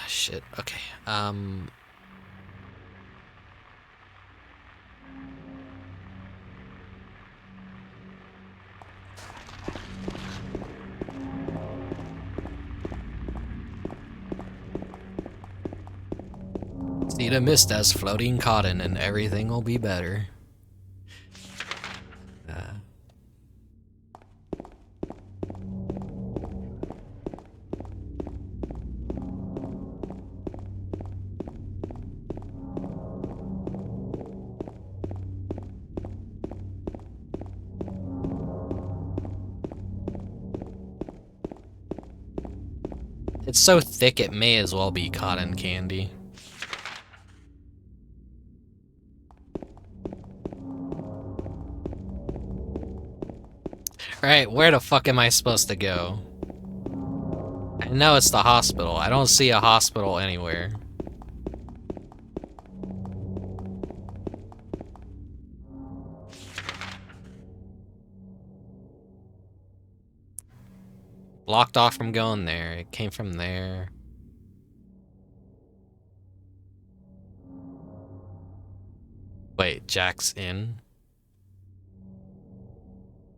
Shit, okay, see the mist as floating cotton and everything will be better. It's so thick it may as well be cotton candy. Alright, where the fuck am I supposed to go? I know it's the hospital. I don't see a hospital anywhere. Blocked off from going there. It came from there. Wait, Jack's in?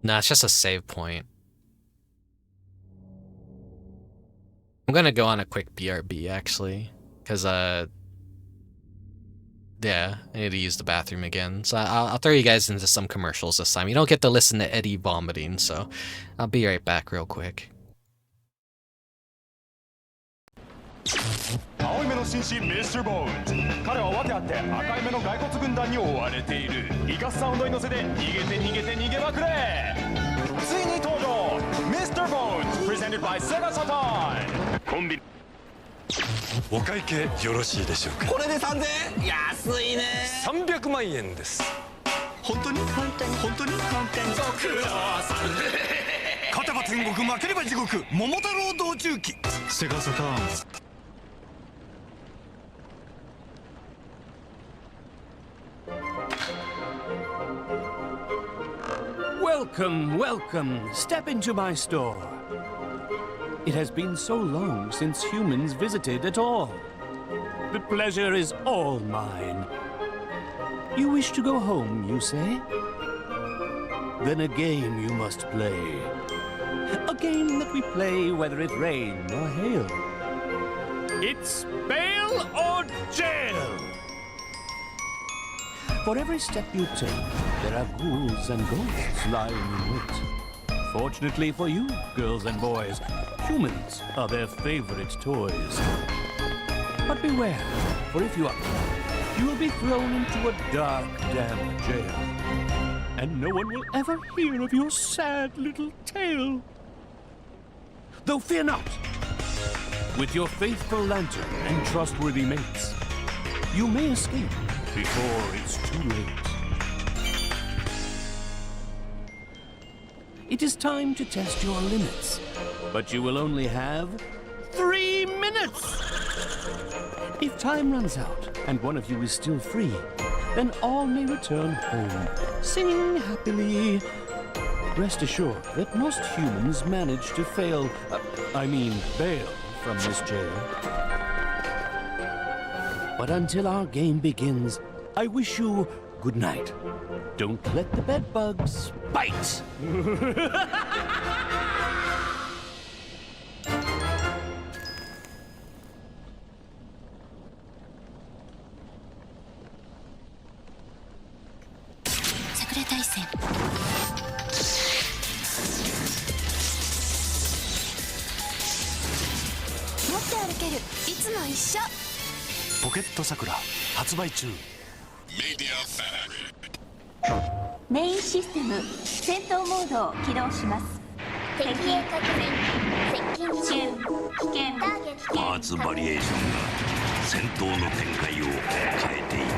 Nah, it's just a save point. I'm gonna go on a quick BRB, actually. Because, yeah, I need to use the bathroom again. So I'll throw you guys into some commercials this time. You don't get to listen to Eddie vomiting, so I'll be right back real quick. 青い目の紳士ミスター・ボーンズ彼は訳あって赤い目の骸骨軍団に追われているイカスサウンドに乗せて逃げて逃げて逃げまくれついに登場ミスター・ボーンズ presented by Sega Saturn コンビお会計よろしいでしょうかこれで3000円安いね300万円です本当に本当に本当に本当にご苦労さん勝てば天国負ければ地獄桃太郎道中記セガサターン Welcome, welcome. Step into my store. It has been so long since humans visited at all. The pleasure is all mine. You wish to go home, you say? Then a game you must play. A game that we play whether it rain or hail. It's bail or jail. For every step you take, there are ghouls and ghosts lying in wait. Fortunately for you, girls and boys, humans are their favorite toys. But beware, for if you are caught, you will be thrown into a dark, damp jail. And no one will ever hear of your sad little tale. Though fear not, with your faithful lantern and trustworthy mates, you may escape before it's too late. It is time to test your limits, but you will only have 3 minutes! If time runs out and one of you is still free, then all may return home, singing happily. Rest assured that most humans manage to bail from this jail. But until our game begins, I wish you good night. Don't let the bed bugs bite! ポケットサクラ発売中。メインシステム戦闘モードを起動します。敵へ確認。接近中。危険。パーツバリエーションが戦闘の展開を変えていく。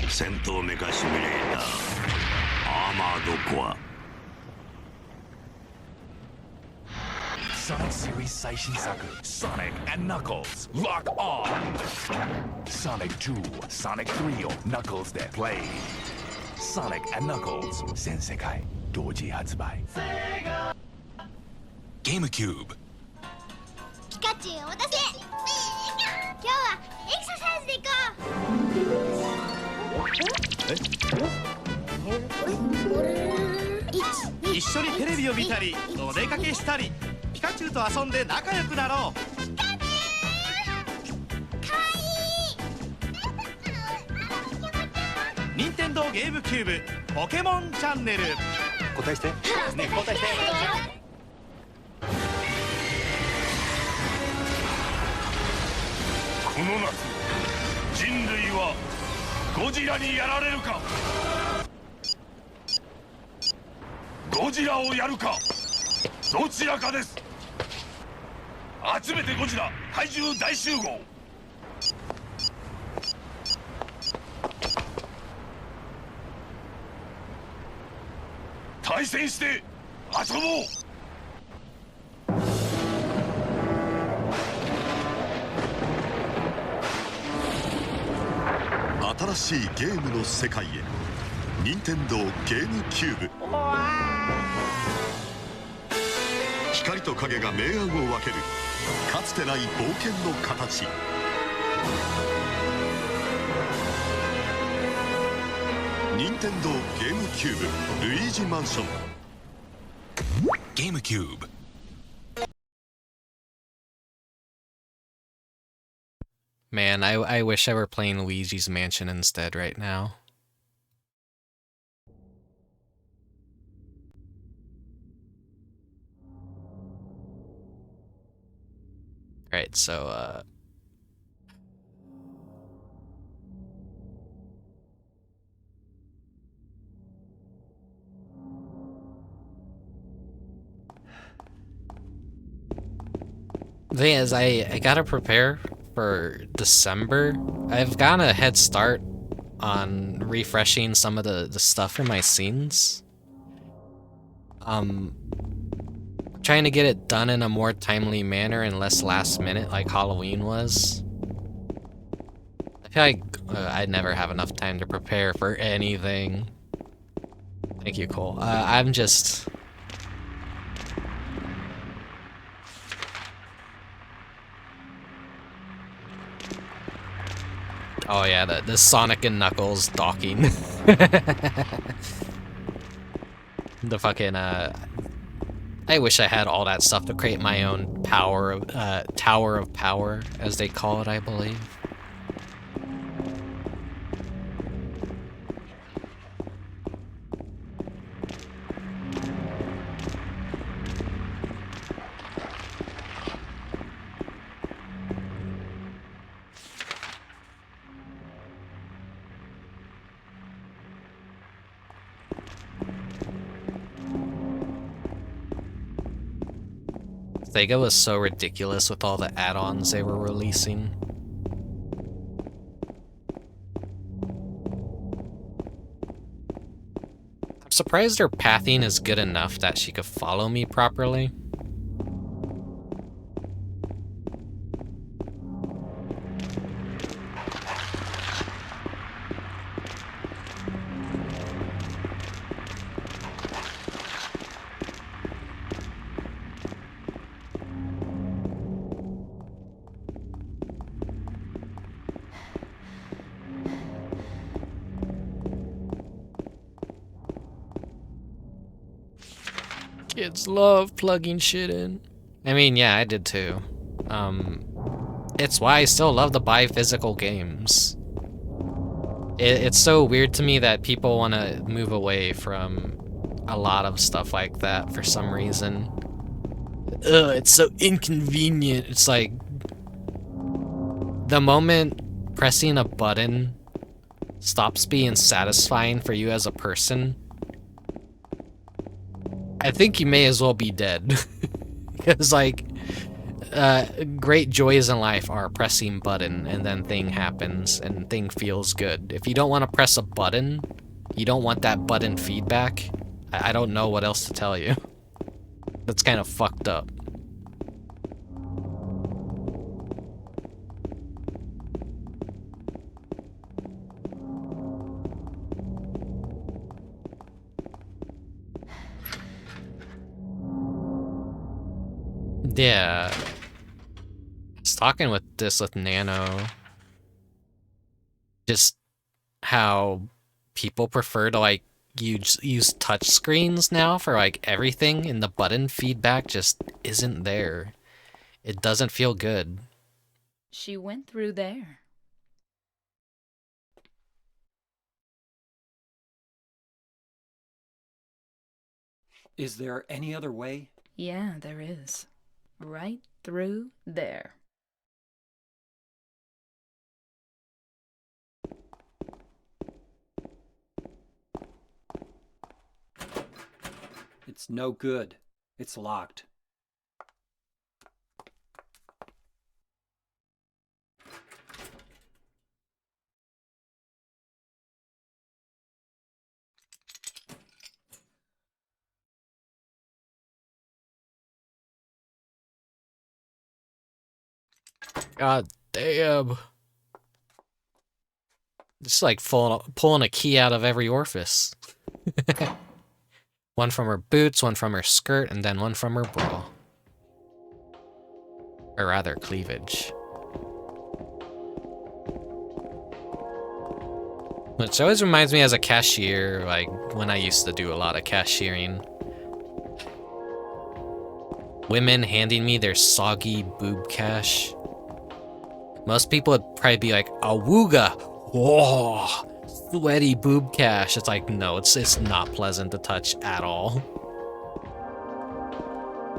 戦闘メカシミュレーターアーマードコア。Sonic Series 最新作 Sonic and Knuckles Lock On Sonic 2 Sonic 3を Knuckles で Play Sonic and Knuckles 全世界同時発売。ゲームキューブ。ピカチュウお待たせ。今日はエクササイズで行こう。一緒にテレビを見たりお出かけしたりピカチュウと遊んで仲良くなろう。ピカチュウかわいい。任天堂ゲームキューブポケモンチャンネル。答えしてね、答えして。この夏人類はゴジラにやられるか、ゴジラをやるか、どちらかです。集めてゴジラ怪獣大集合。対戦して遊ぼう。新しいゲームの世界へ、任天堂ゲームキューブ。光と影が明暗を分けるかつてない冒険の形。任天堂ゲームキューブルイージマンション。ゲームキューブ。Man, I wish I were playing Luigi's Mansion instead right now. Right, so, the thing is, I gotta prepare for December. I've gotten a head start on refreshing some of the stuff in my scenes. Trying to get it done in a more timely manner and less last minute like Halloween was. I feel like I'd never have enough time to prepare for anything. Thank you, Cole. I'm just... Oh yeah, the Sonic and Knuckles docking. The fucking, I wish I had all that stuff to create my own Tower of Power, as they call it, I believe. Sega was so ridiculous with all the add-ons they were releasing. I'm surprised her pathing is good enough that she could follow me properly. Kids love plugging shit in. I mean, yeah, I did too. It's why I still love to buy physical games. It's so weird to me that people want to move away from a lot of stuff like that for some reason. Ugh, it's so inconvenient. It's like, the moment pressing a button stops being satisfying for you as a person, I think you may as well be dead. Because, like, great joys in life are pressing button and then thing happens and thing feels good. If you don't want to press a button, you don't want that button feedback, I don't know what else to tell you. That's kind of fucked up. Yeah. I was talking with Nano. Just how people prefer to, like, use touch screens now for, like, everything, and the button feedback just isn't there. It doesn't feel good. She went through there. Is there any other way? Yeah, there is. Right through there. It's no good. It's locked. God damn. Just like pulling a key out of every orifice. One from her boots, one from her skirt, and then one from her bra. Or rather, cleavage. Which always reminds me as a cashier, like when I used to do a lot of cashiering. Women handing me their soggy boob cash. Most people would probably be like, awooga, whoa, sweaty boob cash. It's like, no, it's not pleasant to touch at all.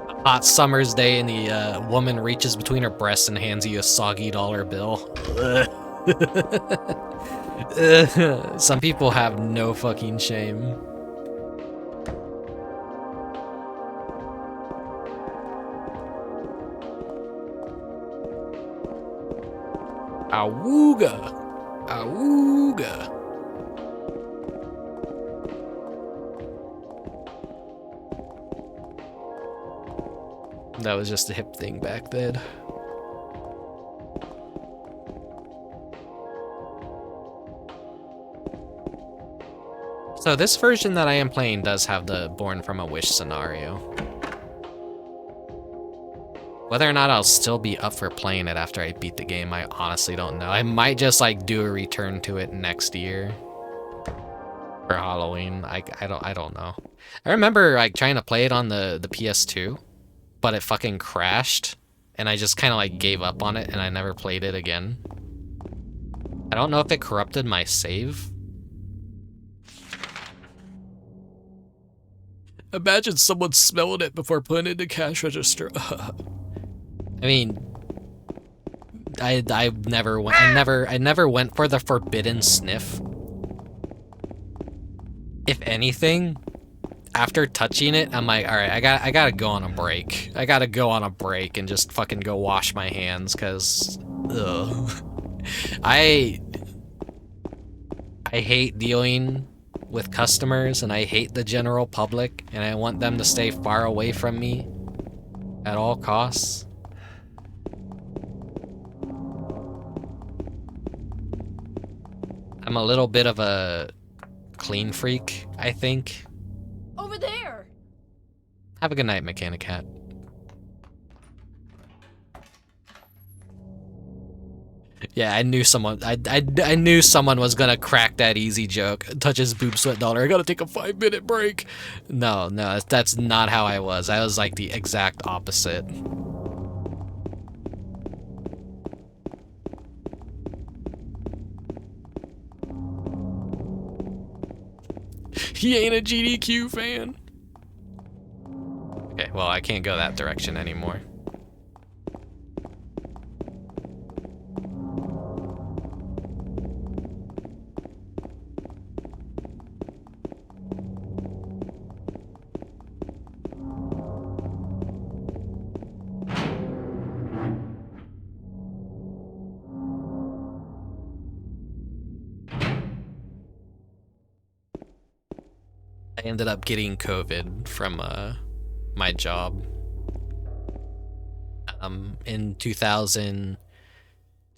A hot summer's day and the woman reaches between her breasts and hands you a soggy dollar bill. Some people have no fucking shame. Awooga! Awooga! That was just a hip thing back then. So this version that I am playing does have the Born from a Wish scenario. Whether or not I'll still be up for playing it after I beat the game, I honestly don't know. I might just like do a return to it next year for Halloween. I don't know. I remember like trying to play it on the PS2, but it fucking crashed, and I just kind of like gave up on it, and I never played it again. I don't know if it corrupted my save. Imagine someone smelling it before putting it in the cash register. I mean, I never went for the forbidden sniff. If anything, after touching it, I'm like, all right, I gotta go on a break. I gotta go on a break and just fucking go wash my hands, cause, ugh. I hate dealing with customers, and I hate the general public, and I want them to stay far away from me at all costs. I'm a little bit of a clean freak, I think. Over there! Have a good night, Mechanic Cat. Yeah, I knew someone. I knew someone was gonna crack that easy joke. Touch his boob sweat dollar. I gotta take a 5-minute break. No, that's not how I was. I was like the exact opposite. He ain't a GDQ fan. Okay, well, I can't go that direction anymore. I ended up getting COVID from my job in 2000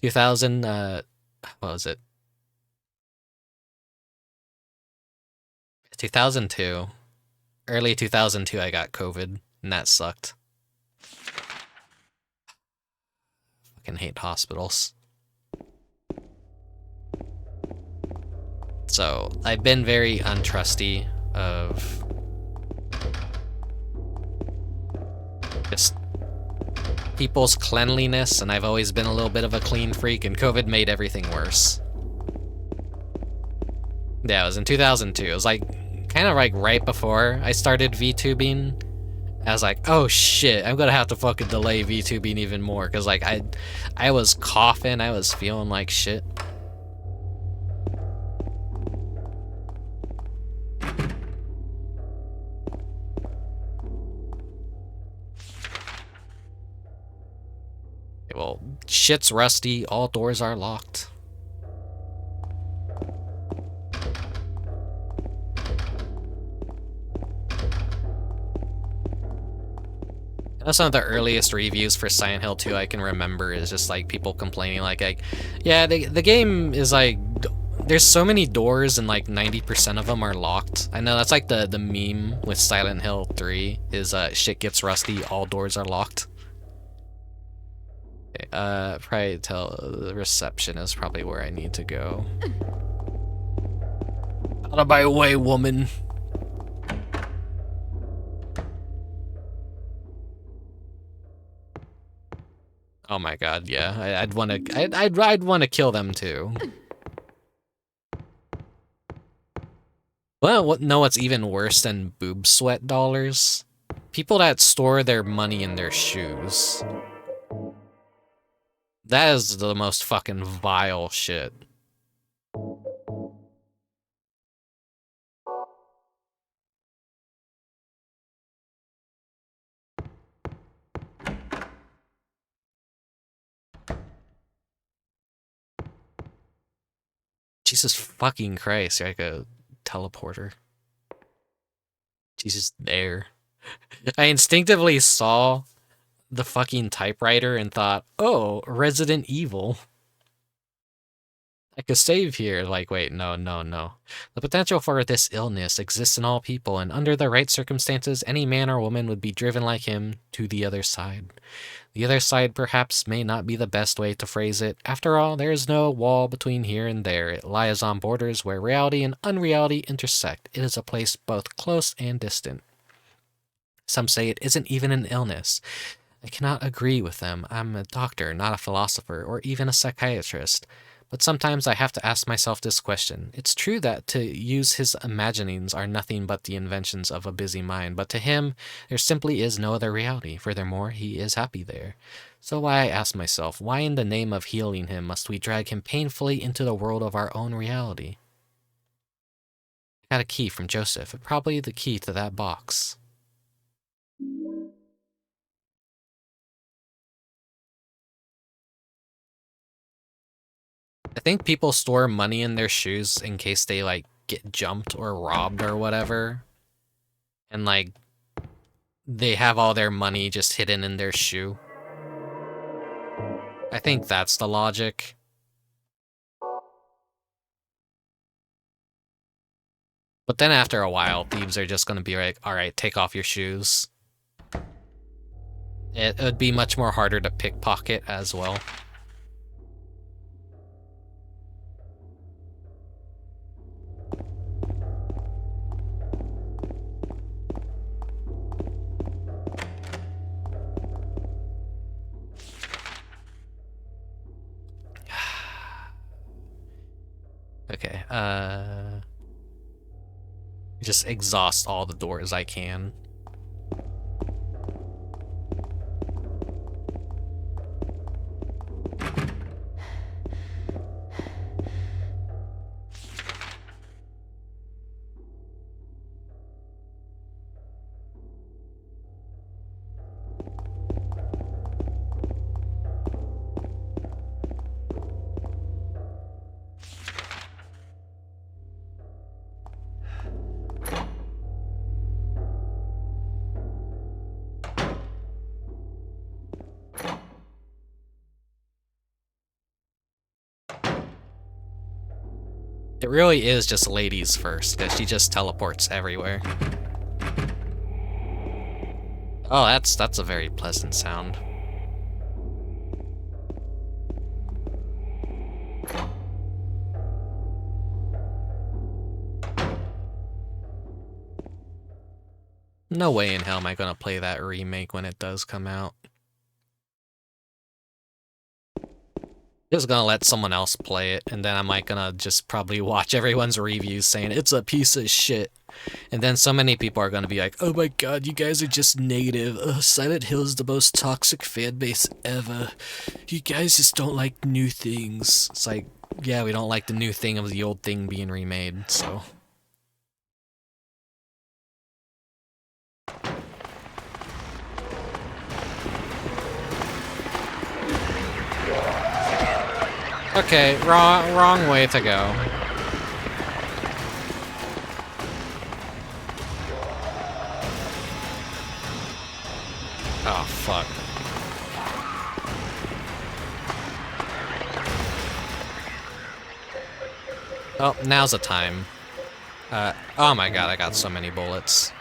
what was it, 2002, early 2002. I got COVID, and that sucked. Fucking hate hospitals. So I've been very untrusty of just people's cleanliness, and I've always been a little bit of a clean freak, and COVID made everything worse. Yeah, it was in 2002. It was like kind of like right before I started VTubing. I was like, oh shit, I'm gonna have to fucking delay VTubing even more, because like I was coughing, I was feeling like shit. Well, shit's rusty, all doors are locked. That's one of the earliest reviews for Silent Hill 2 I can remember, is just like people complaining like yeah, the game is like, there's so many doors and like 90% of them are locked. I know that's like the meme with Silent Hill 3 is shit gets rusty, all doors are locked. Probably tell the reception is probably where I need to go. Out of my way, woman. Oh my god, yeah. I'd wanna kill them too. Well, know what's even worse than boob sweat dollars? People that store their money in their shoes. That is the most fucking vile shit. Jesus fucking Christ, you're like a teleporter. Jesus, there. I instinctively saw the fucking typewriter and thought, oh, Resident Evil. I could save here. Like, wait, no. The potential for this illness exists in all people, and under the right circumstances, any man or woman would be driven like him to the other side. The other side perhaps may not be the best way to phrase it. After all, there is no wall between here and there. It lies on borders where reality and unreality intersect. It is a place both close and distant. Some say it isn't even an illness. I cannot agree with them. I'm a doctor, not a philosopher, or even a psychiatrist. But sometimes I have to ask myself this question. It's true that to use his imaginings are nothing but the inventions of a busy mind, but to him, there simply is no other reality. Furthermore, he is happy there. So I ask myself, why in the name of healing him must we drag him painfully into the world of our own reality? Got a key from Joseph. Probably the key to that box. I think people store money in their shoes in case they, like, get jumped or robbed or whatever. And, like, they have all their money just hidden in their shoe. I think that's the logic. But then after a while, thieves are just gonna be like, alright, take off your shoes. It would be much more harder to pickpocket as well. Okay, just exhaust all the doors I can. It really is just ladies first, because she just teleports everywhere. Oh, that's a very pleasant sound. No way in hell am I gonna play that remake when it does come out. Just gonna let someone else play it, and then I'm like gonna just probably watch everyone's reviews saying it's a piece of shit. And then so many people are gonna be like, oh my god, you guys are just negative. Silent Hill is the most toxic fan base ever. You guys just don't like new things. It's like, yeah, we don't like the new thing of the old thing being remade, so. Okay, wrong way to go. Oh, fuck. Oh, now's the time. Oh my god, I got so many bullets.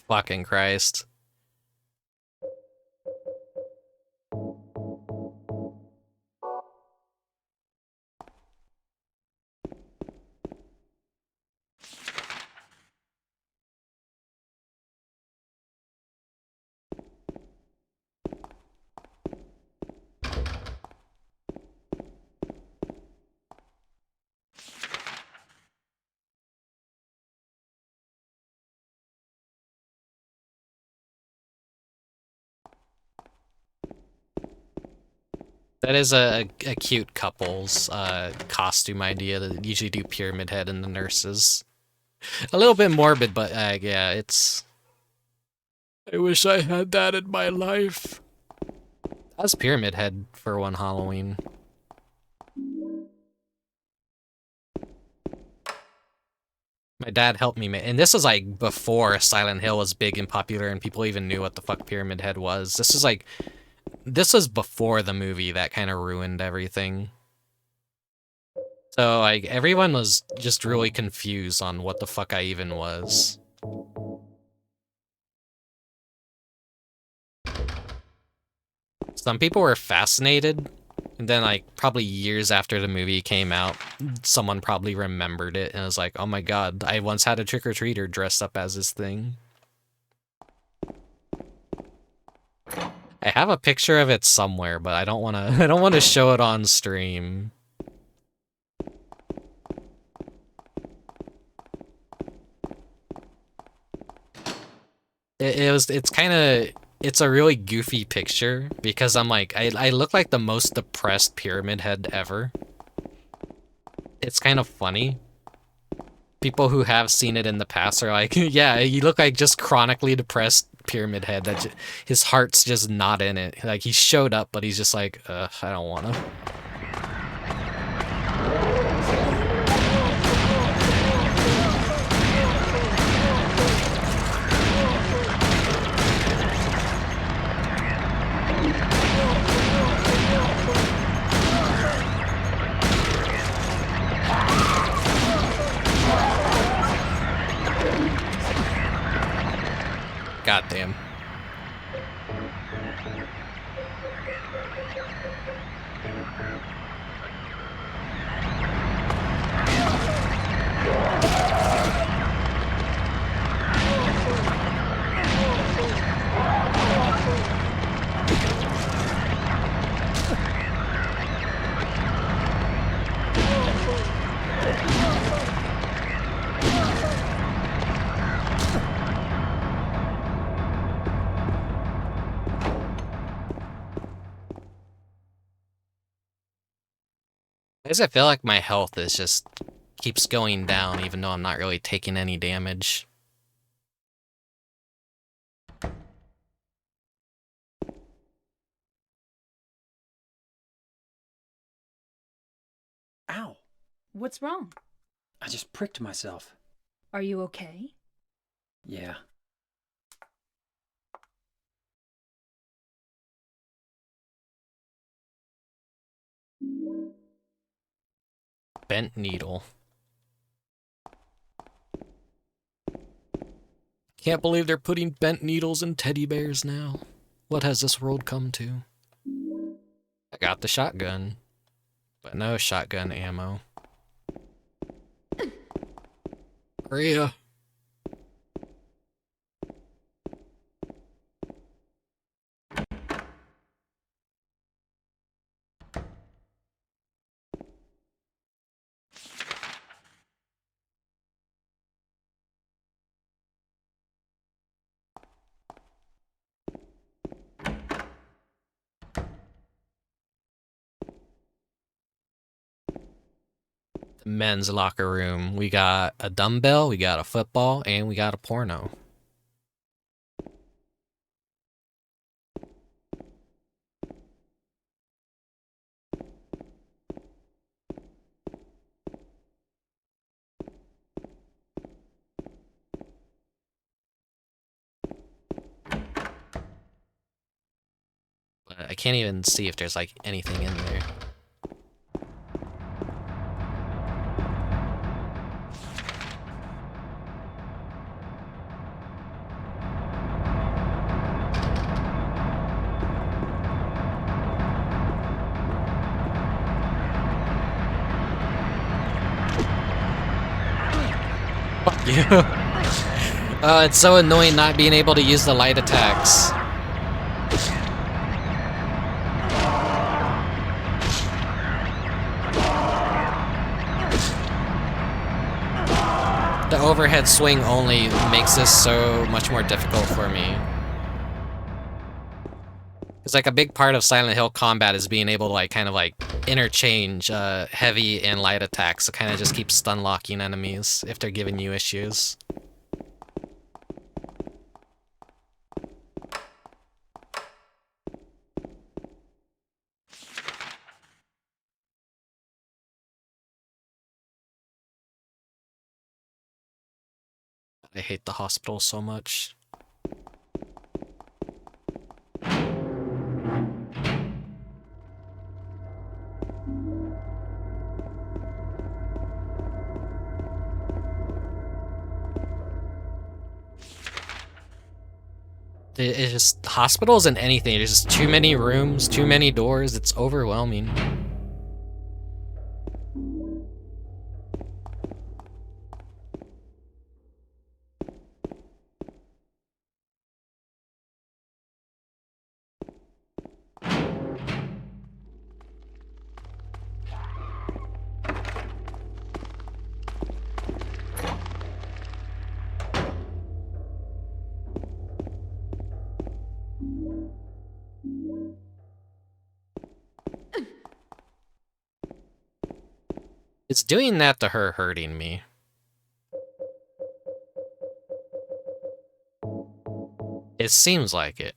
Fucking Christ. That is a cute couple's costume idea that usually do Pyramid Head and the nurses. A little bit morbid, but yeah, it's... I wish I had that in my life. That's Pyramid Head for one Halloween. My dad helped me make, and this is like before Silent Hill was big and popular and people even knew what the fuck Pyramid Head was. This is like... This was before the movie that kind of ruined everything. So, like, everyone was just really confused on what the fuck I even was. Some people were fascinated, and then like probably years after the movie came out, someone probably remembered it and was like, "Oh my god, I once had a trick-or-treater dressed up as this thing." I have a picture of it somewhere, but I don't want to I don't want to show it on stream. It's a really goofy picture because I'm like, I look like the most depressed pyramid head ever. It's kind of funny. People who have seen it in the past are like, yeah, you look like just chronically depressed pyramid head that his heart's just not in it. Like he showed up, but he's just like, I don't want to. Goddamn. I guess I feel like my health is just keeps going down even though I'm not really taking any damage. Ow! What's wrong? I just pricked myself. Are you okay? Yeah. Bent needle. Can't believe they're putting bent needles in teddy bears now. What has this world come to? I got the shotgun, but no shotgun ammo. Rhea. Men's locker room. We got a dumbbell, we got a football, and we got a porno. But I can't even see if there's like anything in there. It's so annoying not being able to use the light attacks. The overhead swing only makes this so much more difficult for me. It's like a big part of Silent Hill combat is being able to like kind of like interchange heavy and light attacks to kind of just keep stun locking enemies if they're giving you issues. I hate the hospital so much. It's just hospitals and anything. There's just too many rooms, too many doors. It's overwhelming. It's doing that to her hurting me. It seems like it.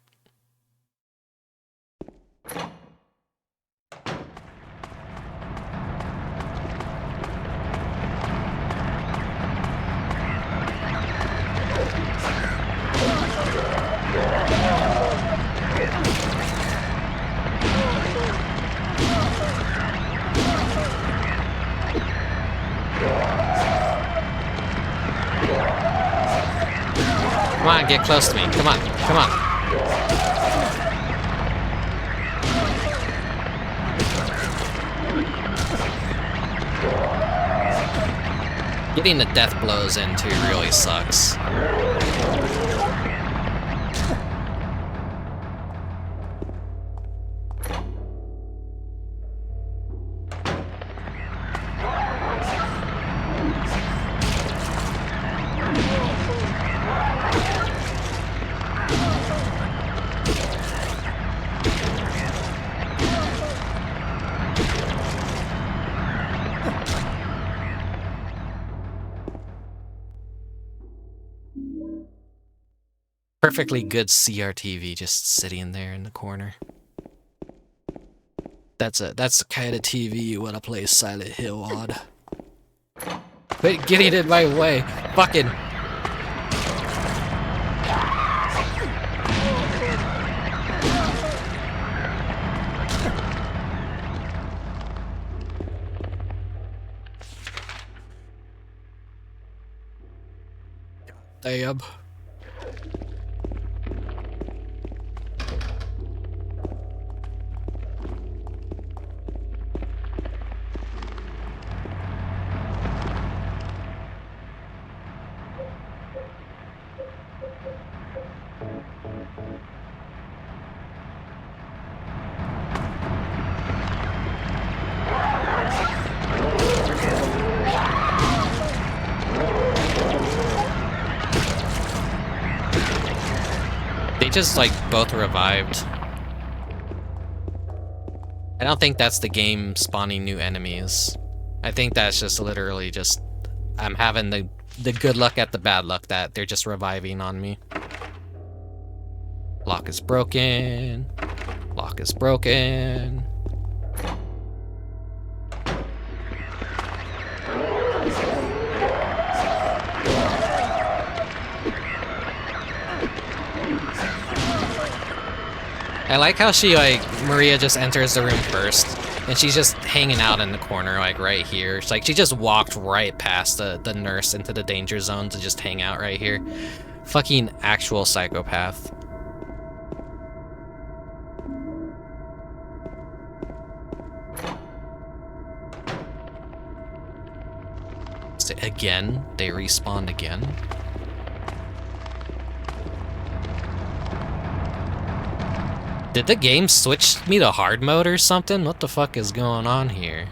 Come on, get close to me. Come on, come on. Getting the death blows into really sucks. Perfectly good CRTV just sitting there in the corner. That's the kind of TV you want to play Silent Hill on. Quit getting in my way. Fucking. Damn. Just like both revived. I don't think that's the game spawning new enemies. I think that's just literally just I'm having the good luck at the bad luck that they're just reviving on me. Lock is broken. Lock is broken. I like how she, Maria just enters the room first, and she's just hanging out in the corner, like, right here. It's like, she just walked right past the nurse into the danger zone to just hang out right here. Fucking actual psychopath. Again? They respawned again? Did the game switch me to hard mode or something? What the fuck is going on here?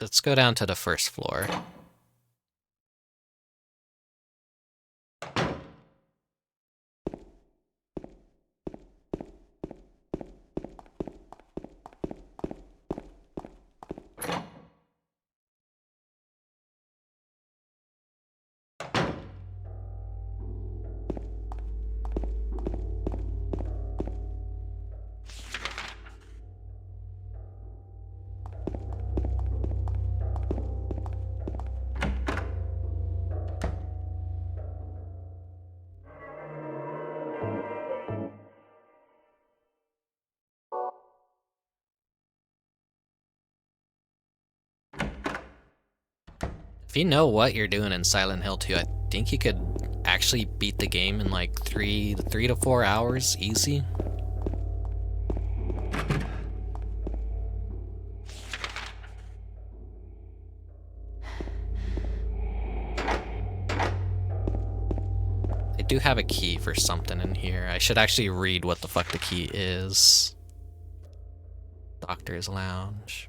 let's go down to the first floor. If you know what you're doing in Silent Hill 2, I think you could actually beat the game in like 3 to 4 hours, easy. I do have a key for something in here. I should actually read what the fuck the key is. Doctor's Lounge.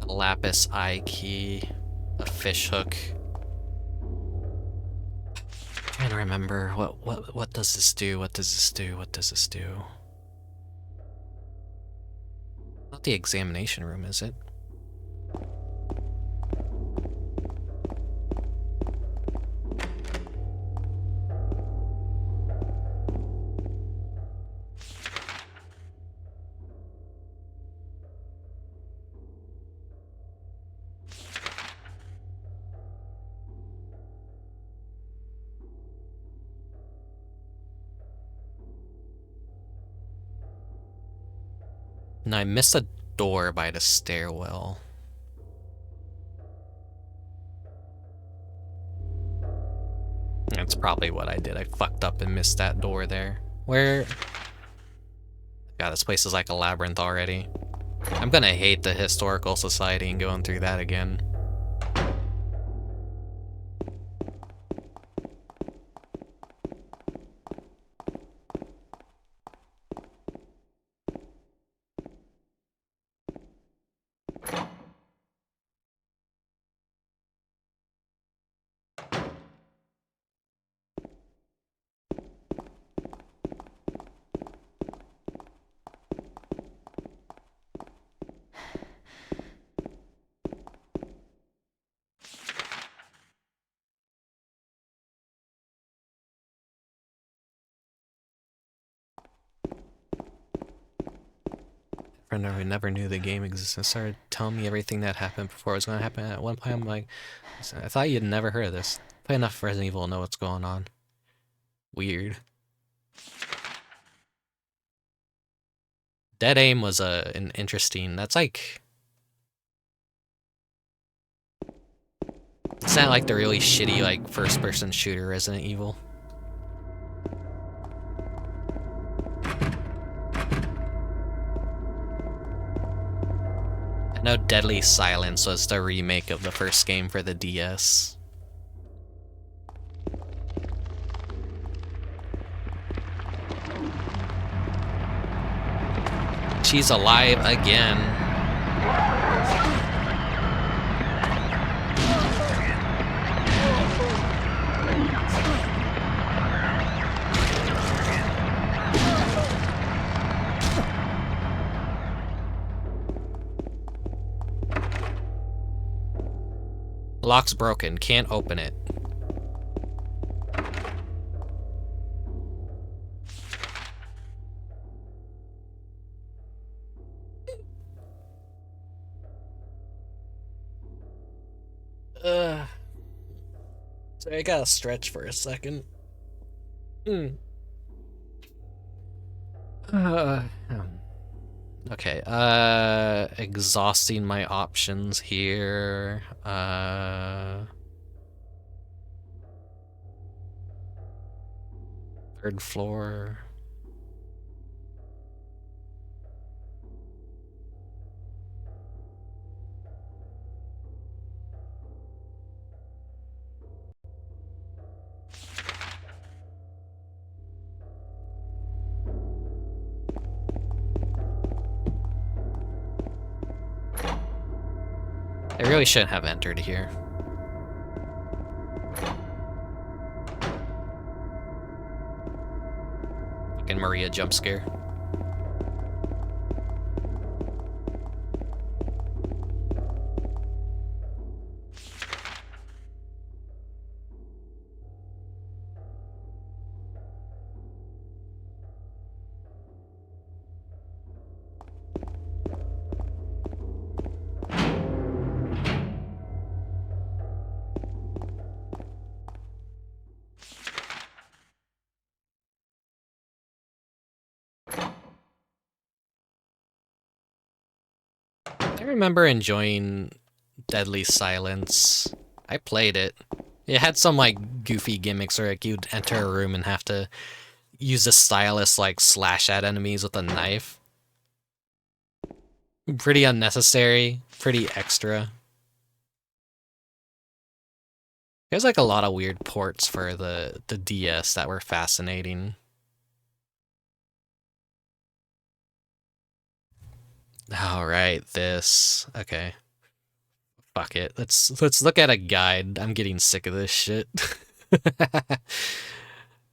A lapis eye key, a fish hook. Trying to remember what does this do? What does this do? What does this do? Not the examination room, is it? And I missed a door by the stairwell. That's probably what I did. I fucked up and missed that door there. Where? God, this place is like a labyrinth already. I'm gonna hate the Historical Society and going through that again. Friend who never knew the game existed started telling me everything that happened before it was going to happen. At one point, I'm like, I thought you'd never heard of this. Play enough Resident Evil to know what's going on. Weird. Dead Aim was an interesting. That's like. It's not like the really shitty like first-person shooter Resident Evil. I know Deadly Silence was the remake of the first game for the DS. She's alive again. Lock's broken, can't open it. So I gotta stretch for a second. Okay, exhausting my options here. 3rd floor. I really shouldn't have entered here. Fucking Maria jump scare. I remember enjoying Deadly Silence. I played it. It had some like goofy gimmicks where like you'd enter a room and have to use a stylus like slash at enemies with a knife. Pretty unnecessary, pretty extra. There's like a lot of weird ports for the DS that were fascinating. Alright, this. Okay. Fuck it. Let's look at a guide. I'm getting sick of this shit.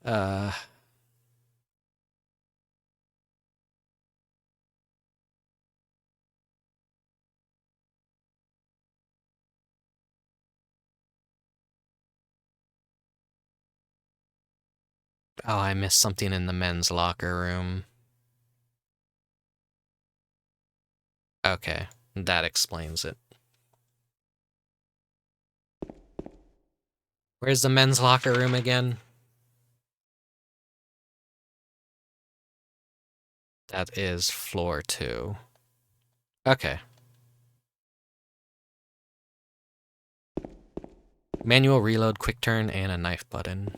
Oh, I missed something in the men's locker room. Okay, that explains it. Where's the men's locker room again? That is floor 2. Okay. Manual reload, quick turn, and a knife button.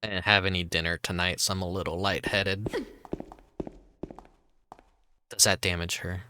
I didn't have any dinner tonight, so I'm a little lightheaded. Does that damage her?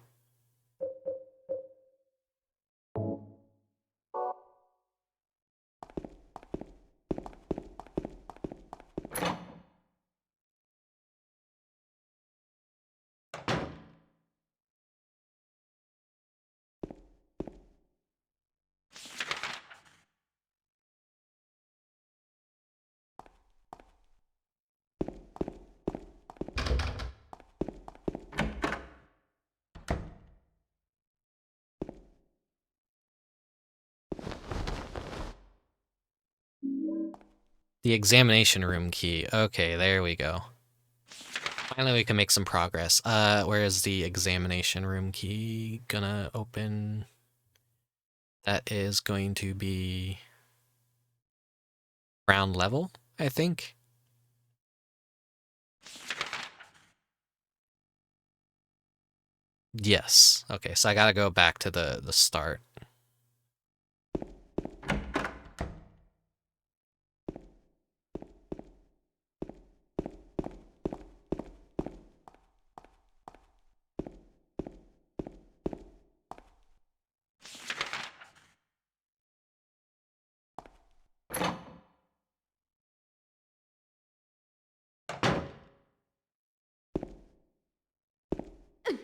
The examination room key. Okay, there we go. Finally, we can make some progress. Where is the examination room key gonna open? That is going to be ground level, I think. Yes. Okay, so I gotta go back to the start.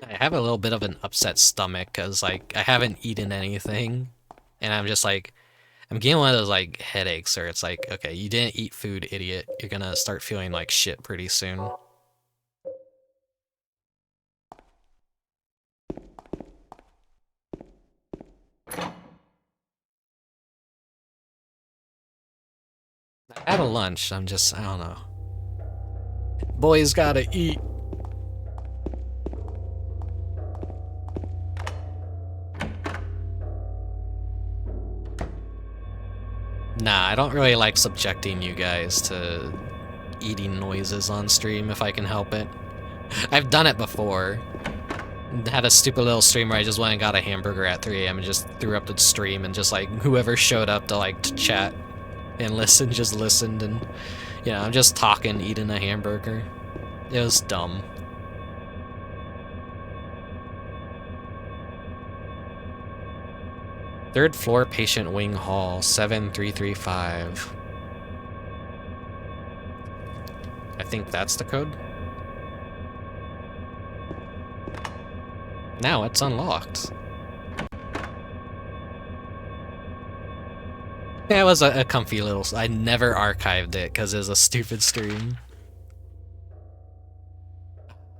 I have a little bit of an upset stomach because, like, I haven't eaten anything, and I'm just like, I'm getting one of those, like, headaches where it's like, okay, you didn't eat food, idiot. You're gonna start feeling like shit pretty soon. I had a lunch, I don't know. Boys gotta eat. Nah, I don't really like subjecting you guys to eating noises on stream if I can help it. I've done it before. Had a stupid little stream where I just went and got a hamburger at 3 a.m. and just threw up the stream, and just like whoever showed up to like to chat and listen just listened, and you know, I'm just talking, eating a hamburger. It was dumb. Third floor patient wing hall 7335. I think that's the code. Now it's unlocked. Yeah, it was a comfy little... I never archived it because it was a stupid stream.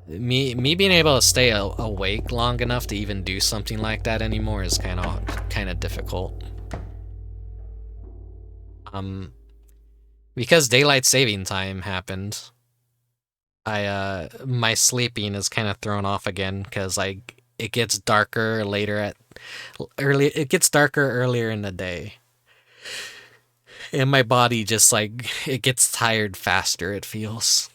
Me being able to stay awake long enough to even do something like that anymore is kind of difficult. Because daylight saving time happened, my sleeping is kind of thrown off again because like it gets darker later earlier in the day. And my body just like it gets tired faster, it feels.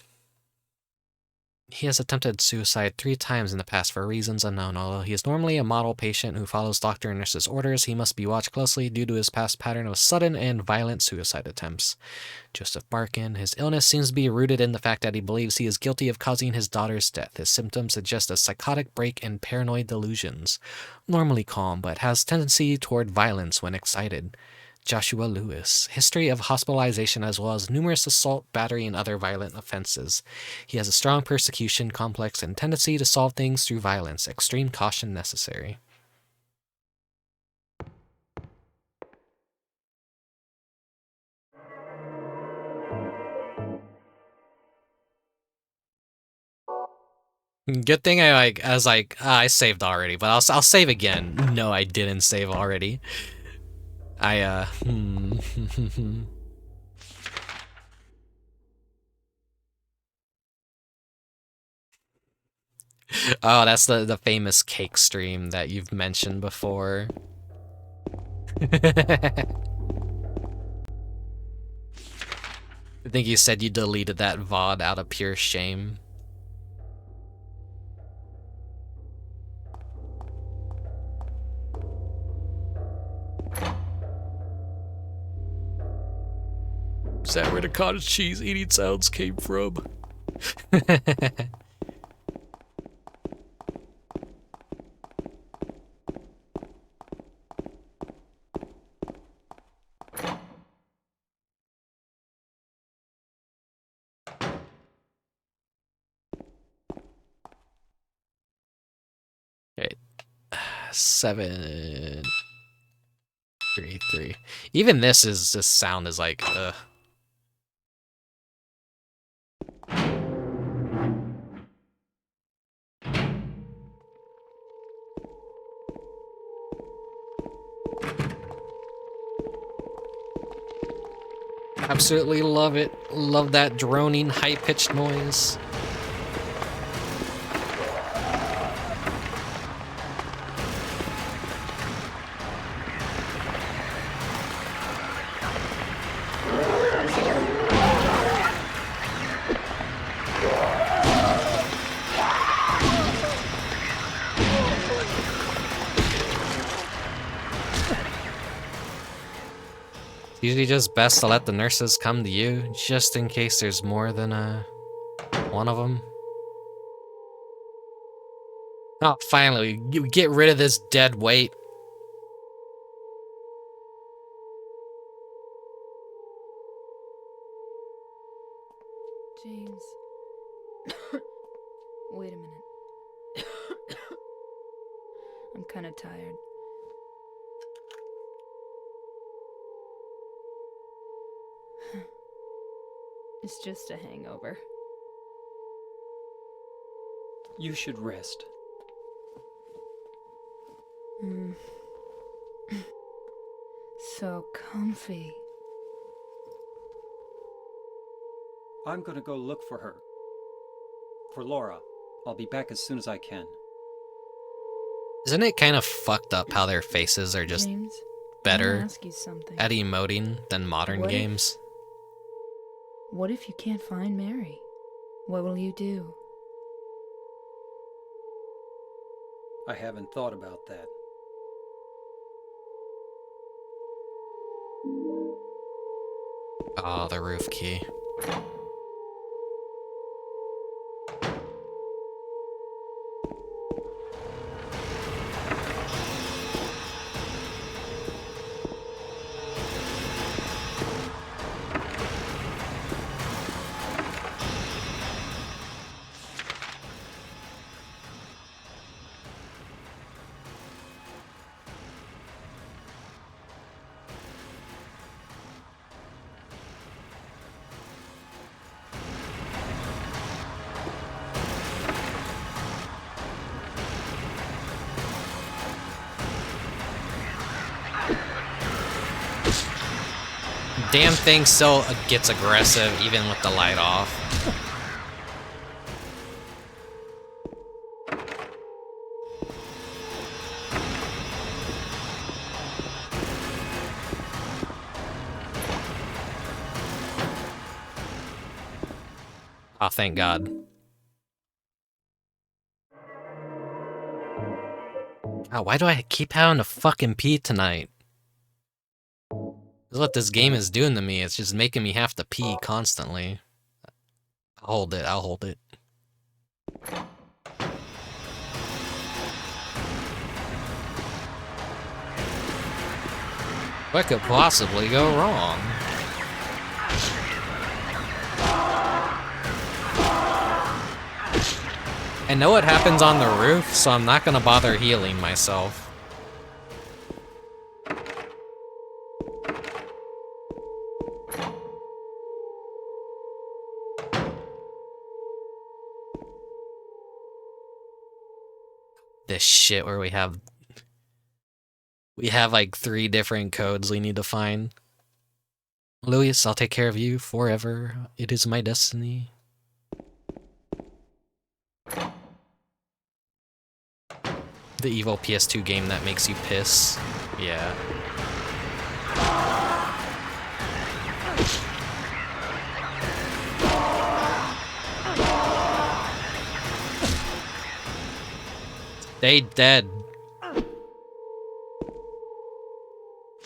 He has attempted suicide 3 times in the past for reasons unknown. Although he is normally a model patient who follows doctor and nurse's orders, he must be watched closely due to his past pattern of sudden and violent suicide attempts. Joseph Barkin. His illness seems to be rooted in the fact that he believes he is guilty of causing his daughter's death. His symptoms suggest a psychotic break and paranoid delusions. Normally calm, but has tendency toward violence when excited. Joshua Lewis. History of hospitalization as well as numerous assault, battery, and other violent offenses. He has a strong persecution complex and tendency to solve things through violence. Extreme caution necessary. Good thing I saved already, but I'll save again. No, I didn't save already. Oh, that's the famous cake stream that you've mentioned before. I think you said you deleted that VOD out of pure shame. Is that where the cottage cheese eating sounds came from? Okay. 7, 3, 3. Even this sound is like, Absolutely love it. Love that droning, high-pitched noise. Usually just best to let the nurses come to you, just in case there's more than one of them. Oh, finally, you get rid of this dead weight. James. Wait a minute. I'm kind of tired. It's just a hangover. You should rest. So comfy. I'm gonna go look for her. For Laura. I'll be back as soon as I can. Isn't it kind of fucked up how their faces are just James, better ask you something. at emoting than modern games? What if you can't find Mary? What will you do? I haven't thought about that. Oh, the roof key. Damn thing still gets aggressive even with the light off. Oh, thank God. Oh, why do I keep having to fucking pee tonight? This is what this game is doing to me. It's just making me have to pee constantly. I'll hold it. I'll hold it. What could possibly go wrong? I know what happens on the roof, so I'm not gonna bother healing myself. This shit where we have like 3 different codes we need to find. Louis, I'll take care of you forever. It is my destiny. The evil PS2 game that makes you piss. Yeah. They dead.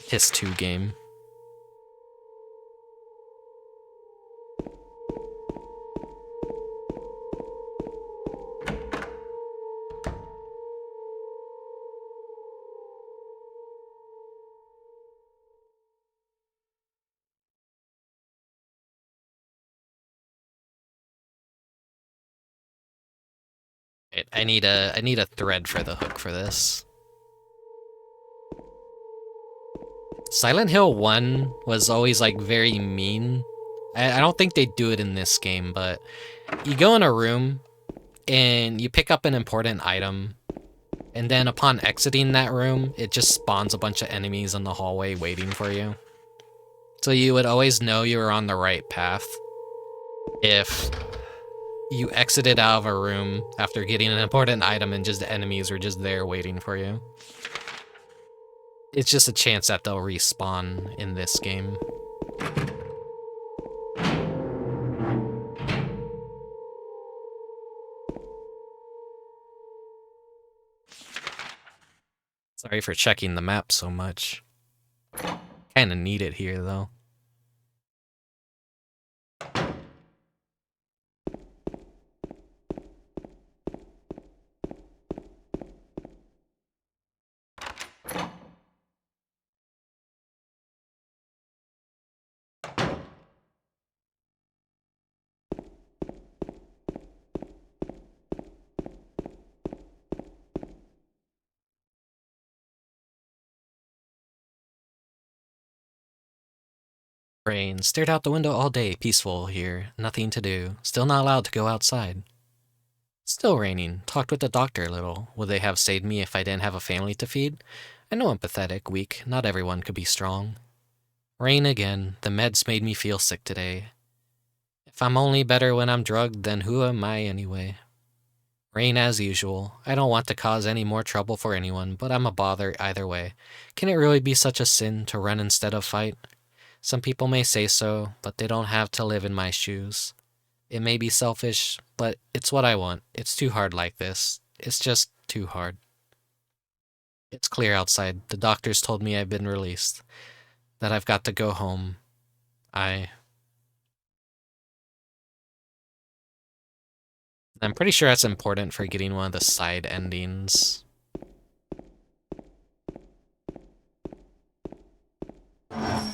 PS2 game. I need a thread for the hook for this. Silent Hill 1 was always like very mean. I don't think they do it in this game, but you go in a room and you pick up an important item, and then upon exiting that room, it just spawns a bunch of enemies in the hallway waiting for you. So you would always know you were on the right path if you exited out of a room after getting an important item and just the enemies were just there waiting for you. It's just a chance that they'll respawn in this game. Sorry for checking the map so much. Kinda need it here though. Rain stared out the window all day, peaceful here, nothing to do, still not allowed to go outside. Still raining, talked with the doctor a little. Would they have saved me if I didn't have a family to feed? I know I'm pathetic, weak, not everyone could be strong. Rain again, the meds made me feel sick today. If I'm only better when I'm drugged, then who am I anyway? Rain as usual. I don't want to cause any more trouble for anyone, but I'm a bother either way. Can it really be such a sin to run instead of fight? Some people may say so, but they don't have to live in my shoes. It may be selfish, but it's what I want. It's too hard like this. It's just too hard. It's clear outside. The doctors told me I've been released. That I've got to go home. I'm pretty sure that's important for getting one of the side endings. The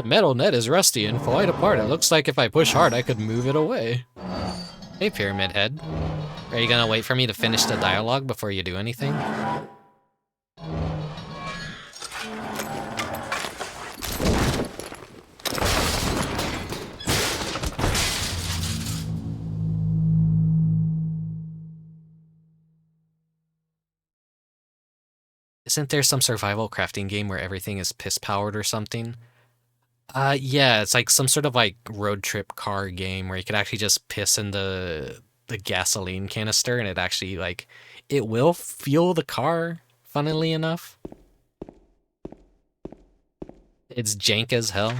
metal net is rusty and falling apart. It looks like if I push hard, I could move it away. Hey, Pyramid Head. Are you gonna wait for me to finish the dialogue before you do anything? Isn't there some survival crafting game where everything is piss-powered or something? Yeah, it's like some sort of like road trip car game where you could actually just piss in the gasoline canister and it actually like, it will fuel the car, funnily enough. It's jank as hell.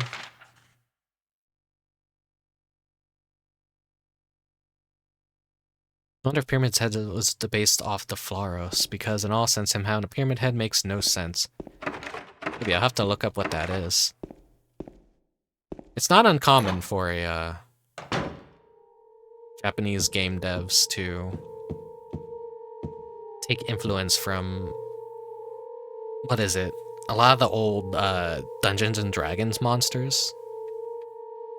I wonder if Pyramid's Head was based off the Flaros, because in all sense him having a Pyramid Head makes no sense. Maybe I'll have to look up what that is. It's not uncommon for a Japanese game devs to take influence from, what is it? A lot of the old Dungeons and Dragons monsters.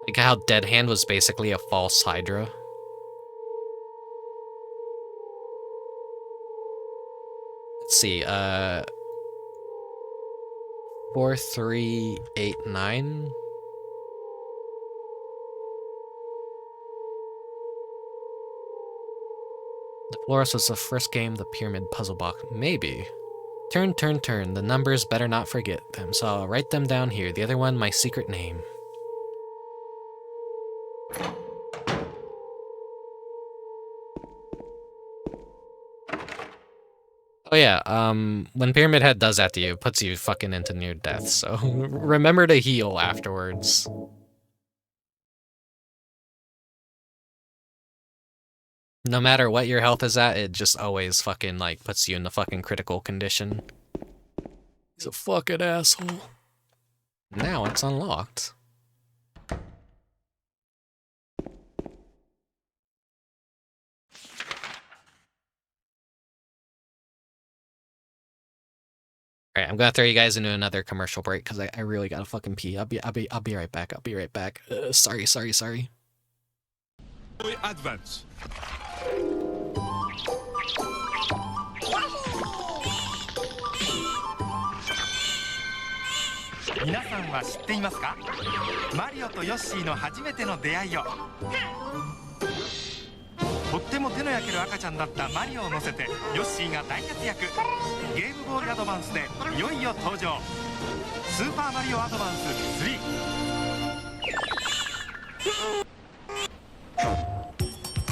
Like how Dead Hand was basically a false Hydra. Let's see, 4389. The Florist was the first game, the Pyramid Puzzle Box. Maybe. Turn, turn, turn. The numbers, better not forget them, so I'll write them down here. The other one, my secret name. Oh yeah, when Pyramid Head does that to you, it puts you fucking into near death, so remember to heal afterwards. No matter what your health is at, it just always fucking, like, puts you in the fucking critical condition. He's a fucking asshole. Now it's unlocked. Alright, I'm gonna throw you guys into another commercial break because I really gotta fucking pee. I'll be right back. I'll be right back. Sorry. Advance. 皆さんは知っていますか？マリオとヨッシーの初めての出会いを。とっても手の焼ける赤ちゃんだったマリオを乗せてヨッシーが大活躍。ゲームボーイアドバンスでいよいよ登場。スーパーマリオアドバンス3。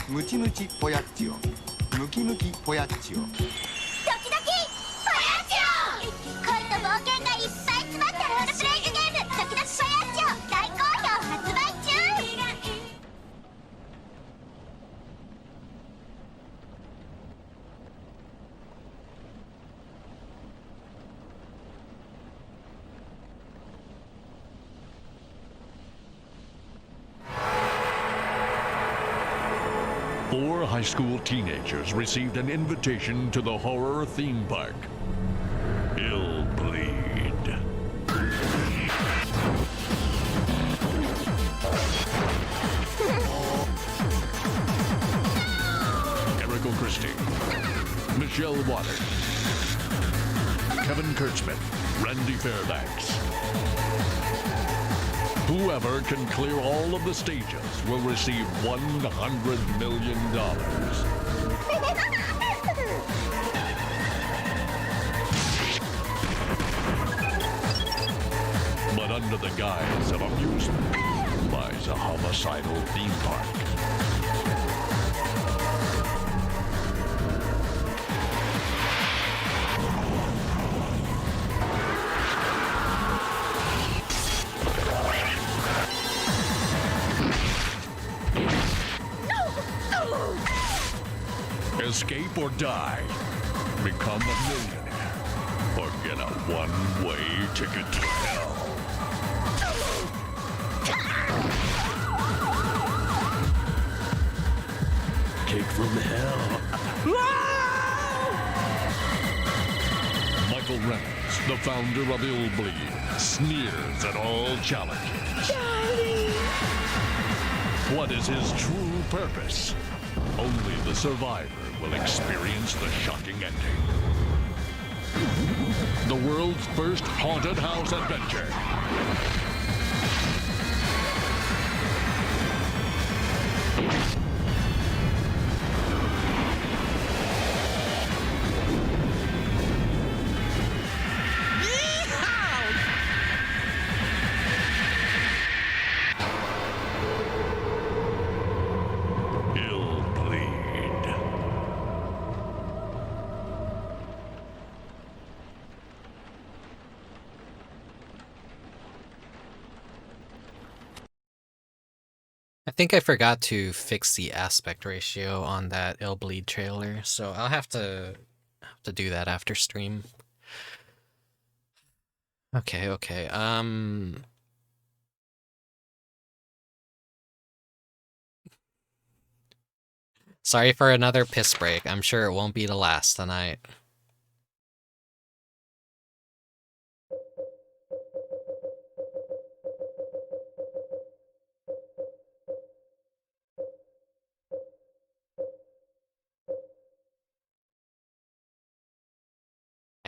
ムチムチポヤッチオ、ムキムキポヤッチオ。ドキドキポヤッチオ。恋と冒険がいっぱい詰まったロールプレイングゲーム、ドキドキポヤッチオ、大好評発売中。Four high school teenagers received an invitation to the horror theme park. Ill bleed. Erica Christie, Michelle Waters, Kevin Kurtzman, Randy Fairbanks. Whoever can clear all of the stages will receive $100 million. But under the guise of amusement lies a homicidal theme park. escape or die? Become a millionaire? Or get a one-way ticket to hell? Cake from hell. Michael Reynolds, the founder of Illbleed, sneers at all challenges. What is his true purpose? Only the survivor will experience the shocking ending. The world's first haunted house adventure. I think I forgot to fix the aspect ratio on that Illbleed trailer, so I'll have to do that after stream. Okay. Sorry for another piss break. I'm sure it won't be the last tonight.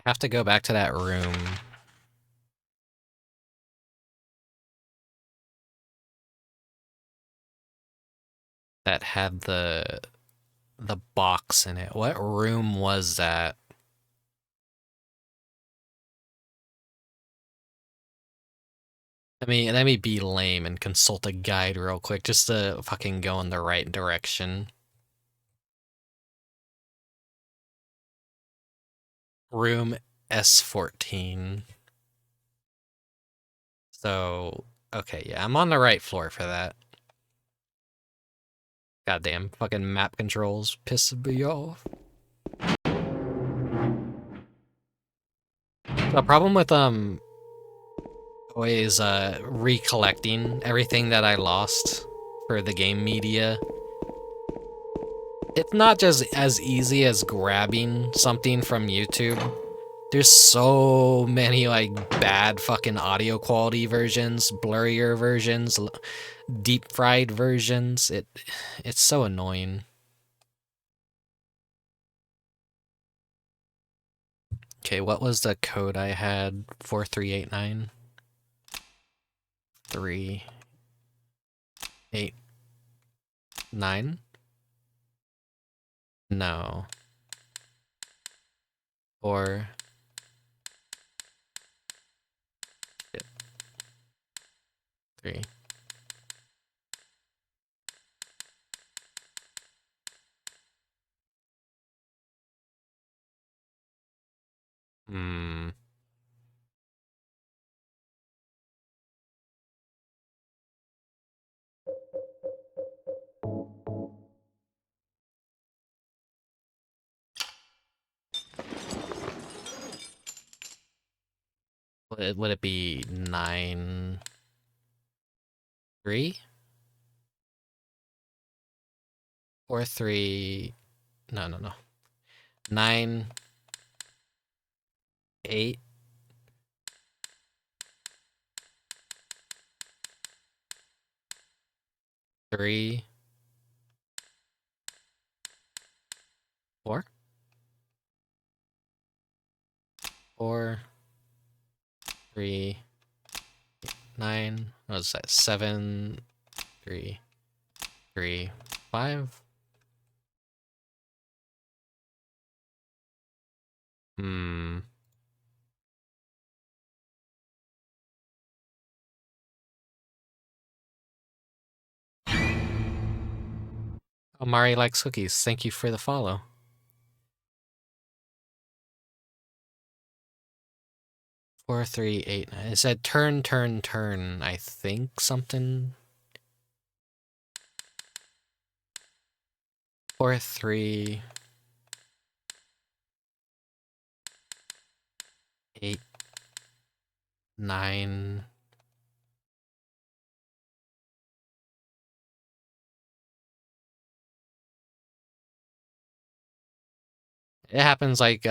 I have to go back to that room. That had the box in it. What room was that? Let me be lame and consult a guide real quick just to fucking go in the right direction. Room S14. So, okay, yeah, I'm on the right floor for that. Goddamn, fucking map controls piss me off. The problem with always recollecting everything that I lost for the game media. It's not just as easy as grabbing something from YouTube. There's so many like bad fucking audio quality versions, blurrier versions, deep fried versions. It's so annoying. Okay, what was the code I had? 4389? 389? No. 4. Shit. 3. Would it be 9 3 or 3? No. 9 8 3 4 4 3 9. What was that? 7 3 3 5. Oh, Mari likes cookies. Thank you for the follow. Four, 3, 8, 9. It said turn, I think something. 4, 3. 8, 9. It happens, like,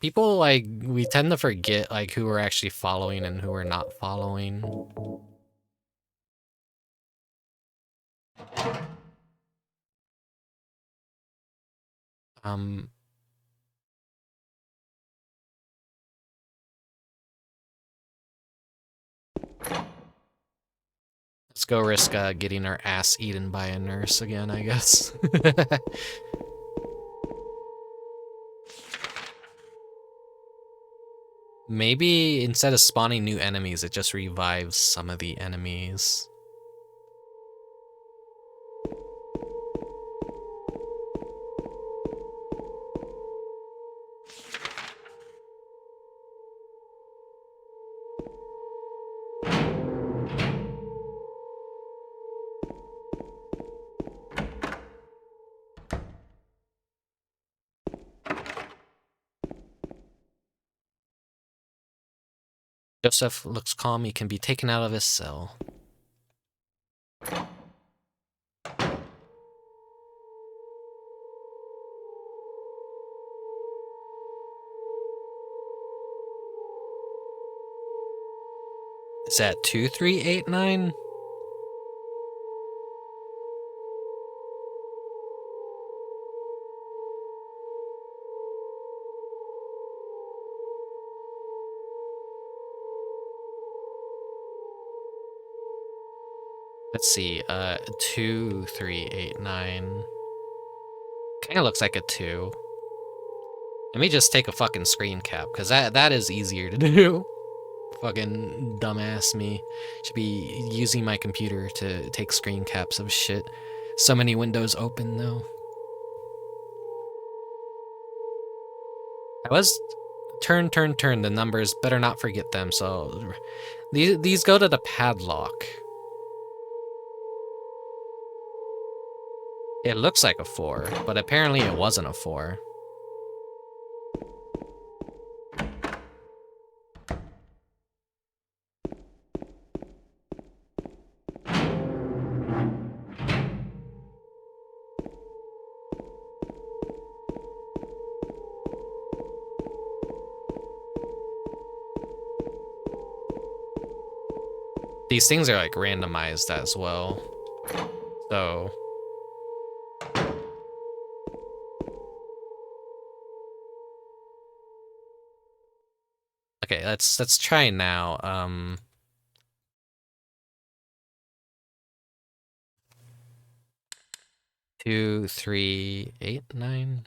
people, like, we tend to forget, like, who we're actually following and who we're not following. Let's go risk getting our ass eaten by a nurse again, I guess. Maybe instead of spawning new enemies, it just revives some of the enemies. Joseph looks calm. He can be taken out of his cell. Is that 2389? Let's see, 2389. Kinda looks like a 2. Let me just take a fucking screen cap, because that is easier to do. Fucking dumbass me. Should be using my computer to take screen caps of shit. So many windows open, though. I was... Turn. The numbers, better not forget them, so... These go to the padlock. It looks like a 4, but apparently it wasn't a 4. These things are like randomized as well. So okay, let's try now. 2, 3, 8, 9.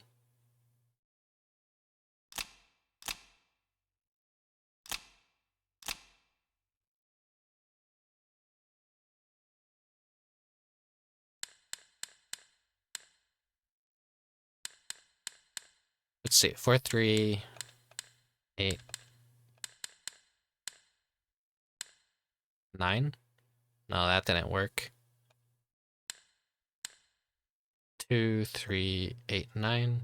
Let's see, 4, 3, 8, 9. No, that didn't work. 2, 3, 8, 9.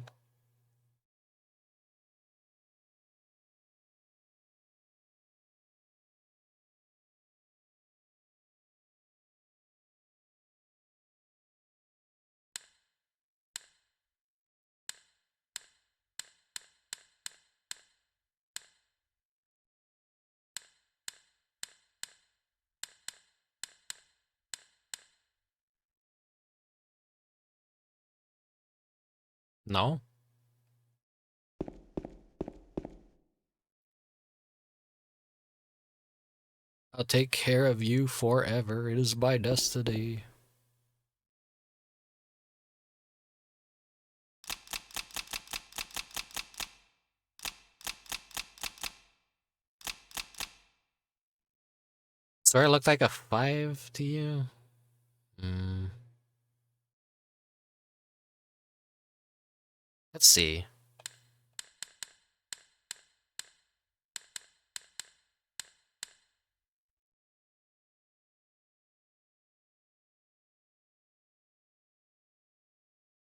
No? I'll take care of you forever. It is my destiny. So it looked like a 5 to you? Let's see.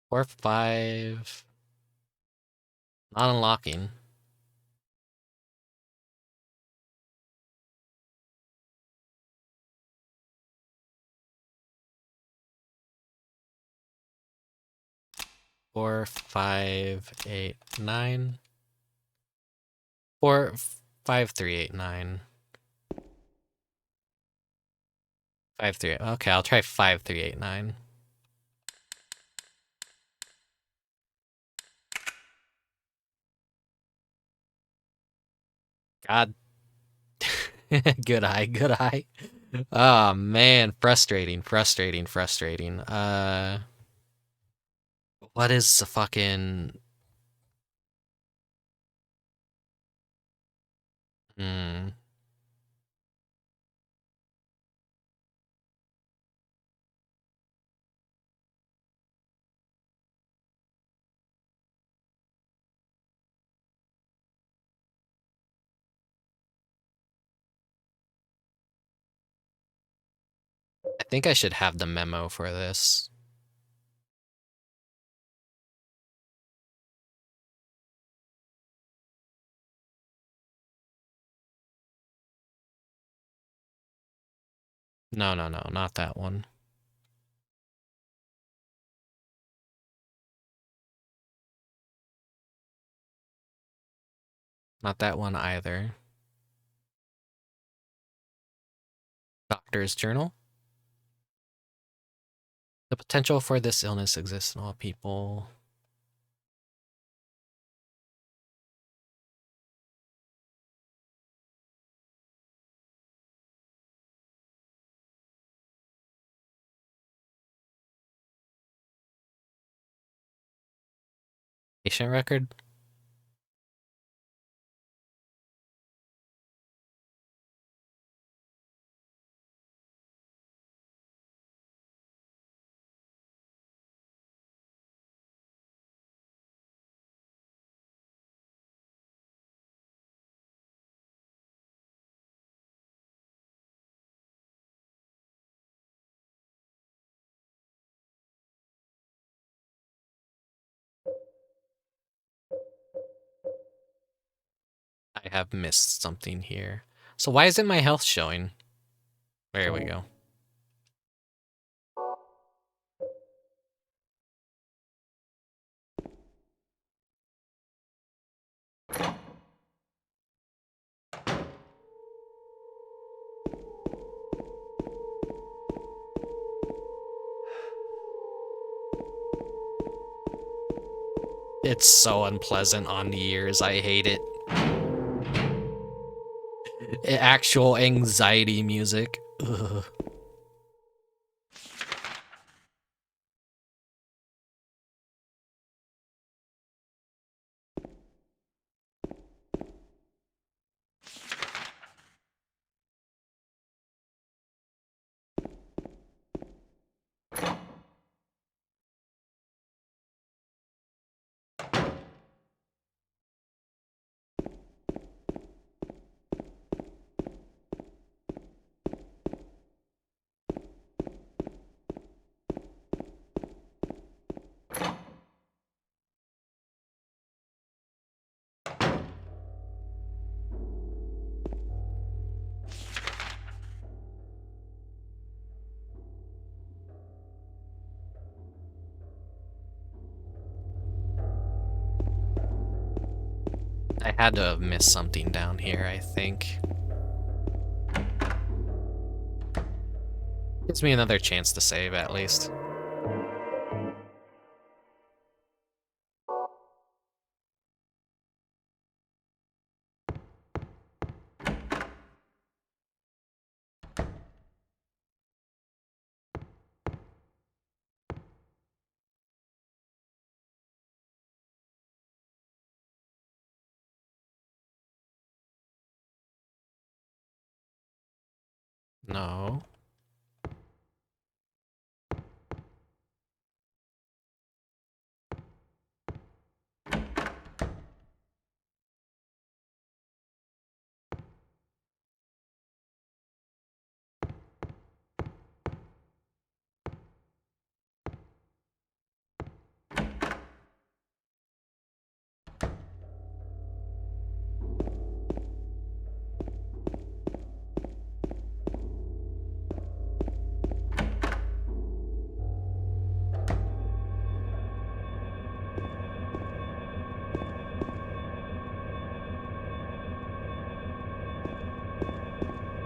Or 5. Not unlocking. 4, 5, 8, 9. 4, 5, 3, 8, 9. 5, 3, okay, I'll try 5, 3, 8, 9. God. Good eye, good eye. Oh man, frustrating. What is the fucking... I think I should have the memo for this. No, not that one. Not that one either. Doctor's journal. The potential for this illness exists in all people. Patient record. I have missed something here. So why isn't my health showing? There we go. It's so unpleasant on the ears. I hate it. Actual anxiety music. Ugh. I had to have missed something down here, I think. Gives me another chance to save, at least. No.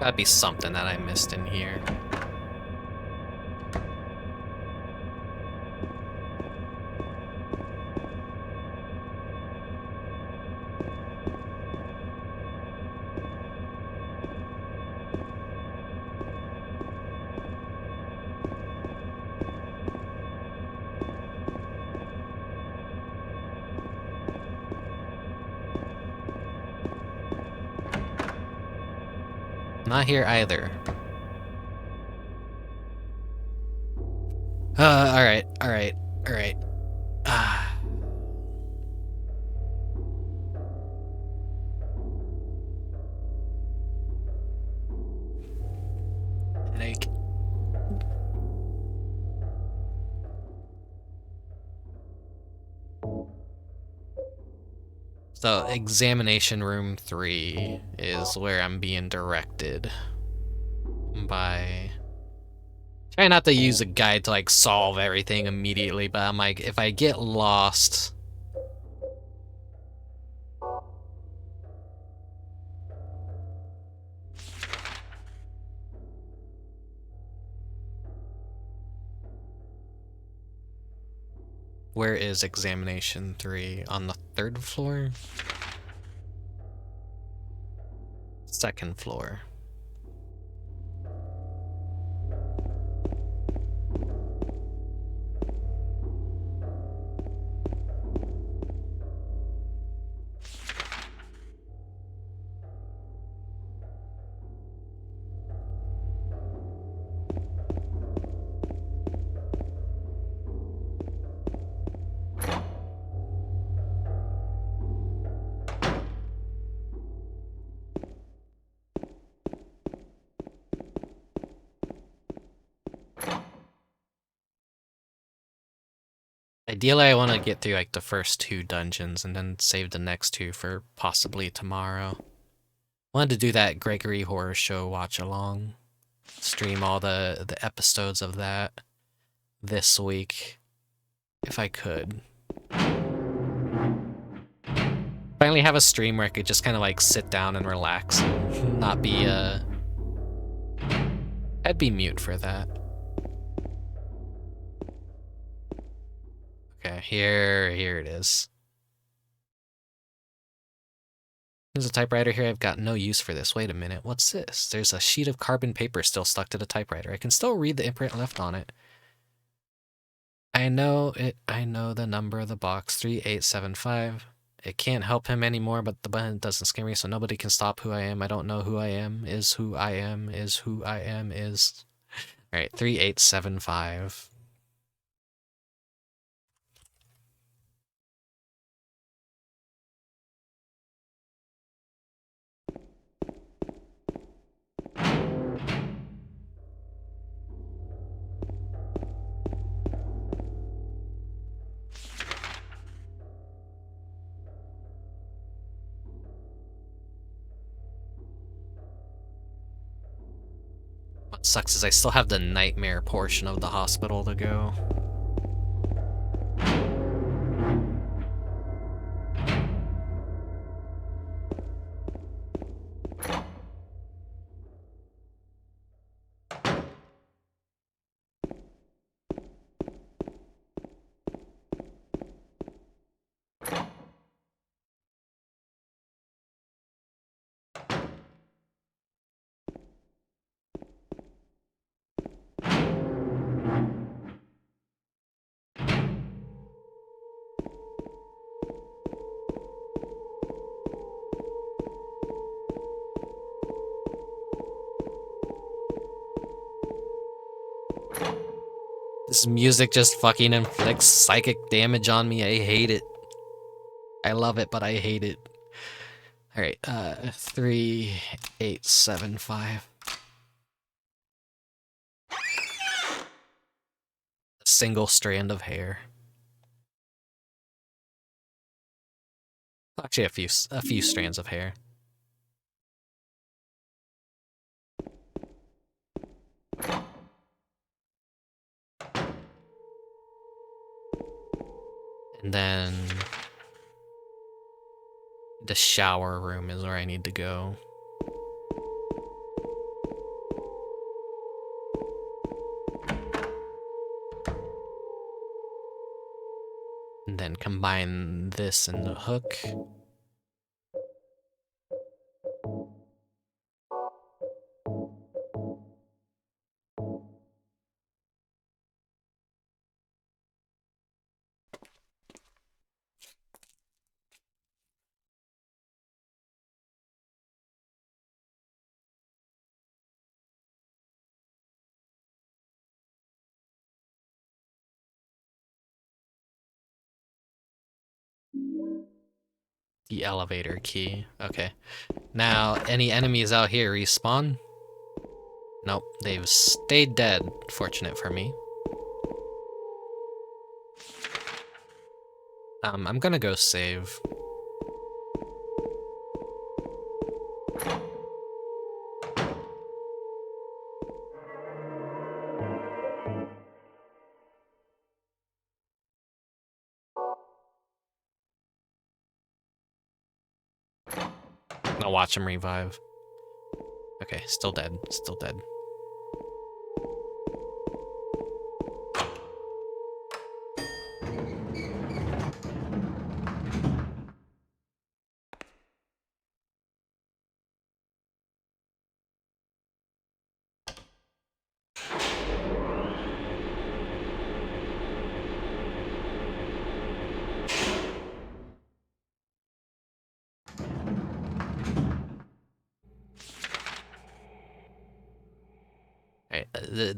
That'd be something that I missed in here. Not here either. Alright. Headache. So, examination room 3 is where I'm being directed by... Try not to use a guide to, like, solve everything immediately, but I'm like, if I get lost... Where is examination 3? On the 3rd floor? 2nd floor. Ideally, I want to get through like the first 2 dungeons and then save the next 2 for possibly tomorrow. Wanted to do that Gregory Horror Show watch along, stream all the episodes of that this week, if I could. Finally have a stream where I could just kind of like sit down and relax, not be I'd be mute for that. Okay, here it is. There's a typewriter here. I've got no use for this. Wait a minute. What's this? There's a sheet of carbon paper still stuck to the typewriter. I can still read the imprint left on it. I know the number of the box, 3875. It can't help him anymore, but the button doesn't scare me, so nobody can stop who I am. I don't know who I am, is who I am, is who I am, is... Alright, 3875. What sucks is I still have the nightmare portion of the hospital to go. This music just fucking inflicts psychic damage on me. I hate it. I love it, but I hate it. Alright, 3875. A single strand of hair. Actually, a few strands of hair. And then the shower room is where I need to go. And then combine this and the hook. The elevator key. Okay. Now, any enemies out here respawn? Nope, they've stayed dead. Fortunate for me. I'm gonna go save. I'll watch him revive. Okay, still dead. Still dead.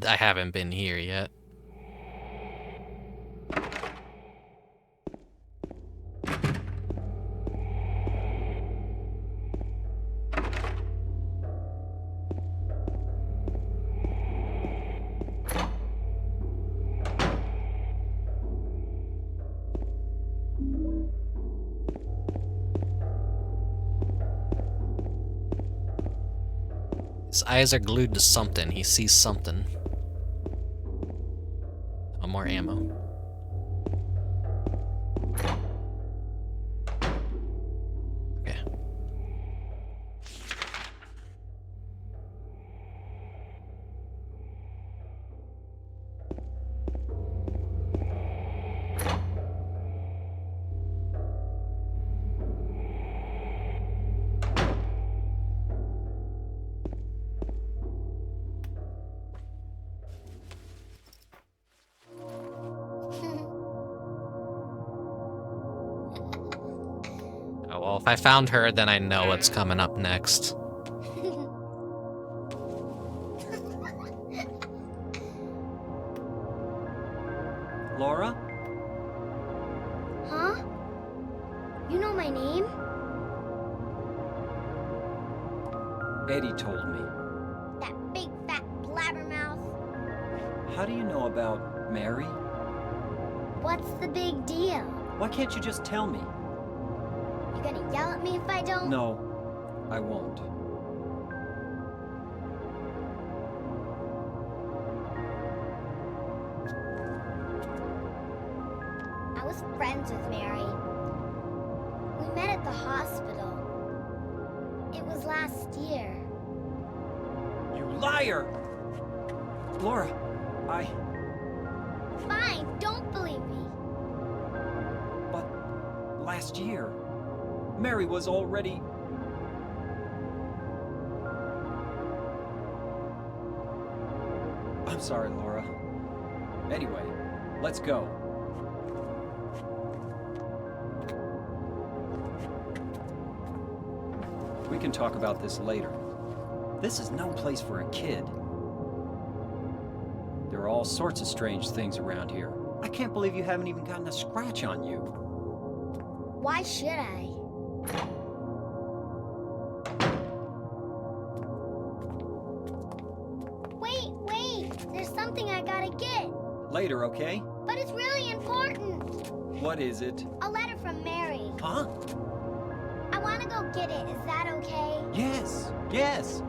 I haven't been here yet. His eyes are glued to something. He sees something. Oh, more ammo. Okay. Oh, well, if I found her, then I know what's coming up next. Laura? Huh? You know my name? Eddie told me. That big fat blabbermouth. How do you know about Mary? What's the big deal? Why can't you just tell me? You gonna yell at me if I don't? No, I won't. I was friends with Mary. We met at the hospital. It was last year. You liar! Laura, Fine, don't believe me. But last year, Mary was already... I'm sorry, Laura. Anyway, let's go. We can talk about this later. This is no place for a kid. There are all sorts of strange things around here. I can't believe you haven't even gotten a scratch on you. Why should I? Wait! There's something I gotta get. Later, okay? But it's really important. What is it? A letter from Mary. Huh? I wanna go get it. Is that okay? Yes, yes.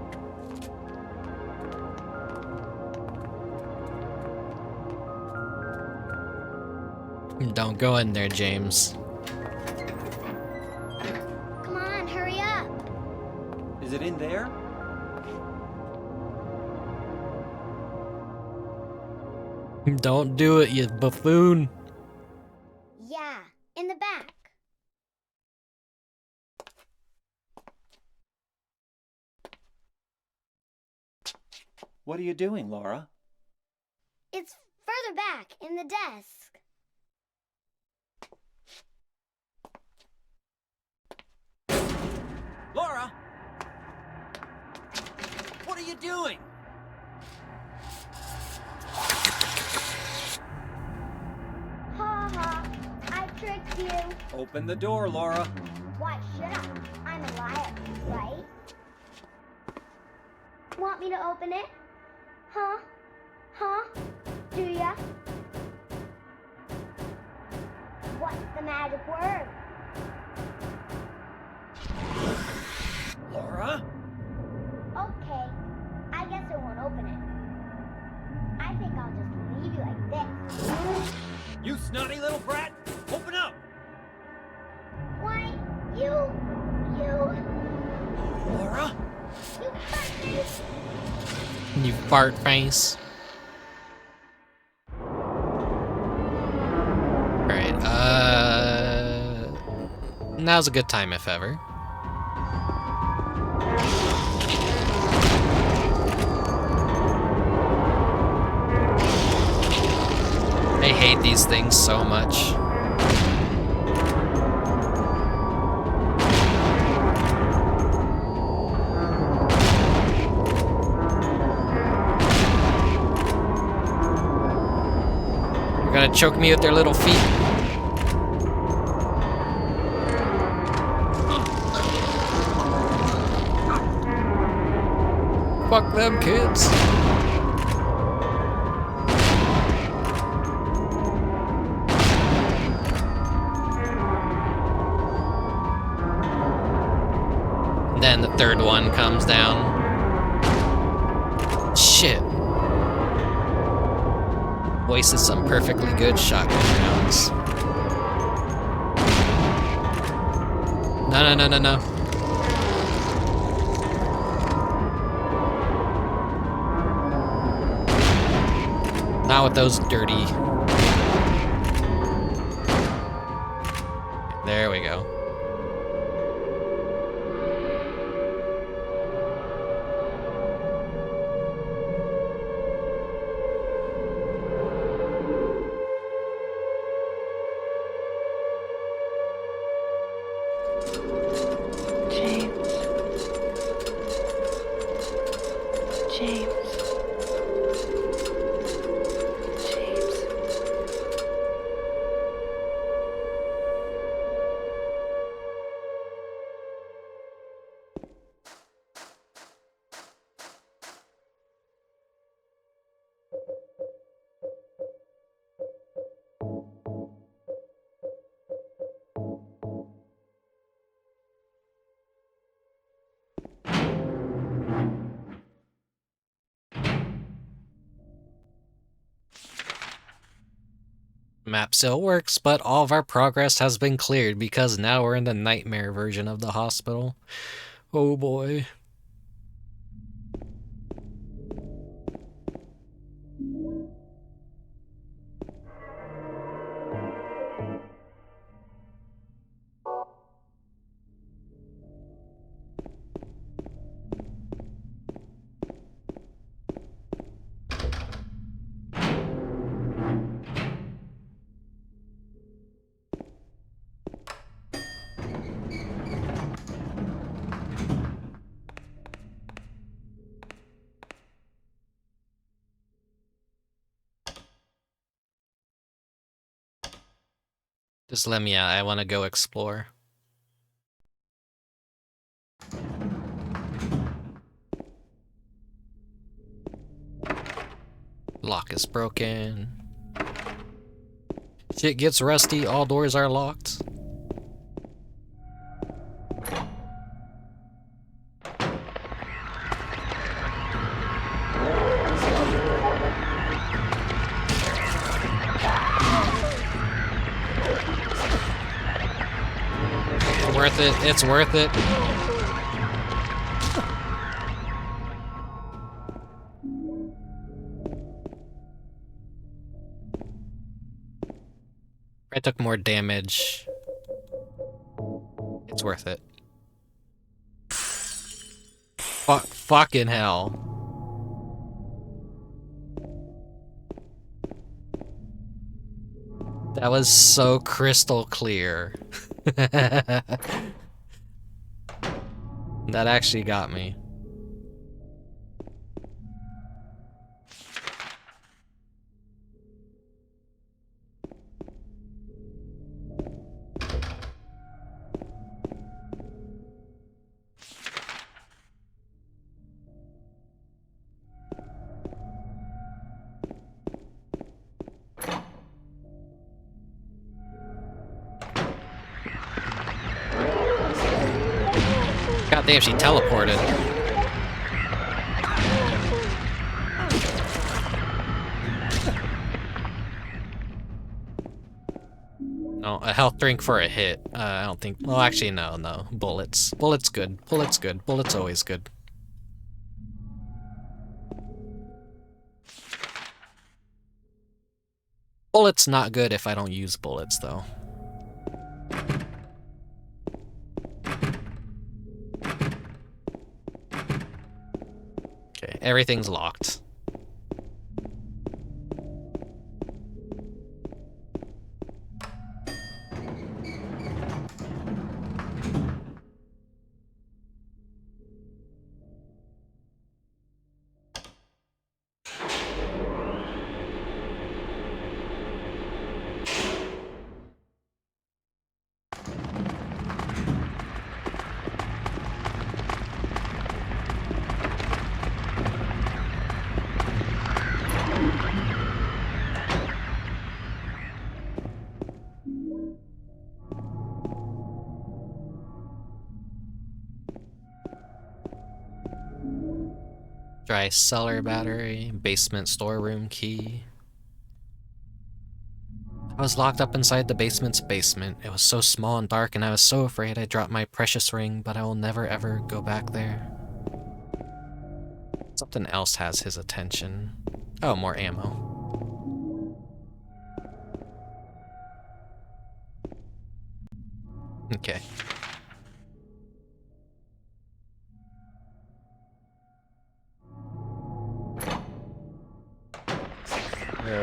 Don't go in there, James. Come on, hurry up. Is it in there? Don't do it, you buffoon. Yeah, What are you doing, Laura? It's further back in the desk. Laura! What are you doing? Ha ha, I tricked you. Open the door, Laura. Why should I? I'm a liar, right? Want me to open it? Huh? Huh? Do ya? What's the magic word? Laura? Okay, I guess I won't open it. I think I'll just leave you like this. You snotty little brat! Open up! Why, you... Laura? You fuckers! You fart face. Alright, now's a good time if ever. I hate these things so much. You're gonna choke me with their little feet. Fuck them kids. Then the third one comes down. Shit. Wasted some perfectly good shotgun rounds. No. Not with those dirty... There we go. Map still works, but all of our progress has been cleared because now we're in the nightmare version of the hospital. Oh boy. Just let me out, I want to go explore. Lock is broken. Shit gets rusty, all doors are locked. Worth it, it's worth it. I took more damage. It's worth it. Fucking hell. That was so crystal clear. That actually got me. God damn, she teleported. No, a health drink for a hit. I don't think. Well, actually, no. Bullets. Bullets good. Bullets good. Bullets always good. Bullets not good if I don't use bullets, though. Okay, everything's locked. Dry cellar battery, basement storeroom key. I was locked up inside the basement's basement. It was so small and dark, and I was so afraid I dropped my precious ring, but I will never ever go back there. Something else has his attention. Oh, more ammo. Okay.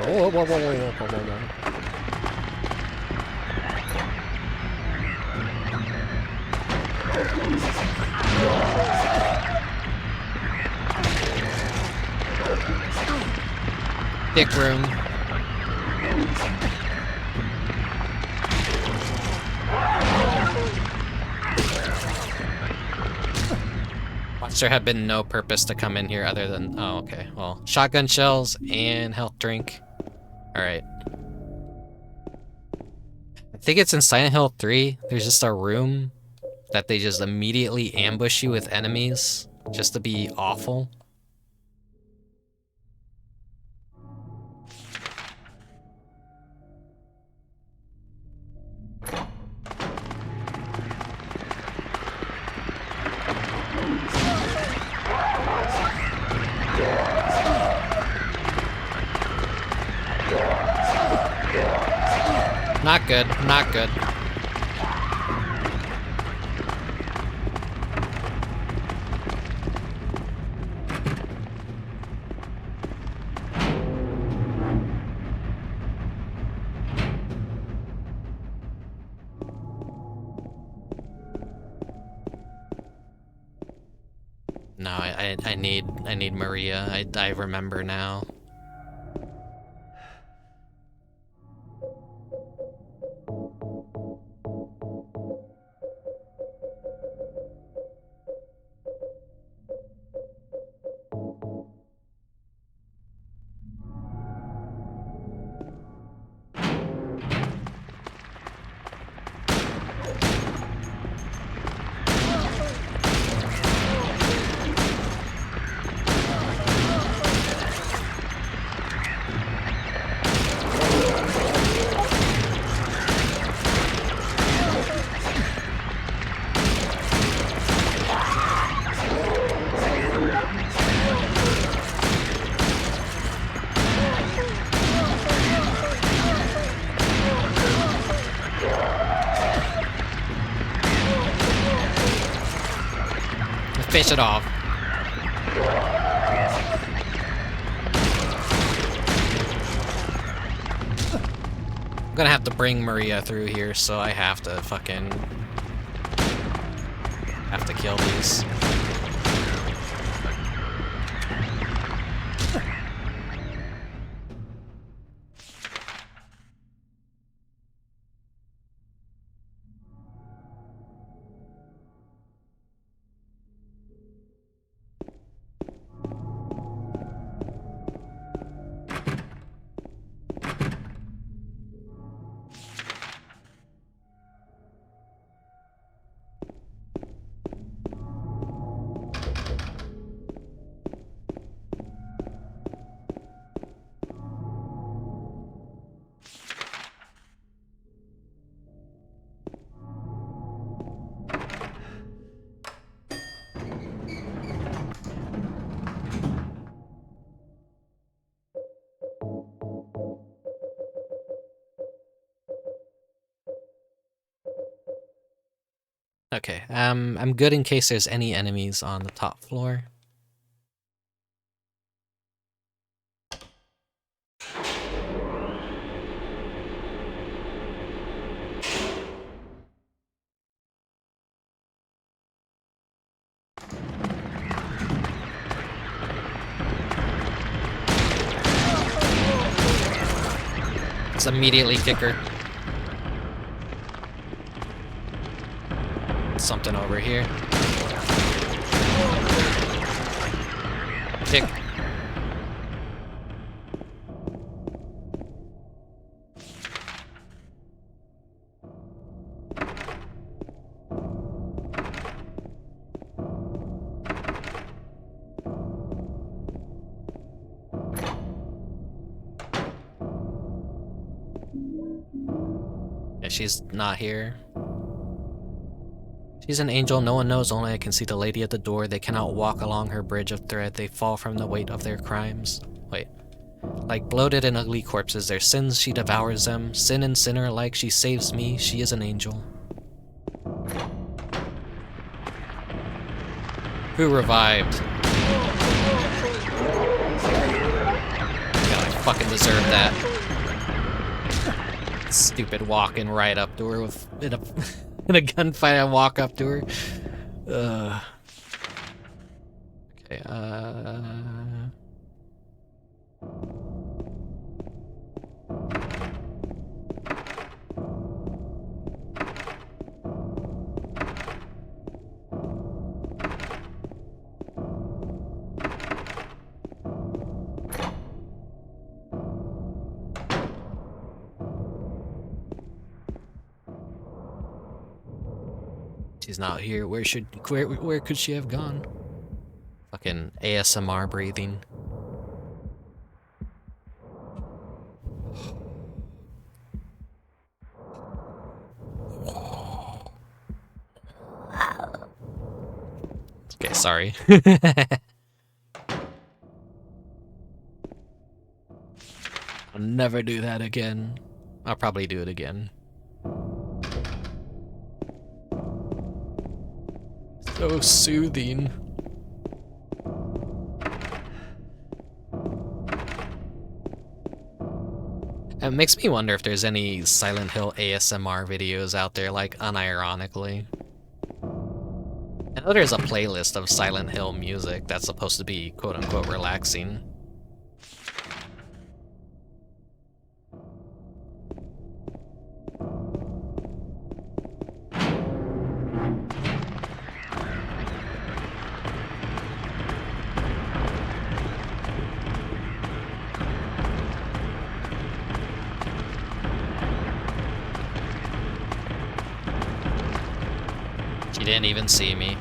Whoa. Dick room. Watch, there had been no purpose to come in here other than... Oh, okay. Well, shotgun shells and health drink. Alright. I think it's in Silent Hill 3. There's just a room that they just immediately ambush you with enemies just to be awful. Not good, not good. No, I need Maria. I remember now. Fish it off. I'm gonna have to bring Maria through here, so I have to fucking... have to kill these. Okay, I'm good in case there's any enemies on the top floor. Let's immediately kick her. Something over here. Kick. Yeah, she's not here. She's an angel, no one knows, only I can see the lady at the door. They cannot walk along her bridge of thread, they fall from the weight of their crimes. Wait. Like bloated and ugly corpses, their sins she devours them. Sin and sinner alike, she saves me, she is an angel. Who revived? God, I fucking deserve that. Stupid walking right up to her with in a gunfight. I walk up to her. Okay, she's not here. Where could she have gone? Fucking ASMR breathing. Okay, sorry. I'll never do that again. I'll probably do it again. So soothing. It makes me wonder if there's any Silent Hill ASMR videos out there, like, unironically. I know there's a playlist of Silent Hill music that's supposed to be quote-unquote relaxing. She didn't even see me.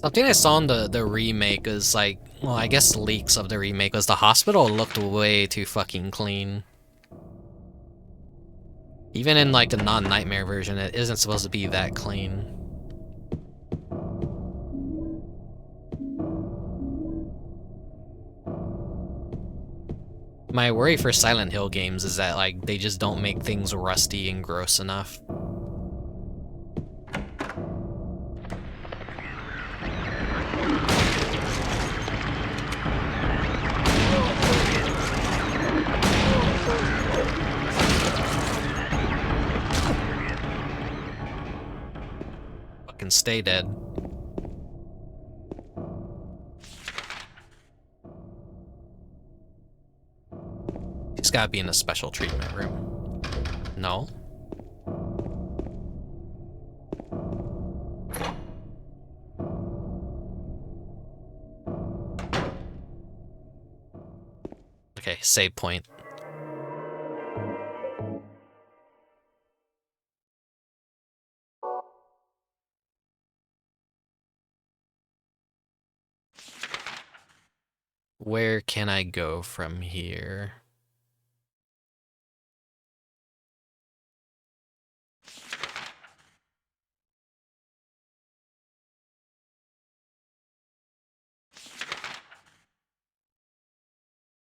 Something I saw in the remake is like, well, I guess leaks of the remake was the hospital looked way too fucking clean. Even in like the non-nightmare version, it isn't supposed to be that clean. My worry for Silent Hill games is that like they just don't make things rusty and gross enough. Fucking stay dead. He's gotta be in a special treatment room. No? Okay, save point. Where can I go from here?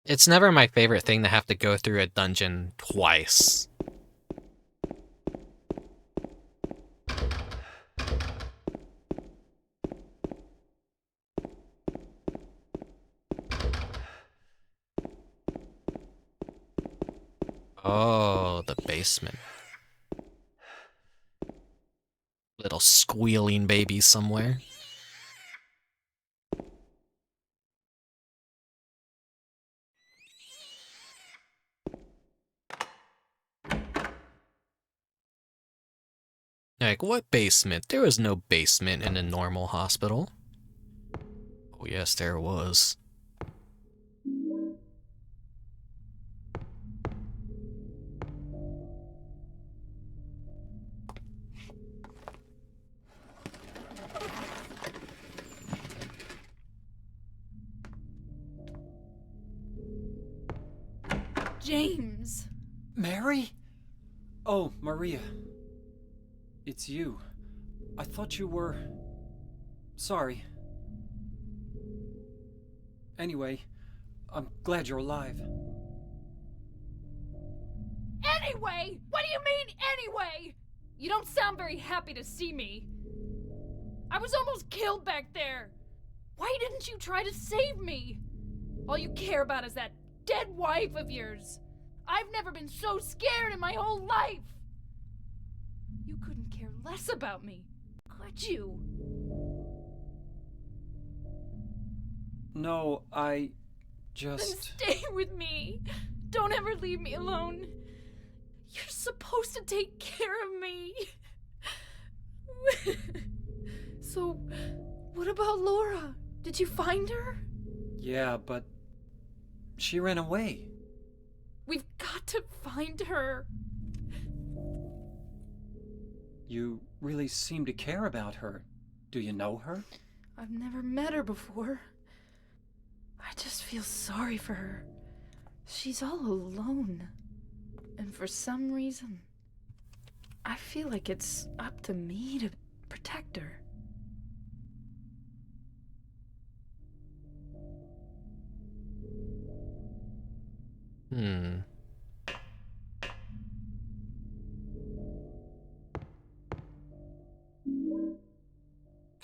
It's never my favorite thing to have to go through a dungeon twice. Oh, the basement. Little squealing baby somewhere. Like, what basement? There was no basement in a normal hospital. Oh, yes, there was. James! Mary? Oh, Maria. It's you. I thought you were... Sorry. Anyway, I'm glad you're alive. Anyway? What do you mean, anyway? You don't sound very happy to see me. I was almost killed back there. Why didn't you try to save me? All you care about is that dead wife of yours. I've never been so scared in my whole life. You couldn't care less about me, could you? No, I just... Then stay with me. Don't ever leave me alone. You're supposed to take care of me. So, what about Laura? Did you find her? Yeah, but... she ran away. We've got to find her. You really seem to care about her. Do you know her? I've never met her before. I just feel sorry for her. She's all alone. And for some reason, I feel like it's up to me to protect her.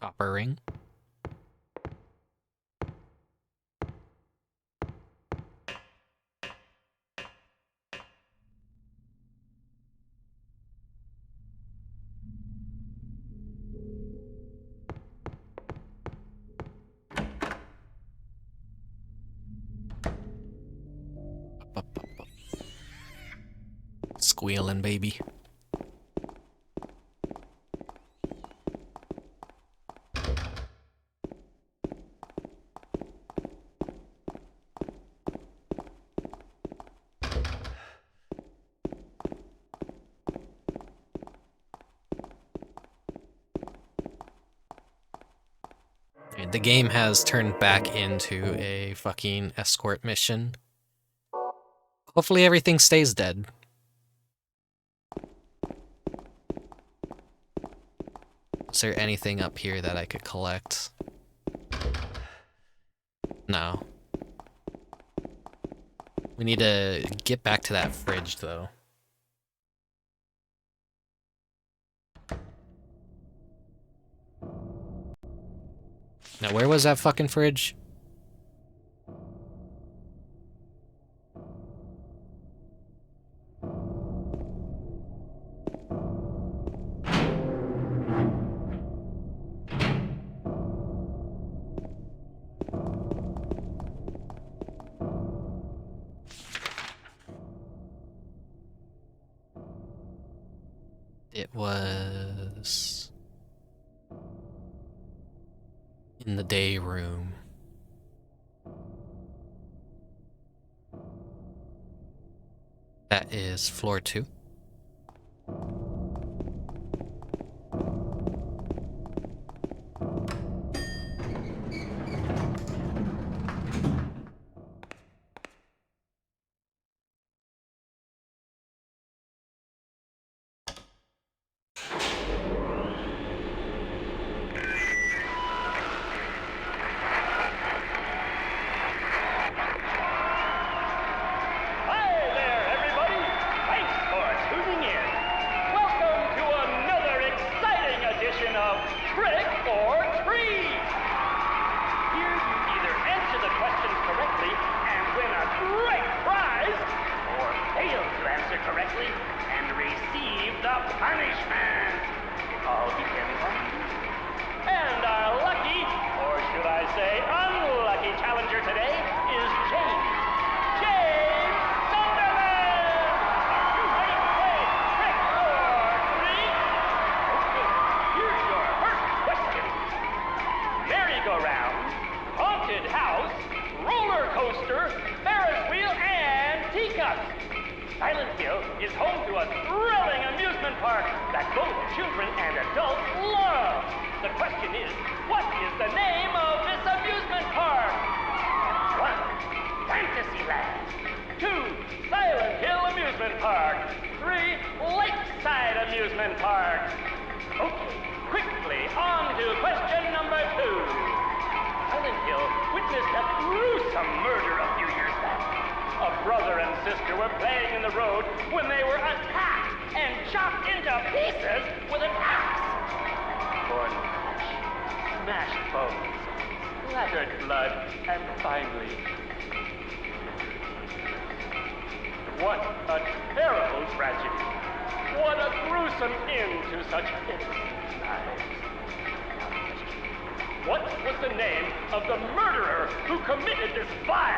Copper ring. Squealing baby. the game has turned back into a fucking escort mission. Hopefully everything stays dead. Is there anything up here that I could collect? No. We need to get back to that fridge, though. Now, where was that fucking fridge? It was in the day room. That is floor 2.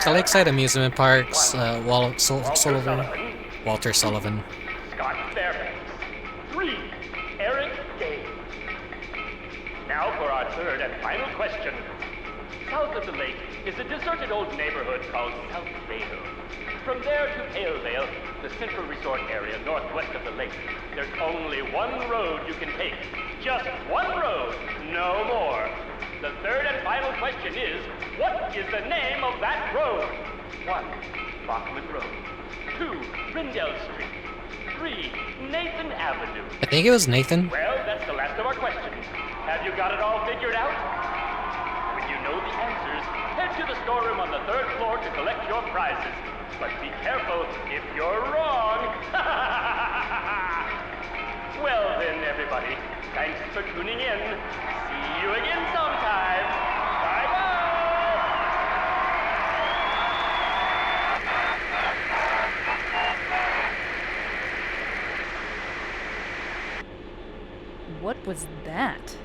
So Lakeside Amusement Parks, Walter Sullivan. Scott Fairbanks. 3. Eric Day. Now for our third and final question. South of the lake is a deserted old neighborhood called South Vale. From there to Pale Vale, the central resort area northwest of the lake, there's only one road you can take. Just one road, no more. The third and final question is, what is the name of that road? 1. Bachman Road. 2. Rindell Street. 3. Nathan Avenue. I think it was Nathan. Well, that's the last of our questions. Have you got it all figured out? When you know the answers, head to the storeroom on the 3rd floor to collect your prizes. But be careful if you're wrong. Well then, everybody, thanks for tuning in. See you again sometime. Bye-bye. What was that?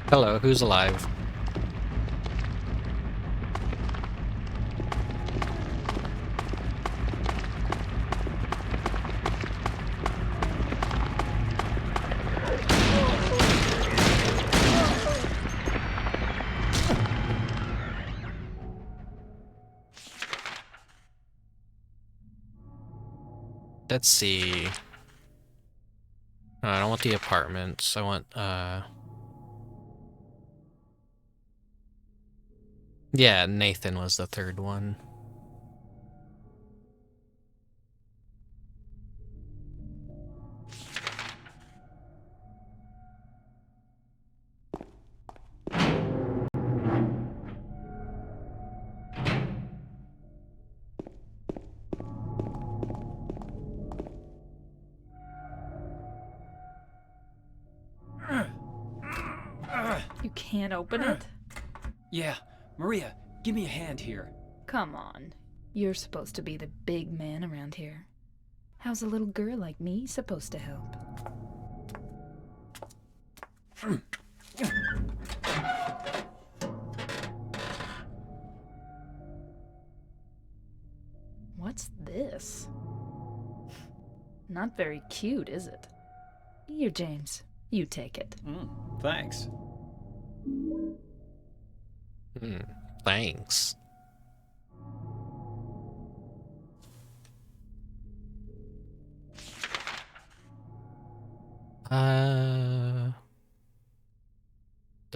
Hello, who's alive? Let's see. No, I don't want the apartments. I want, yeah, Nathan was the third one. You can't open it? Yeah, Maria, give me a hand here. Come on. You're supposed to be the big man around here. How's a little girl like me supposed to help? What's this? Not very cute, is it? Here, James. You take it. Thanks. Thanks. The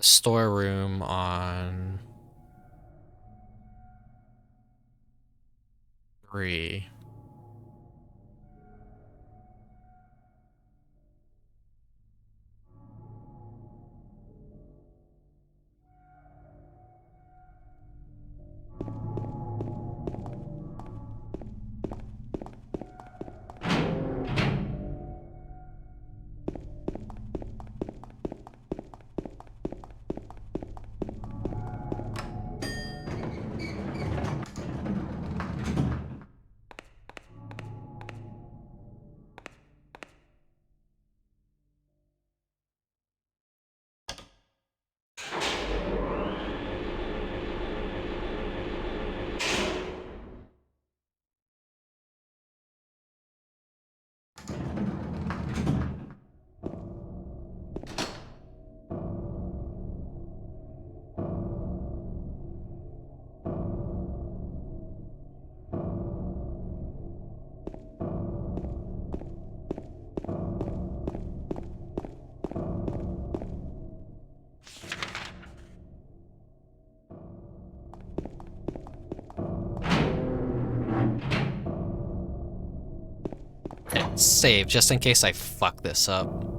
storeroom on 3. Save, just in case I fuck this up.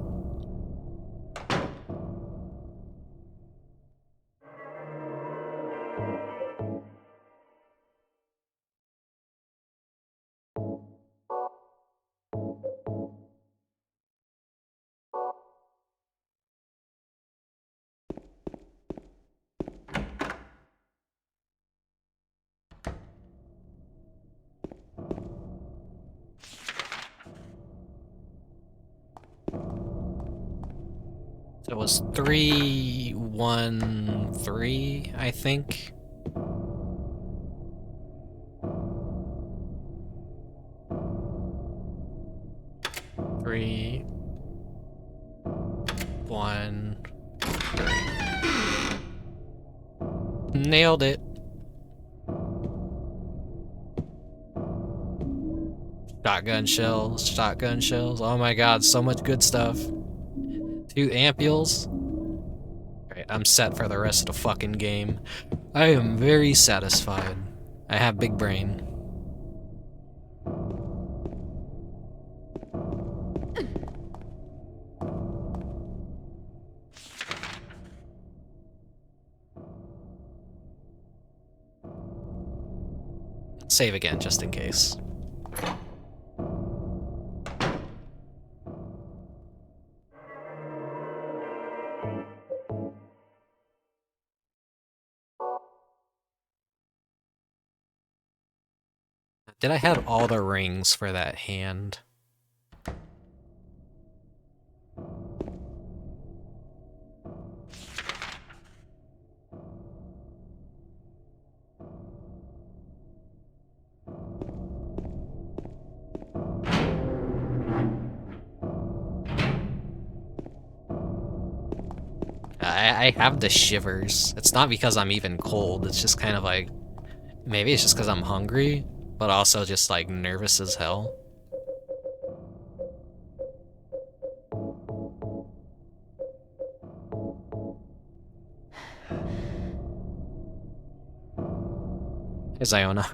It was 313, I think. Three, 1, 3. Nailed it. Shotgun shells, shotgun shells. Oh my god, so much good stuff. 2 ampules. Alright, I'm set for the rest of the fucking game. I am very satisfied. I have big brain. Save again, just in case. Did I have all the rings for that hand? I have the shivers. It's not because I'm even cold, it's just kind of like... Maybe it's just because I'm hungry, but also just like nervous as hell. Hey, Ziona.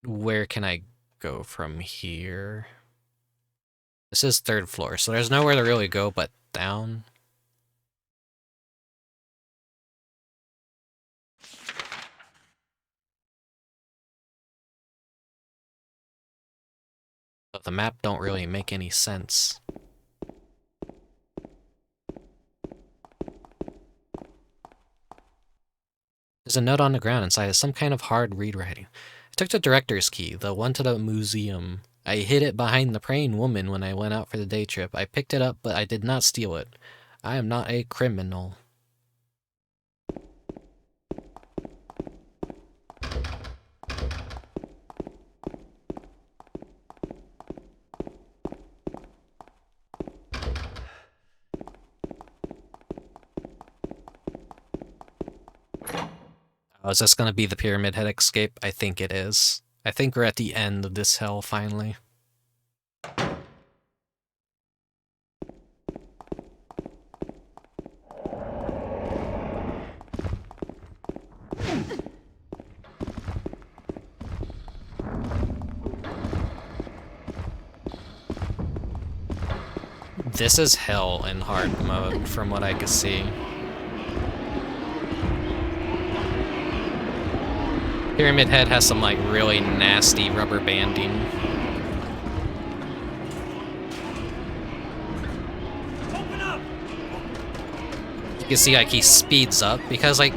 Where can I go from here? This is 3rd floor, so there's nowhere to really go but down. But the map don't really make any sense. There's a note on the ground inside of some kind of hard read writing. I took the director's key, the one to the museum. I hid it behind the praying woman when I went out for the day trip. I picked it up, but I did not steal it. I am not a criminal. Oh, is this gonna be the Pyramid Head escape? I think it is. I think we're at the end of this hell, finally. This is hell in hard mode, from what I could see. Pyramid Head has some, like, really nasty rubber banding. Open up! You can see, like, he speeds up, because, like,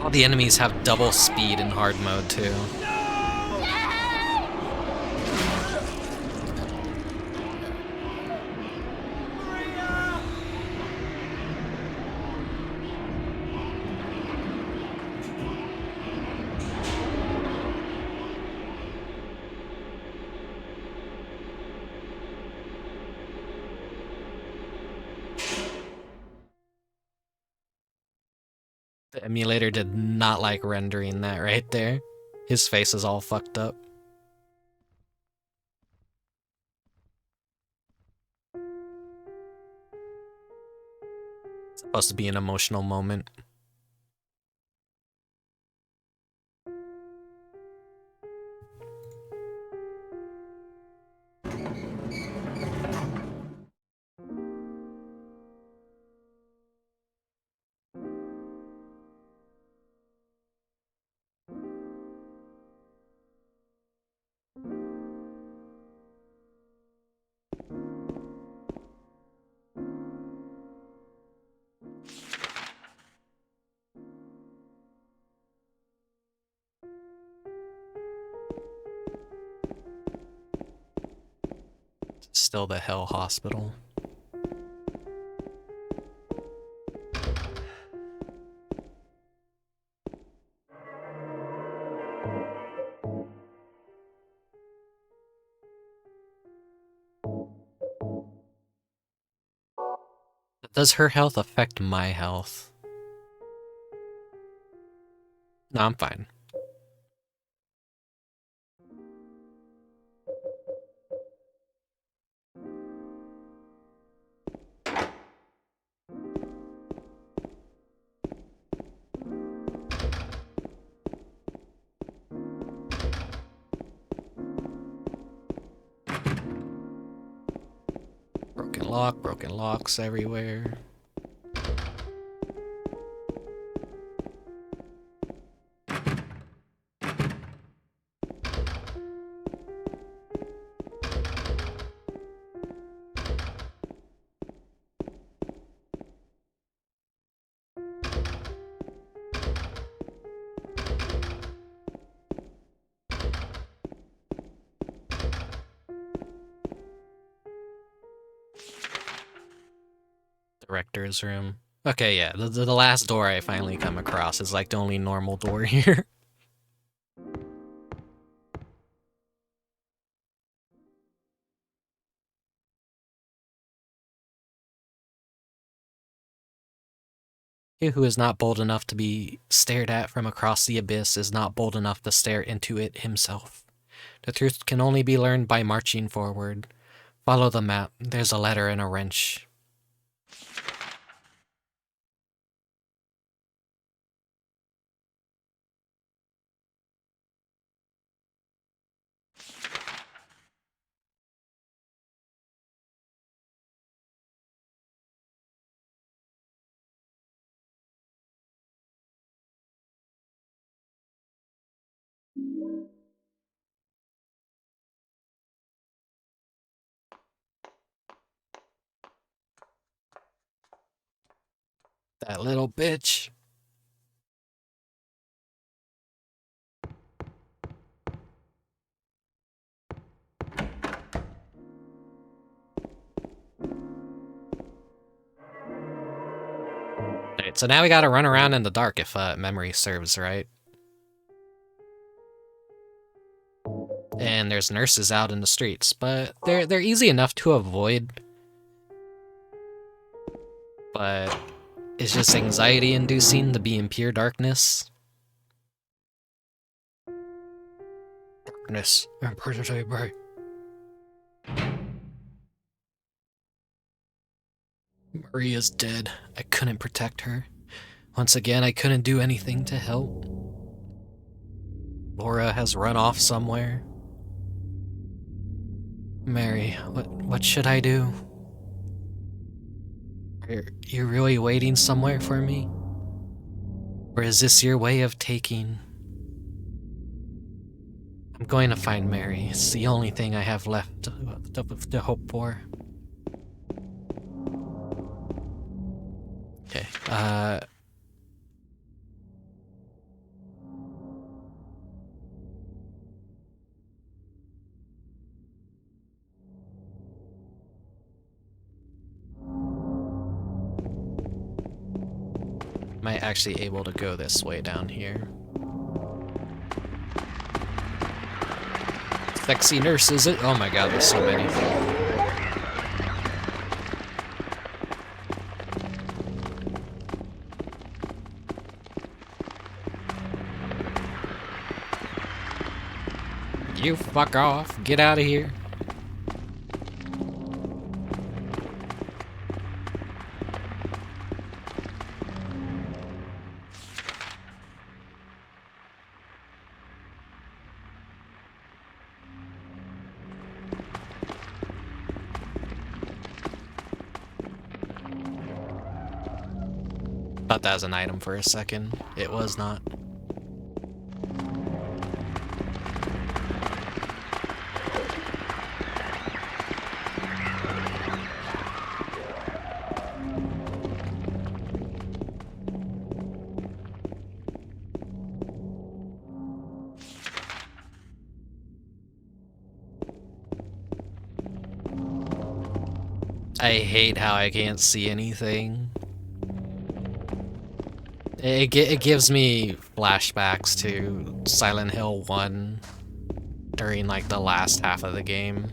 all the enemies have double speed in hard mode, too. The emulator did not like rendering that right there. His face is all fucked up. It's supposed to be an emotional moment. Still the Hell Hospital. Does her health affect my health? No, I'm fine. Broken locks everywhere. Director's room. Okay, yeah, the last door I finally come across is like the only normal door here. He who is not bold enough to be stared at from across the abyss is not bold enough to stare into it himself. The truth can only be learned by marching forward. Follow the map. There's a ladder and a wrench. That little bitch. Alright, so now we gotta run around in the dark if memory serves right. And there's nurses out in the streets, but they're easy enough to avoid. But it's just anxiety-inducing to be in pure darkness. Darkness, impersonate bright. Maria's dead. I couldn't protect her. Once again, I couldn't do anything to help. Laura has run off somewhere. Mary, what should I do? Are you really waiting somewhere for me? Or is this your way of taking? I'm going to find Mary. It's the only thing I have left to hope for. Okay, am I actually able to go this way down here? Sexy nurse, is it? Oh my god, there's so many. You fuck off. Get out of here. Thought that was an item for a second. It was not. I hate how I can't see anything. It gives me flashbacks to Silent Hill 1 during like the last half of the game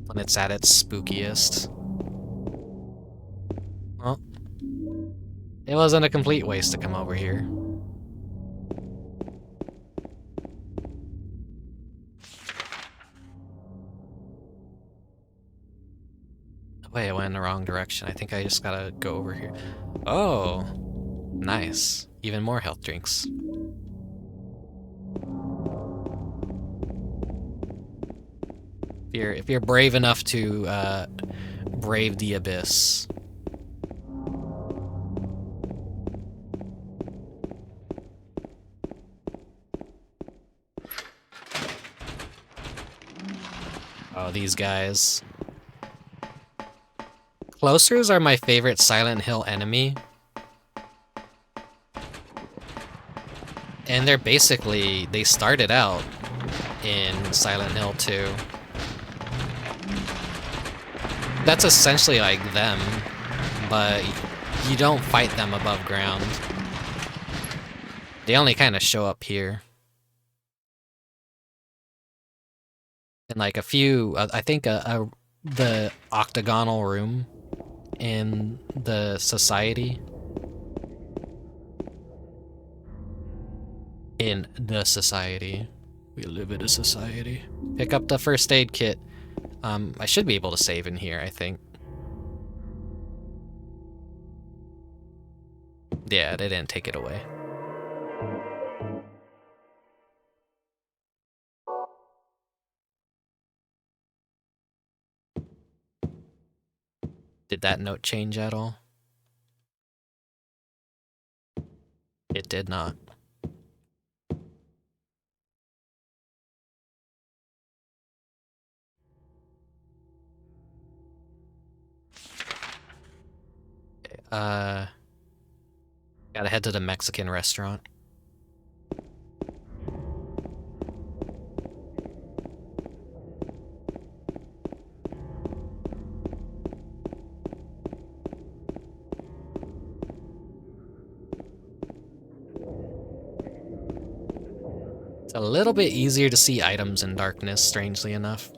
when it's at its spookiest. Well, it wasn't a complete waste to come over here. Wait, I went in the wrong direction. I think I just gotta go over here. Oh, nice. Even more health drinks. If you're brave enough to brave the abyss. Oh, these guys. Closers are my favorite Silent Hill enemy. And they're basically, they started out in Silent Hill 2. That's essentially like them, but you don't fight them above ground. They only kind of show up here. In like a few, I think the octagonal room in the society in the society. We live in a society. Pick up the first aid kit. I should be able to save in here, I think. Yeah, they didn't take it away. Did that note change at all? It did not. Gotta head to the Mexican restaurant. It's a little bit easier to see items in darkness, strangely enough.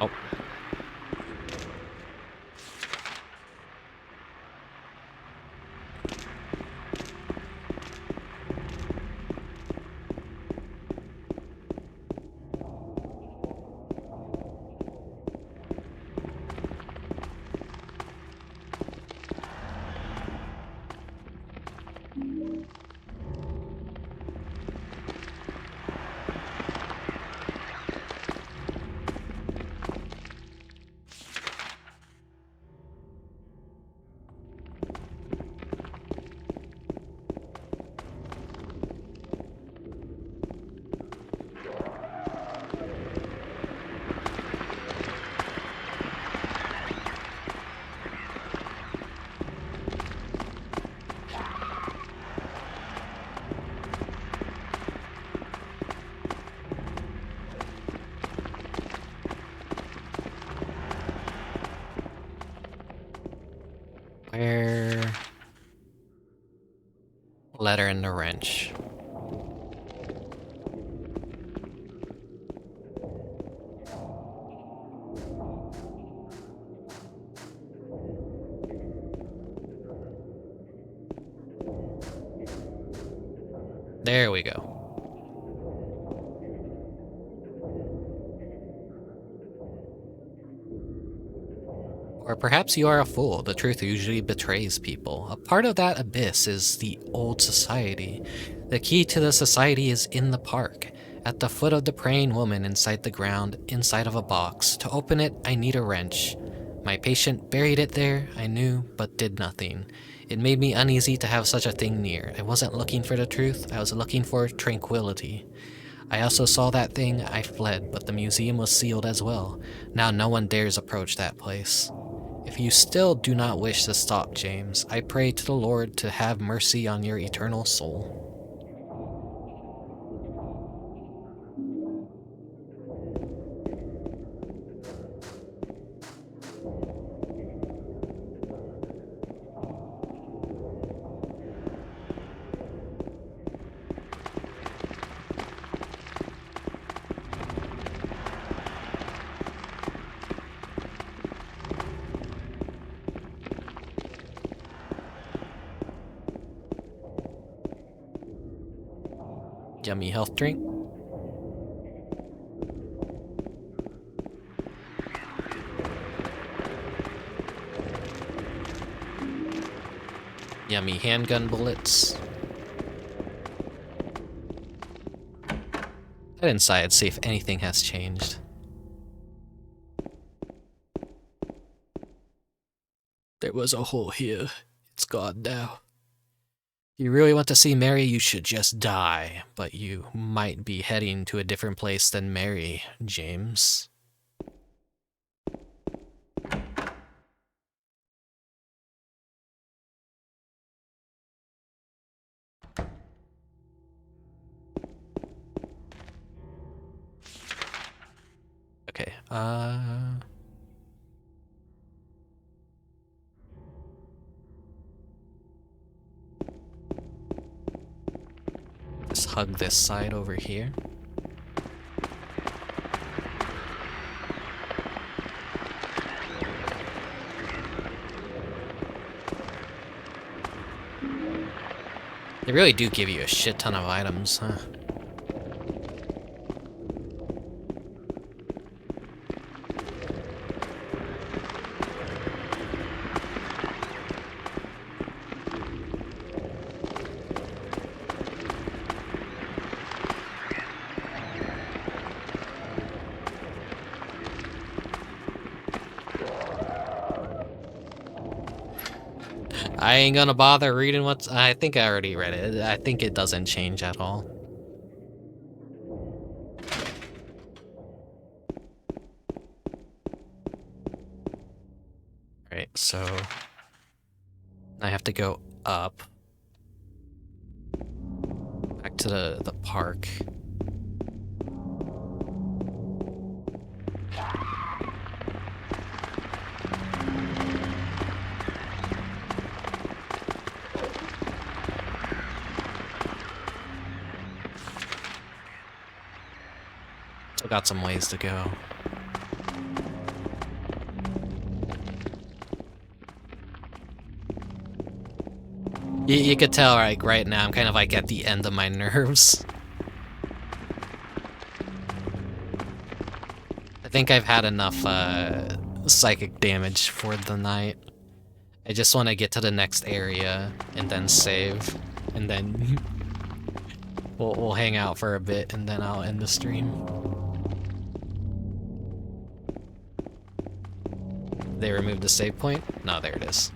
Oh. Where? Letter and the wrench. There we go. Or perhaps you are a fool. The truth usually betrays people. A part of that abyss is the old society. The key to the society is in the park, at the foot of the praying woman inside the ground, inside of a box. To open it, I need a wrench. My patient buried it there, I knew, but did nothing. It made me uneasy to have such a thing near. I wasn't looking for the truth, I was looking for tranquility. I also saw that thing, I fled, but the museum was sealed as well. Now no one dares approach that place. If you still do not wish to stop, James, I pray to the Lord to have mercy on your eternal soul. Yummy health drink. Yummy handgun bullets. Head inside, see if anything has changed. There was a hole here. It's gone now. If you really want to see Mary, you should just die. But you might be heading to a different place than Mary, James. Okay, just hug this side over here. They really do give you a shit ton of items, huh? I ain't gonna bother reading what's... I think I already read it. I think it doesn't change at all. Right, so... I have to go up. Back to the park. Still got some ways to go. You could tell, like, right now, I'm kind of like at the end of my nerves. I think I've had enough psychic damage for the night. I just want to get to the next area and then save, and then we'll hang out for a bit, and then I'll end the stream. They removed the save point? No, there it is.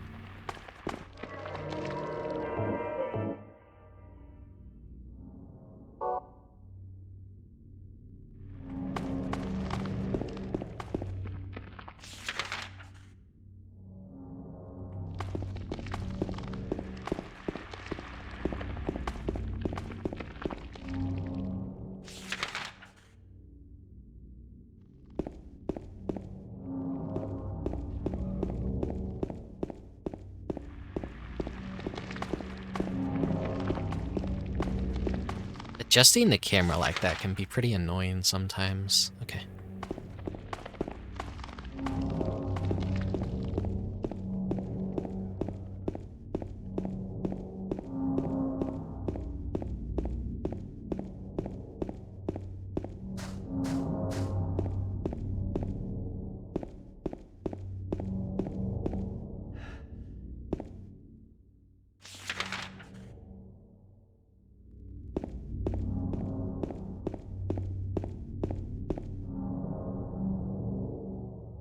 Adjusting the camera like that can be pretty annoying sometimes. Okay.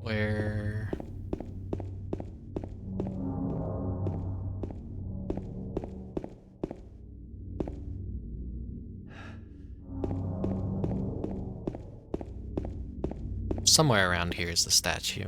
Where... somewhere around here is the statue.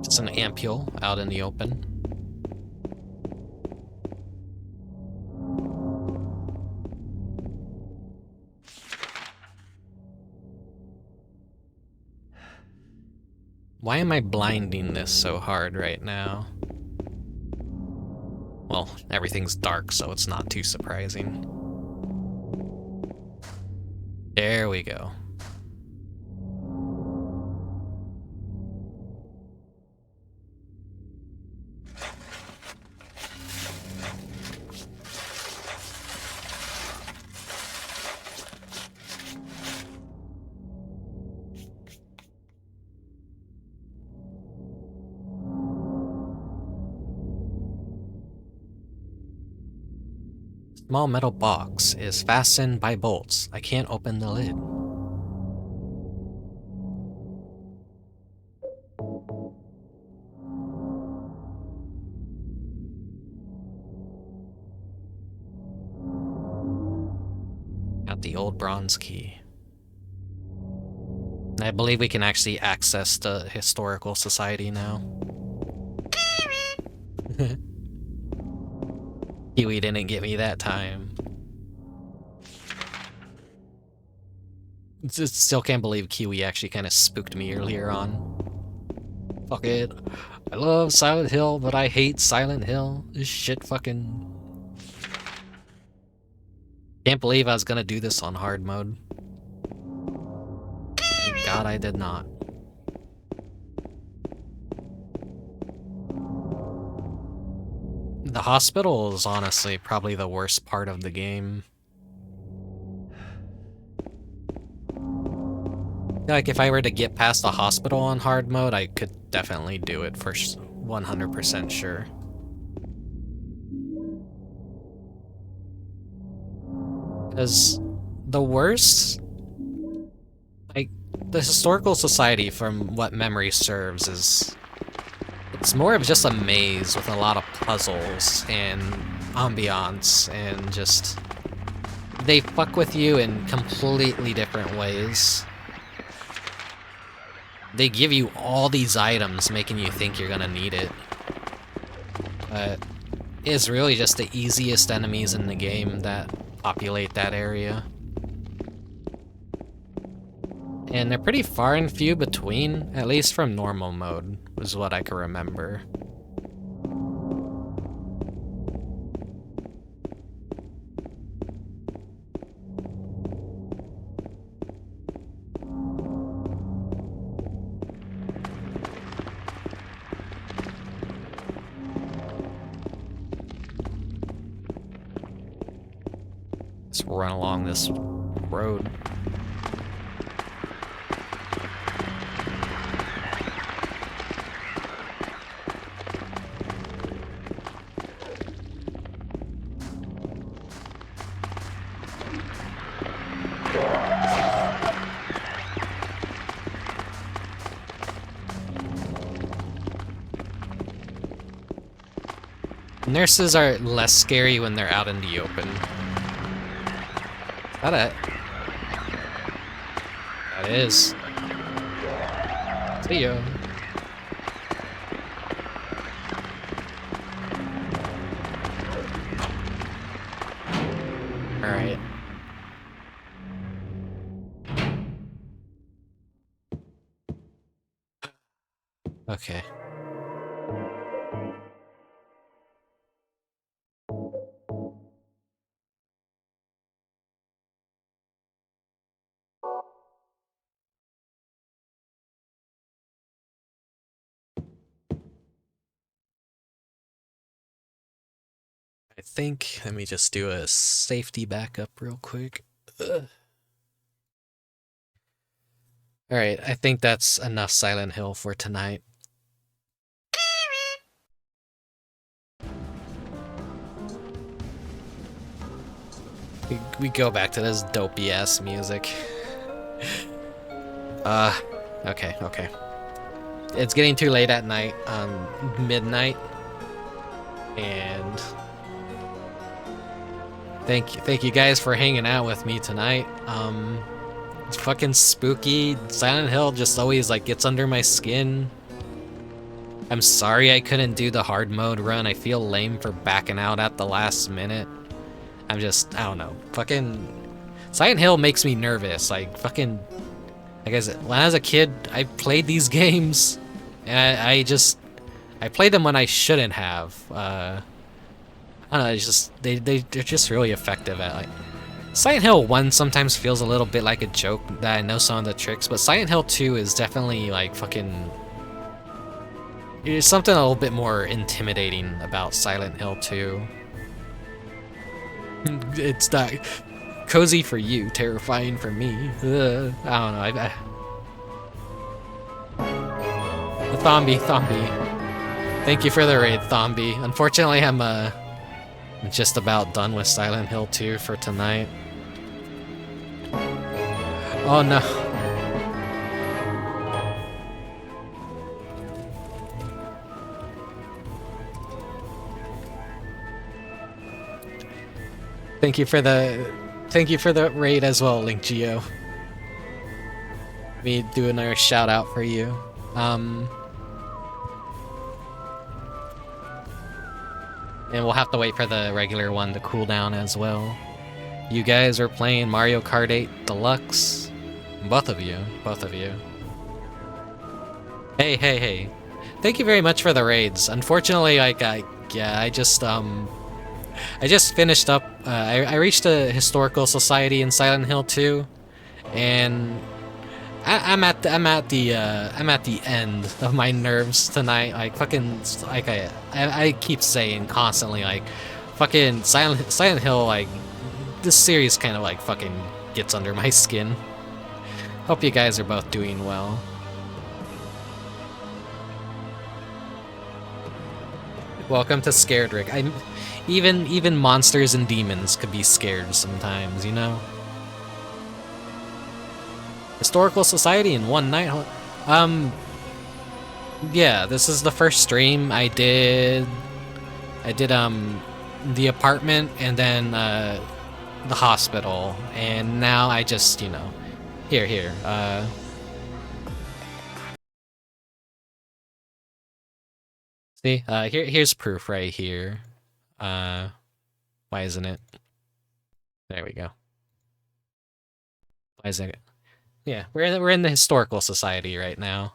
It's an ampule out in the open. Why am I blinding this so hard right now? Well, everything's dark, so it's not too surprising. There we go. Small metal box is fastened by bolts. I can't open the lid. Got the old bronze key. I believe we can actually access the historical society now. Kiwi didn't get me that time. Just still can't believe Kiwi actually kind of spooked me earlier on. Fuck it. I love Silent Hill, but I hate Silent Hill. This shit fucking... Can't believe I was gonna do this on hard mode. Thank God I did not. The hospital is honestly probably the worst part of the game. Like, if I were to get past the hospital on hard mode, I could definitely do it for 100% sure. Because the worst... Like, the Historical Society, from what memory serves, is... It's more of just a maze with a lot of puzzles and ambiance and just... They fuck with you in completely different ways. They give you all these items, making you think you're gonna need it. But it's really just the easiest enemies in the game that populate that area. And they're pretty far and few between, at least from normal mode, was what I can remember. Let's run along this road. Nurses are less scary when they're out in the open. Is that it? That is. See ya. Alright. Okay. I think, let me just do a safety backup real quick. Alright, I think that's enough Silent Hill for tonight. We go back to this dopey ass music. Okay. It's getting too late at night, midnight. And thank you guys for hanging out with me tonight. It's fucking spooky. Silent Hill just always like gets under my skin. I'm sorry I couldn't do the hard mode run. I feel lame for backing out at the last minute. I don't know. Fucking Silent Hill makes me nervous. Like fucking, like I said, when I was a kid, I played these games, and I played them when I shouldn't have. I don't know, it's just they're just really effective at like. Silent Hill 1 sometimes feels a little bit like a joke that I know some of the tricks, but Silent Hill 2 is definitely like fucking. There's something a little bit more intimidating about Silent Hill 2. It's not cozy for you, terrifying for me. I don't know. Thombi. Thank you for the raid, Thombi. Unfortunately, I'm just about done with Silent Hill 2 for tonight. Oh no. Thank you for the raid as well, Link Geo. Let me do another shout out for you. And we'll have to wait for the regular one to cool down as well. You guys are playing Mario Kart 8 Deluxe. Both of you. Hey. Thank you very much for the raids. Unfortunately, like, I just finished up. I reached a historical society in Silent Hill 2, and I'm at the end of my nerves tonight. Like fucking, like I keep saying constantly, like fucking Silent Hill. Like this series kind of like fucking gets under my skin. Hope you guys are both doing well. Welcome to Scared Rick. Even monsters and demons could be scared sometimes, you know? Historical Society in one night? Yeah, this is the first stream I did. The apartment and then the hospital, and now I just, you know, here. See, here's proof right here. Why isn't it? There we go. Why isn't it? Yeah, we're in the historical society right now.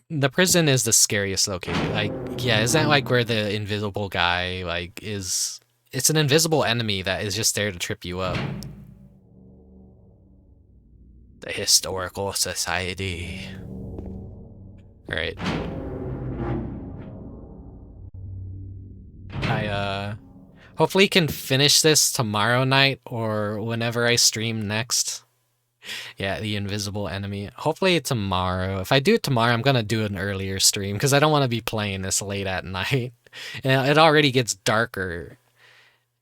The prison is the scariest location. Like, yeah, is that like where the invisible guy like is? It's an invisible enemy that is just there to trip you up. The historical society. All right. I hopefully can finish this tomorrow night or whenever I stream next. Yeah, the invisible enemy. Hopefully tomorrow. If I do it tomorrow, I'm gonna do an earlier stream because I don't want to be playing this late at night. And it already gets darker.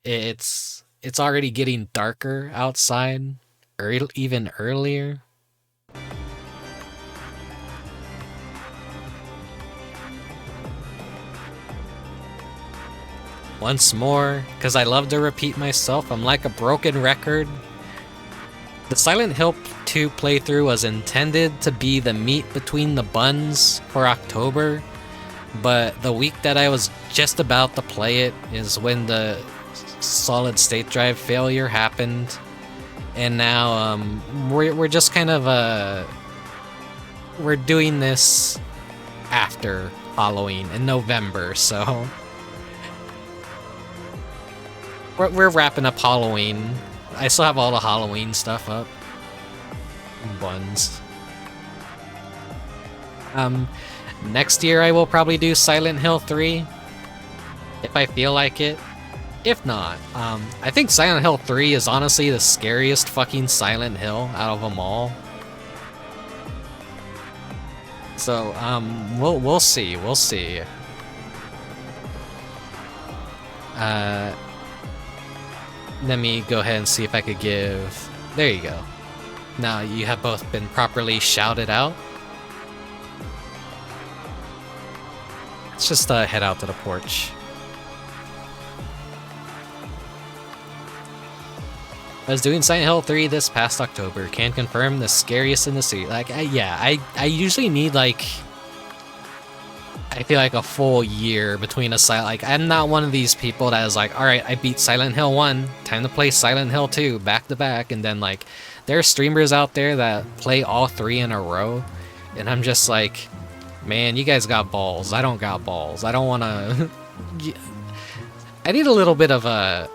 It's already getting darker outside, or even earlier. Once more, because I love to repeat myself, I'm like a broken record. The Silent Hill 2 playthrough was intended to be the meat between the buns for October, but the week that I was just about to play it is when the solid state drive failure happened, and now we're just kind of we're doing this after Halloween in November, so we're wrapping up Halloween. I still have all the Halloween stuff up. Buns. Next year I will probably do Silent Hill 3 if I feel like it. If not, I think Silent Hill 3 is honestly the scariest fucking Silent Hill out of them all. So, we'll see. Let me go ahead and see if I could give... There you go. Now you have both been properly shouted out. Let's just head out to the porch. I was doing Silent Hill 3 this past October. Can confirm the scariest in the series. Like, I usually need like... I feel like a full year between a Silent... Like, I'm not one of these people that is like, alright, I beat Silent Hill 1, time to play Silent Hill 2 back to back, and then like, there are streamers out there that play all 3 in a row, and I'm just like, man, you guys got balls. I don't got balls. I don't want to... I need a little bit of a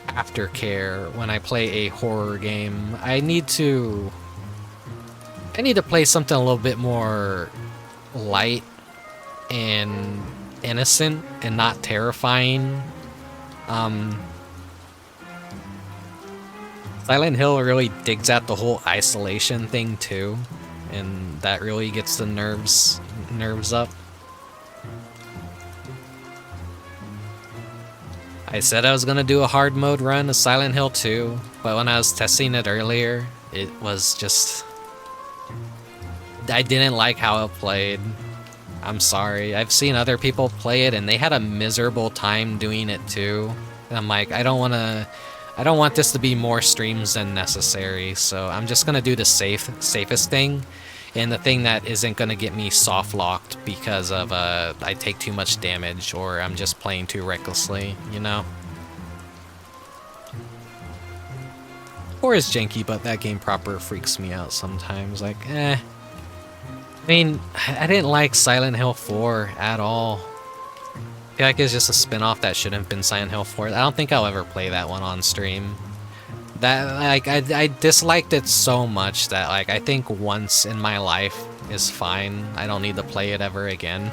aftercare when I play a horror game. I need to play something a little bit more light and innocent and not terrifying. Silent Hill really digs at the whole isolation thing too, and that really gets the nerves up. I said I was gonna do a hard mode run of Silent Hill 2, but when I was testing it earlier, it was just... I didn't like how it played. I'm sorry. I've seen other people play it and they had a miserable time doing it too. And I'm like, I don't want this to be more streams than necessary, so I'm just gonna do the safest thing, and the thing that isn't gonna get me soft locked because of I take too much damage or I'm just playing too recklessly, you know? Or is janky, but that game proper freaks me out sometimes. Like, I mean, I didn't like Silent Hill 4 at all. I feel like it's just a spin-off that shouldn't have been Silent Hill 4. I don't think I'll ever play that one on stream. That, like, I disliked it so much that, like, I think once in my life is fine. I don't need to play it ever again.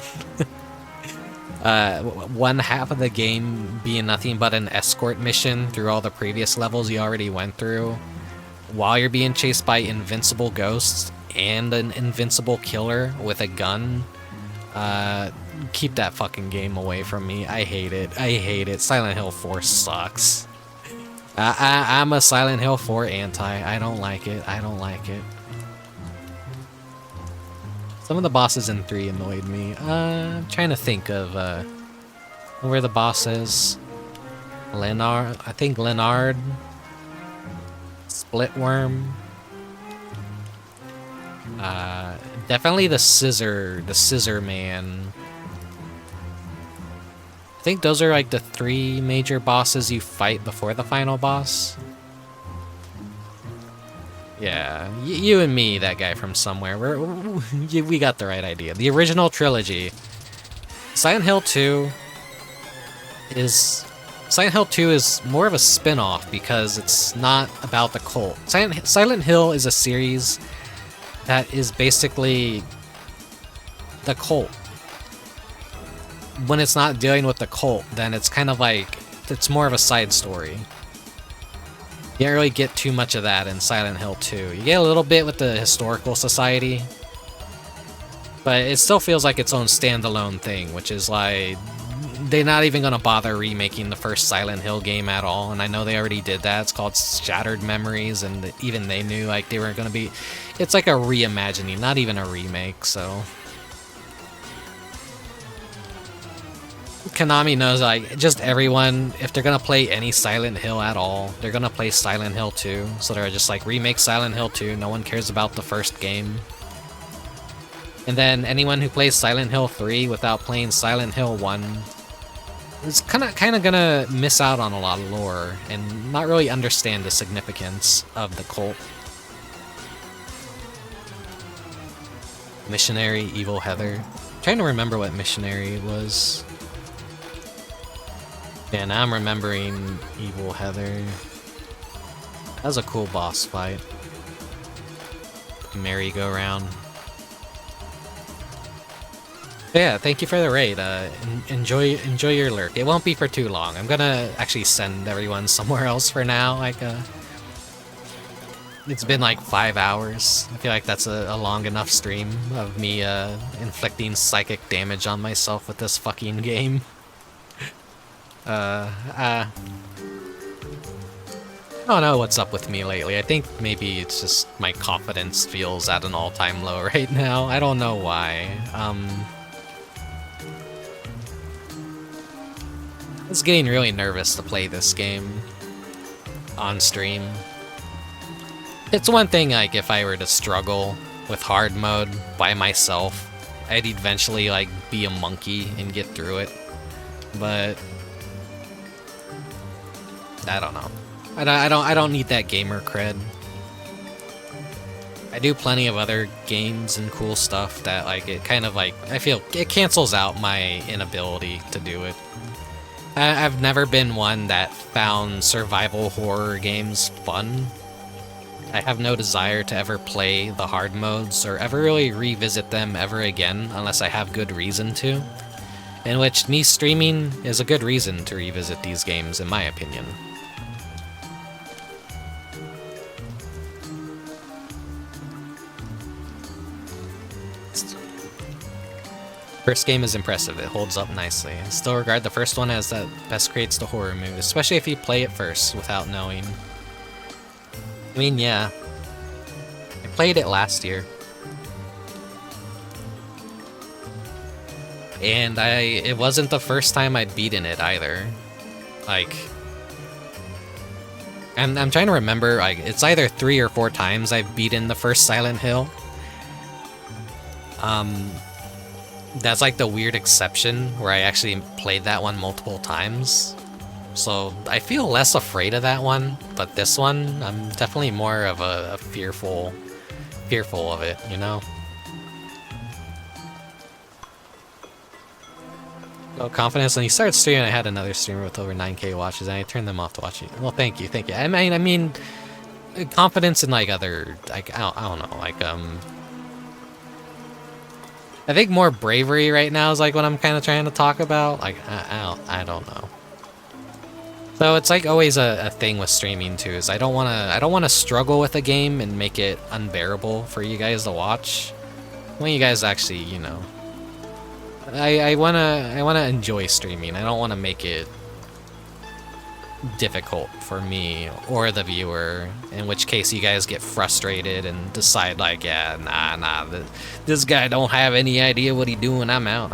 One half of the game being nothing but an escort mission through all the previous levels you already went through, while you're being chased by invincible ghosts and an invincible killer with a gun. Keep that fucking game away from me. I hate it. I hate it. Silent Hill 4 sucks. I'm a Silent Hill 4 anti. I don't like it. I don't like it. Some of the bosses in 3 annoyed me. I'm trying to think of where the boss is. Leonard. I think Leonard. Splitworm. Definitely the scissor man. I think those are like the 3 major bosses you fight before the final boss. Yeah, you and me, that guy from somewhere. We got the right idea. The original trilogy. Silent Hill 2 is more of a spin-off because it's not about the cult. Silent Hill is a series that is basically the cult. When it's not dealing with the cult, then it's kind of like, it's more of a side story. You don't really get too much of that in Silent Hill 2. You get a little bit with the Historical Society, but it still feels like its own standalone thing, which is like, they're not even going to bother remaking the first Silent Hill game at all, and I know they already did that. It's called Shattered Memories, and even they knew like they weren't going to be... It's like a reimagining, not even a remake, so... Konami knows, like, just everyone, if they're gonna play any Silent Hill at all, they're gonna play Silent Hill 2. So they're just like, remake Silent Hill 2, no one cares about the first game. And then anyone who plays Silent Hill 3 without playing Silent Hill 1 is kind of gonna miss out on a lot of lore and not really understand the significance of the cult. Missionary, Evil Heather. I'm trying to remember what Missionary was. Yeah, now I'm remembering Evil Heather. That was a cool boss fight. Merry-go-round. Yeah, thank you for the raid. Enjoy your lurk. It won't be for too long. I'm gonna actually send everyone somewhere else for now. Like, it's been like 5 hours. I feel like that's a long enough stream of me inflicting psychic damage on myself with this fucking game. I don't know what's up with me lately. I think maybe it's just my confidence feels at an all-time low right now. I don't know why. I was getting really nervous to play this game on stream. It's one thing, like, if I were to struggle with hard mode by myself, I'd eventually, like, be a monkey and get through it. But I don't know. I don't need that gamer cred. I do plenty of other games and cool stuff that, like, it kind of, like, I feel it cancels out my inability to do it. I've never been one that found survival horror games fun. I have no desire to ever play the hard modes or ever really revisit them ever again unless I have good reason to. In which me streaming is a good reason to revisit these games, in my opinion. First game is impressive, it holds up nicely. I still regard the first one as that best creates the horror mood, especially if you play it first without knowing. I mean, yeah. I played it last year. And it wasn't the first time I'd beaten it either. Like, I'm trying to remember, like, it's either 3 or 4 times I've beaten the first Silent Hill. That's like the weird exception where I actually played that one multiple times. So I feel less afraid of that one, but this one, I'm definitely more of a fearful of it, you know? Oh, confidence. When you started streaming, I had another streamer with over 9K watches, and I turned them off to watch it. Well, thank you. I mean, confidence in like other, like I don't know, like I think more bravery right now is like what I'm kind of trying to talk about. Like I don't know. So it's like always a thing with streaming too. Is I don't wanna struggle with a game and make it unbearable for you guys to watch. When you guys actually, you know. I wanna enjoy streaming. I don't wanna make it difficult for me or the viewer, in which case you guys get frustrated and decide like, yeah, nah, this guy don't have any idea what he doing. I'm out.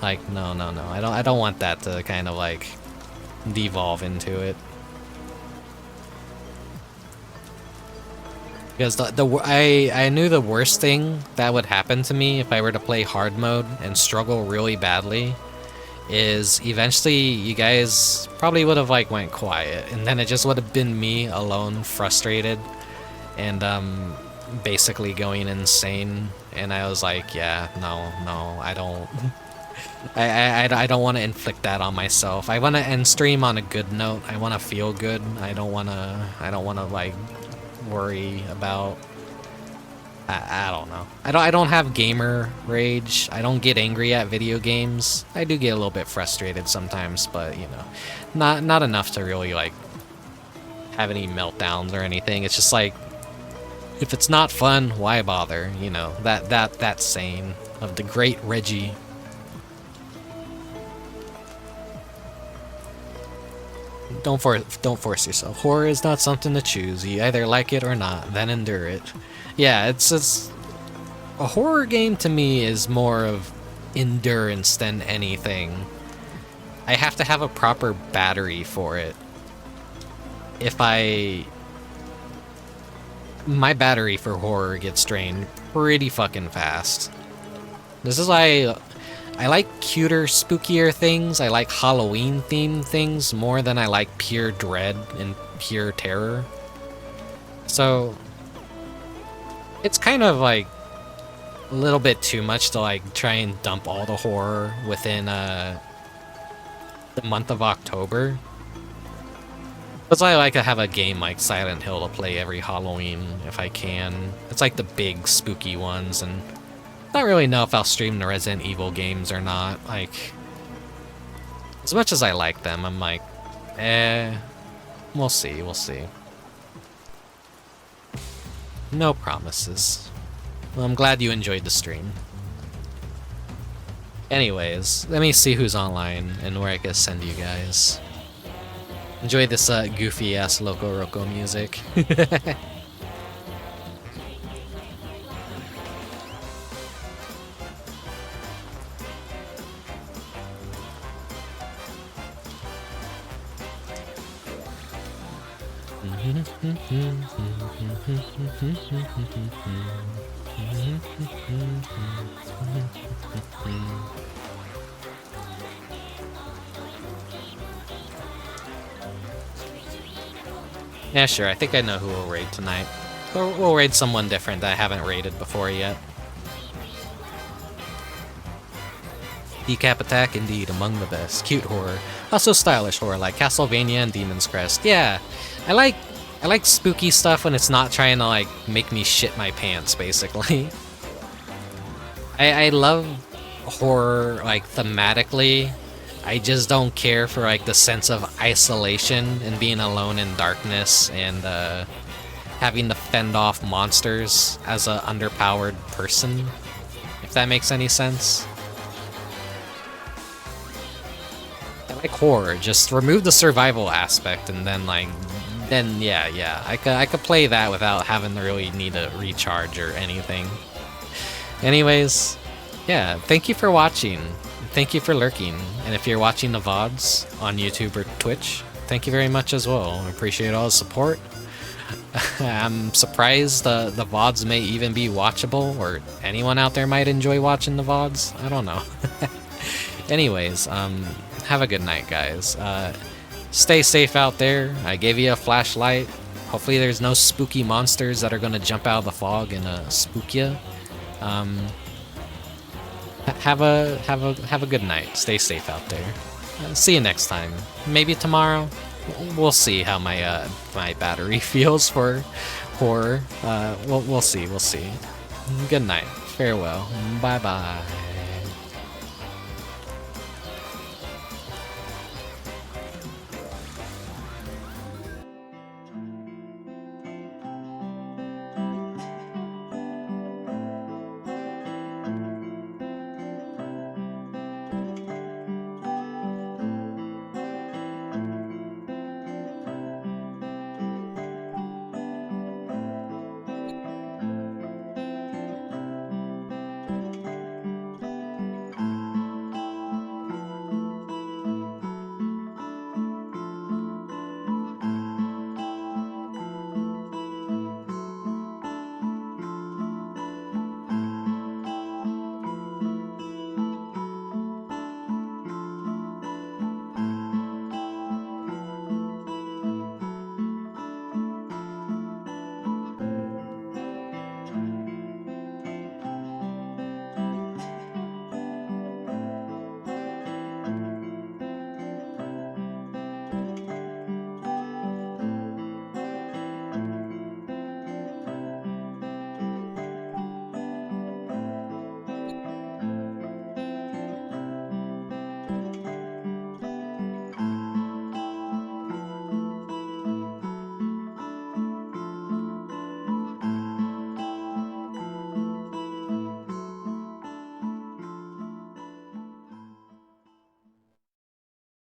Like, no. I don't want that to kind of like devolve into it. Because I knew the worst thing that would happen to me if I were to play hard mode and struggle really badly is eventually you guys probably would have like went quiet, and then it just would have been me alone, frustrated, and basically going insane. And I was like, yeah, no, I don't. I don't want to inflict that on myself. I want to end stream on a good note. I want to feel good. I don't want to like worry about. I don't know. I don't have gamer rage. I don't get angry at video games. I do get a little bit frustrated sometimes, but you know, not enough to really like have any meltdowns or anything. It's just like, if it's not fun, why bother? You know, that saying of the great Reggie. Don't force yourself. Horror is not something to choose. You either like it or not, then endure it. Yeah, it's a horror game to me is more of endurance than anything. I have to have a proper battery for it. My battery for horror gets drained pretty fucking fast. This is why I like cuter, spookier things. I like Halloween themed things more than I like pure dread and pure terror. So it's kind of like a little bit too much to like try and dump all the horror within the month of October. That's why I like to have a game like Silent Hill to play every Halloween if I can. It's like the big spooky ones, and I don't really know if I'll stream the Resident Evil games or not. Like, as much as I like them, I'm like, we'll see. No promises. Well, I'm glad you enjoyed the stream. Anyways, let me see who's online and where I can send you guys. Enjoy this goofy-ass Loco Roco music. Yeah, sure. I think I know who we'll raid tonight. We'll raid someone different that I haven't raided before yet. Decap Attack, indeed, among the best. Cute horror. Also stylish horror, like Castlevania and Demon's Crest. Yeah, I like spooky stuff when it's not trying to, like, make me shit my pants, basically. I love horror, like, thematically. I just don't care for, like, the sense of isolation and being alone in darkness and having to fend off monsters as a underpowered person, if that makes any sense. I like horror, just remove the survival aspect, and then, like, yeah, I could play that without having to really need to recharge or anything. Anyways, yeah, thank you for watching. Thank you for lurking. And if you're watching the VODs on YouTube or Twitch, thank you very much as well. I appreciate all the support. I'm surprised the VODs may even be watchable, or anyone out there might enjoy watching the VODs. I don't know. Anyways, have a good night, guys. Stay safe out there. I gave you a flashlight. Hopefully there's no spooky monsters that are going to jump out of the fog and spook you. Have a good night. Stay safe out there. See you next time. Maybe tomorrow. We'll see how my my battery feels for horror. We'll see. Good night. Farewell. Bye bye.